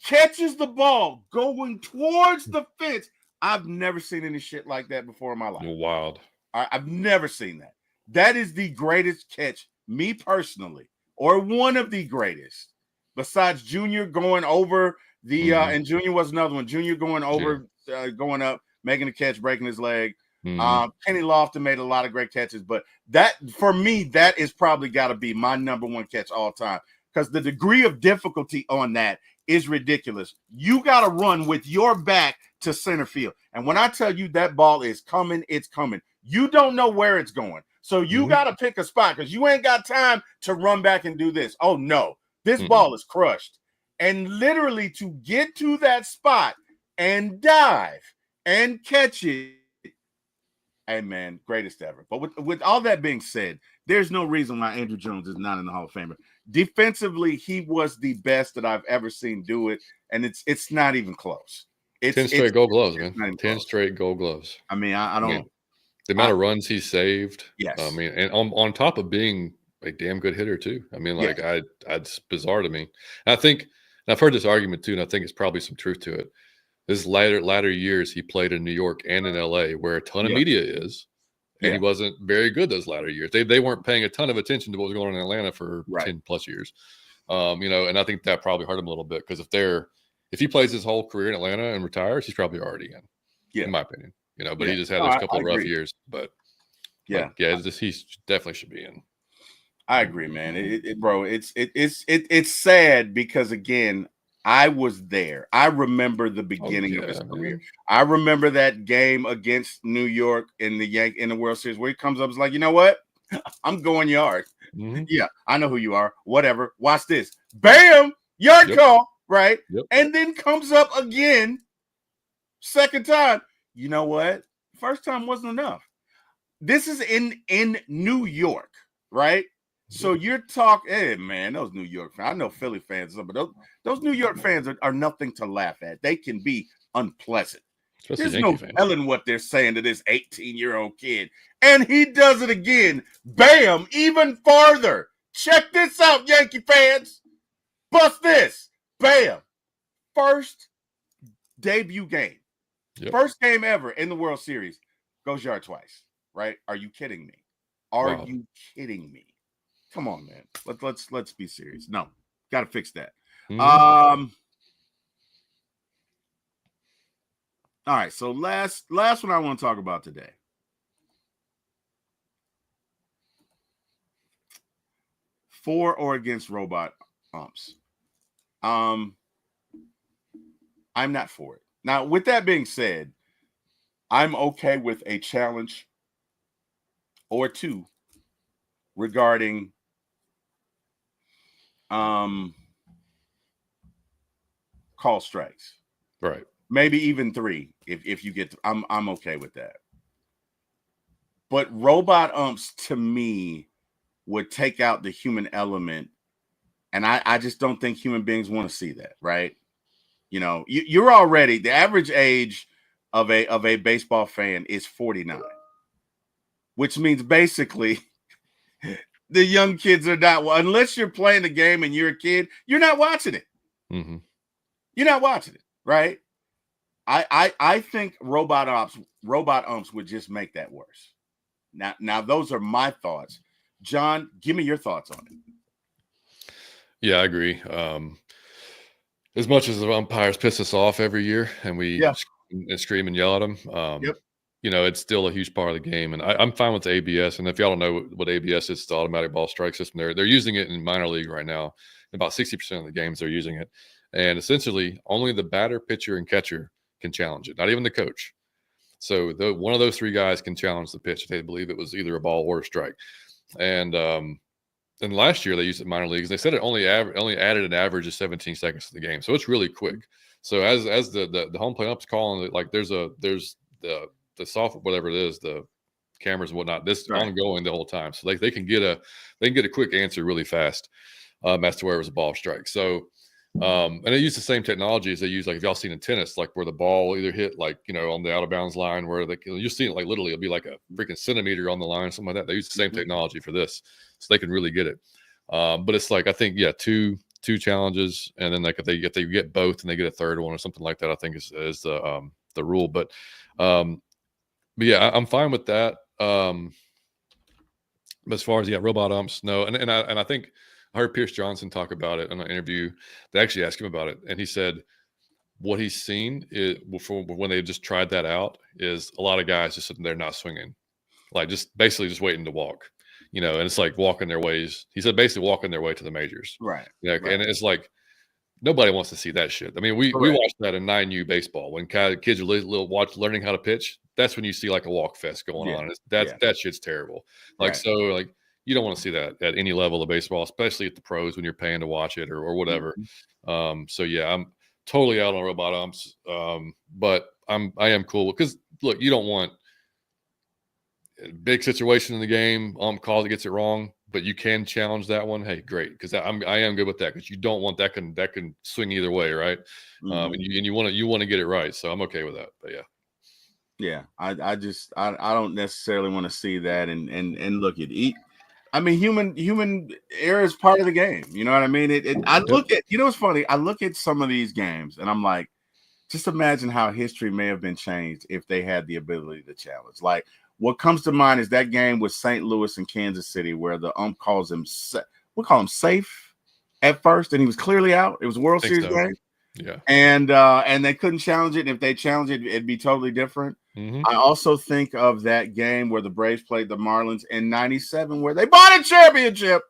Catches the ball going towards the fence. I've never seen any shit like that before in my life. Wild. I've never seen that. That is the greatest catch, me personally, or one of the greatest, besides Junior going over the and Junior was another one. Junior going over, going up, making a catch, breaking his leg. Kenny Lofton made a lot of great catches, but that, for me, that is probably got to be my number one catch all time, because the degree of difficulty on that is ridiculous. You got to run with your back to center field, and when I tell you that ball is coming, it's coming. You don't know where it's going, so you got to pick a spot, because you ain't got time to run back and do this. Oh no, this ball is crushed, and literally to get to that spot and dive and catch it. Hey, man, greatest ever. But with all that being said, there's no reason why Andrew Jones is not in the Hall of Famer. Defensively, he was the best that I've ever seen do it, and it's not even close. 10 straight Gold Gloves, man. 10 close. Straight Gold Gloves. I mean, I don't. The amount of runs he saved. Yes. I mean, and on top of being a damn good hitter too. I mean, like it's bizarre to me. And I think, and I've heard this argument too, and I think it's probably some truth to it. His latter years, he played in New York and in LA, where a ton of media is, and he wasn't very good those latter years. They weren't paying a ton of attention to what was going on in Atlanta for 10 plus years. And I think that probably hurt him a little bit, because if he plays his whole career in Atlanta and retires, he's probably already in my opinion. But he just had those couple of rough years. But he definitely should be in. I agree, man. Bro, it's sad, because again, I was there. I remember the beginning of his career. I remember that game against New York in the World Series, where he comes up and is like, you know what? I'm going yard. Yeah, I know who you are. Whatever. Watch this. Bam! Yard call, right? And then comes up again, second time. You know what? First time wasn't enough. This is in New York, right? So you're talking, hey, man, those New York fans, I know Philly fans, but those New York fans are nothing to laugh at. They can be unpleasant. Especially There's no telling what they're saying to this 18-year-old kid. And he does it again. Bam, even farther. Check this out, Yankee fans. Bust this. Bam. First debut game. First game ever in the World Series. Goes yard twice, right? Are you kidding me? Are you kidding me? Come on, man. Let's be serious. No, got to fix that. All right. So last one I want to talk about today. For or against robot umps. I'm not for it. Now, with that being said, I'm okay with a challenge or two regarding call strikes, right? Maybe even 3 if you get to, I'm okay with that. But robot umps, to me, would take out the human element, and I just don't think human beings want to see that, right? You're already, the average age of a baseball fan is 49, which means basically the young kids are not, unless you're playing the game and you're a kid, you're not watching it. You're not watching it, right? I think robot umps would just make that worse. Now those are my thoughts. John, give me your thoughts on it. Yeah, I agree. As much as the umpires piss us off every year, and we scream and yell at them, it's still a huge part of the game. And I'm fine with the ABS. And if y'all don't know what ABS is, it's the automatic ball strike system. They're using it in minor league right now. About 60% of the games they're using it. And essentially, only the batter, pitcher, and catcher can challenge it, not even the coach. So one of those 3 guys can challenge the pitch if they believe it was either a ball or a strike. And last year they used it in minor leagues. They said it only added an average of 17 seconds to the game. So it's really quick. So as the home plate ump's calling it, like there's the software, whatever it is, the cameras and whatnot, this Right. ongoing the whole time. So they can get a quick answer really fast as to where it was a ball strike. So and they use the same technology as they use, like if y'all seen in tennis, like where the ball either hit like, on the out of bounds line where you're seeing it like literally it'll be like a freaking centimeter on the line, something like that. They use the same technology for this, so they can really get it. But it's like, I think, two challenges, and then like if they get both and they get a third one or something like that, I think is the rule. But yeah, I'm fine with that. As far as robot umps, no, and I think I heard Pierce Johnson talk about it in an interview. They actually asked him about it, and he said what he's seen is when they just tried that out is a lot of guys just sitting there not swinging, like just basically just waiting to walk, and it's like walking their ways. He said basically walking their way to the majors, Right. Yeah, Right. and it's like nobody wants to see that shit. I mean, we watched that in 9U baseball when kids are learning how to pitch. That's when you see like a walk fest going on. That shit's terrible. Like Right. so, like you don't want to see that at any level of baseball, especially at the pros when you're paying to watch it or whatever. So yeah, I'm totally out on robot umps. But I am cool because look, you don't want a big situation in the game, calls it, gets it wrong, but you can challenge that one. Hey, great, because I am good with that, because you don't want that can swing either way, right? And you want to get it right, so I'm okay with that. But I don't necessarily want to see that, and look at it. I mean, human error is part of the game. You know what I mean? I look at, it's funny. I look at some of these games and I'm like, just imagine how history may have been changed if they had the ability to challenge. Like, what comes to mind is that game with St. Louis and Kansas City where the ump calls him, we'll call him safe at first, and he was clearly out. It was a World Series game. Yeah. And they couldn't challenge it. And if they challenged it, it'd be totally different. I also think of that game where the Braves played the Marlins in '97, where they bought a championship.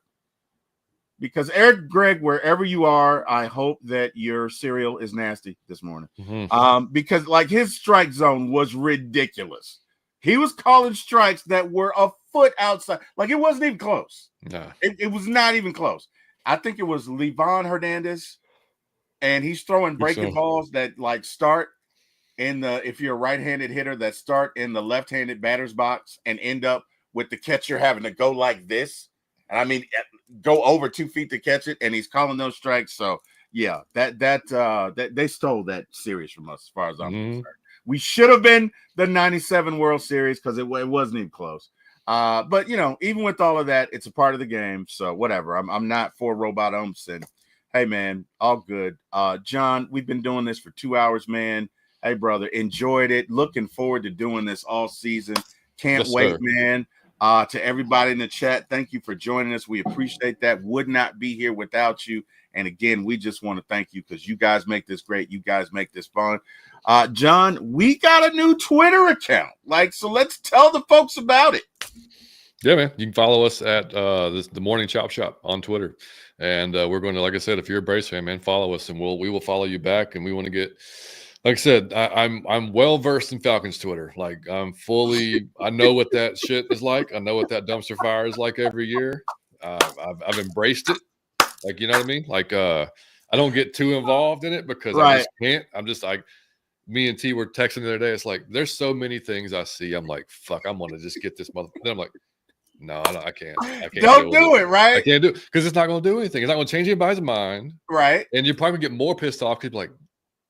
Because Eric Gregg, wherever you are, I hope that your cereal is nasty this morning. Because like his strike zone was ridiculous. He was calling strikes that were a foot outside. Like it wasn't even close. No. It was not even close. I think it was Livan Hernandez, and he's throwing breaking balls that like start in the, if you're a right-handed hitter, that start in the left-handed batter's box and end up with the catcher having to go like this. And I mean, go over 2 feet to catch it, and he's calling those strikes. So yeah, that they stole that series from us, as far as I'm concerned. We should have been the '97 World Series because it wasn't even close. But even with all of that, it's a part of the game. So whatever. I'm not for robot umps, and hey man, all good. John, we've been doing this for 2 hours, man. Hey brother, enjoyed it. Looking forward to doing this all season. Can't wait, man. To everybody in the chat, thank you for joining us. We appreciate that. Would not be here without you. And again, we just want to thank you because you guys make this great. You guys make this fun. John, we got a new Twitter account. So let's tell the folks about it. Yeah, man. You can follow us at the Morning Chop Shop on Twitter. And we're going to, like I said, if you're a Braves fan, man, follow us and we will follow you back. And we want to get, like I said, I'm well versed in Falcons Twitter. Like I know what that shit is like. I know what that dumpster fire is like every year. I've embraced it. Like, you know what I mean? Like I don't get too involved in it because I just can't. I'm just like, me and T were texting the other day. It's like there's so many things I see. I'm like, fuck, I'm gonna just get this motherfucker. Then I'm like, no, I can't. Don't do it, right? I can't do it because it's not going to do anything. It's not going to change anybody's mind, right? And you're probably going to get more pissed off because like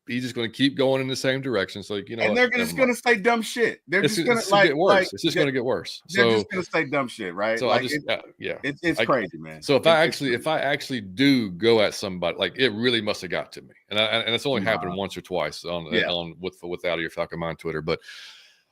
he's just going to keep going in the same direction. So and they're just going to say dumb shit. They're just going to get worse. It's just going to get worse. They're just going to say dumb shit, right? So it's crazy, man. So if I actually do go at somebody, like it really must have got to me, and it's only happened once or twice on with Out of Your Falcon Mind Twitter, but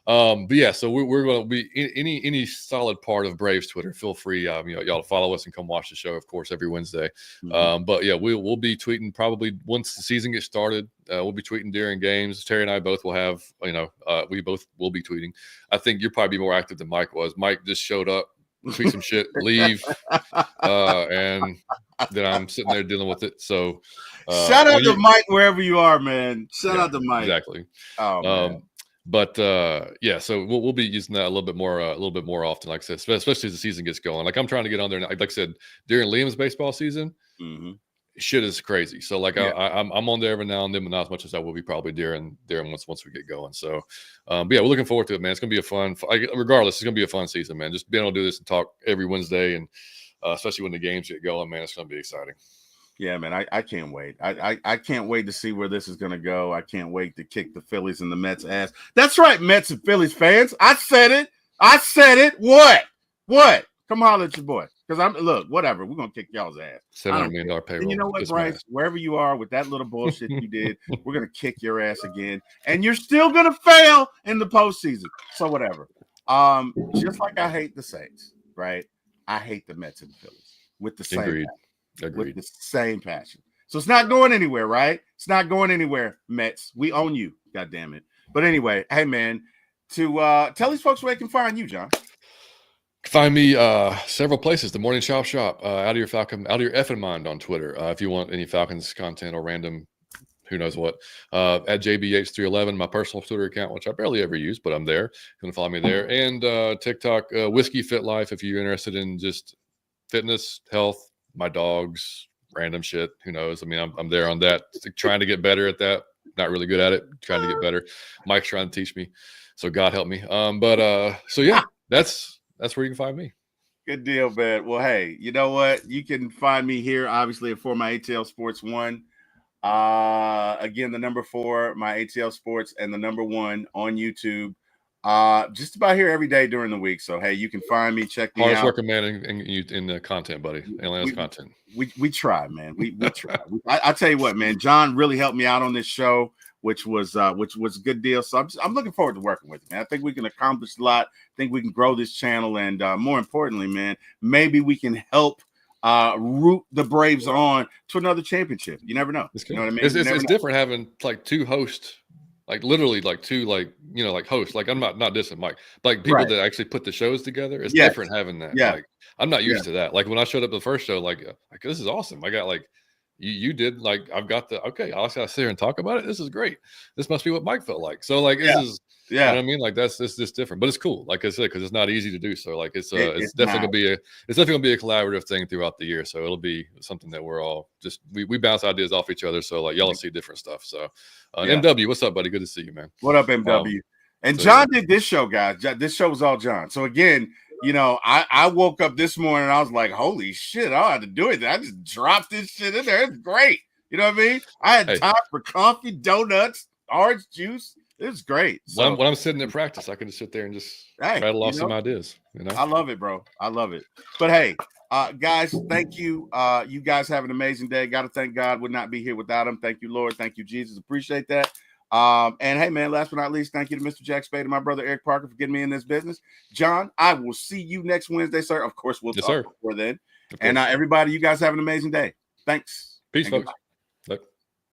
yeah, so we're going to be any solid part of Braves Twitter. Feel free, y'all to follow us and come watch the show, of course, every Wednesday. But yeah, we'll be tweeting probably once the season gets started. We'll be tweeting during games. Terry and I both will have, we both will be tweeting. I think you'll probably be more active than Mike was. Mike just showed up, tweet some shit, leave, and then I'm sitting there dealing with it. So shout out to Mike wherever you are, man. Shout out to Mike. Exactly. Oh man. But yeah, so we'll be using that a little bit more often, like I said, especially as the season gets going. Like I'm trying to get on there. Like I said, during Liam's baseball season, shit is crazy. So like Yeah. I'm on there every now and then, but not as much as I will be probably during once we get going. So, but yeah, we're looking forward to it, man. It's gonna be a fun. Regardless, it's gonna be a fun season, man. Just being able to do this and talk every Wednesday, and especially when the games get going, man, it's gonna be exciting. Yeah, man, I can't wait. I can't wait to see where this is going to go. I can't wait to kick the Phillies and the Mets ass. That's right, Mets and Phillies fans. I said it. What? Come holler at your boy. Because look, whatever. We're going to kick y'all's ass. $700 million payroll. And you know what, Bryce? Wherever you are with that little bullshit you did, we're going to kick your ass again. And you're still going to fail in the postseason. So whatever. Just like I hate the Saints, right? I hate the Mets and the Phillies with the same Agreed. with the same passion. So it's not going anywhere, right? It's not going anywhere, Mets. We own you, God damn it. But anyway, hey man, to tell these folks where they can find you, John. Find me several places. The Morning Shop, out of your effing mind on Twitter. If you want any Falcons content or random, who knows what, at JBH311, my personal Twitter account, which I barely ever use, but I'm there. You can follow me there. And TikTok, Whiskey Fit Life, if you're interested in just fitness, health, my dogs, random shit. Who knows? I mean, I'm there on that, trying to get better at that. Not really good at it. Trying to get better. Mike's trying to teach me, so God help me. So yeah, that's where you can find me. Good deal, man. Well, hey, you know what? You can find me here, obviously, at 4MyATLSports 1. Again, the number 4, my ATL Sports, and the number 1 on YouTube. Just about here every day during the week. So hey, you can find me, check me out. Hardest working man in the content, buddy. Atlanta's content. We try, man. We try. I tell you what, man. John really helped me out on this show, which was a good deal. So I'm looking forward to working with you, man. I think we can accomplish a lot. I think we can grow this channel, and more importantly, man, maybe we can help root the Braves on to another championship. You never know. You know what I mean? It's different having like two hosts. Like literally, like two, like like hosts. Like I'm not dissing Mike. Like people that actually put the shows together. It's different having that. Yeah. Like I'm not used to that. Like when I showed up to the first show, like this is awesome. I got like you did like I've got the okay. I'll sit here and talk about it. This is great. This must be what Mike felt like. So like this is you know what I mean. Like that's just different, but it's cool. Like I said, because it's not easy to do. So like it's definitely gonna be a collaborative thing throughout the year. So it'll be something that we're all just we bounce ideas off each other. So like y'all will see different stuff. So MW, what's up, buddy? Good to see you, man. What up, MW? And John did this show, guys. This show was all John. So again, I woke up this morning and I was like, holy shit, I don't have to do it. I just dropped this shit in there. It's great. You know what I mean? I had time for coffee, donuts, orange juice. It was great. So, when I'm sitting in practice, I can just sit there and just rattle off some ideas. I love it, bro. I love it. But hey, guys, thank you. You guys have an amazing day. Got to thank God. Would not be here without him. Thank you, Lord. Thank you, Jesus. Appreciate that. And hey, man, last but not least, thank you to Mr. Jack Spade and my brother Eric Parker for getting me in this business. John, I will see you next Wednesday, sir. Of course, we'll talk before then. And everybody, you guys have an amazing day. Thanks. Peace, folks.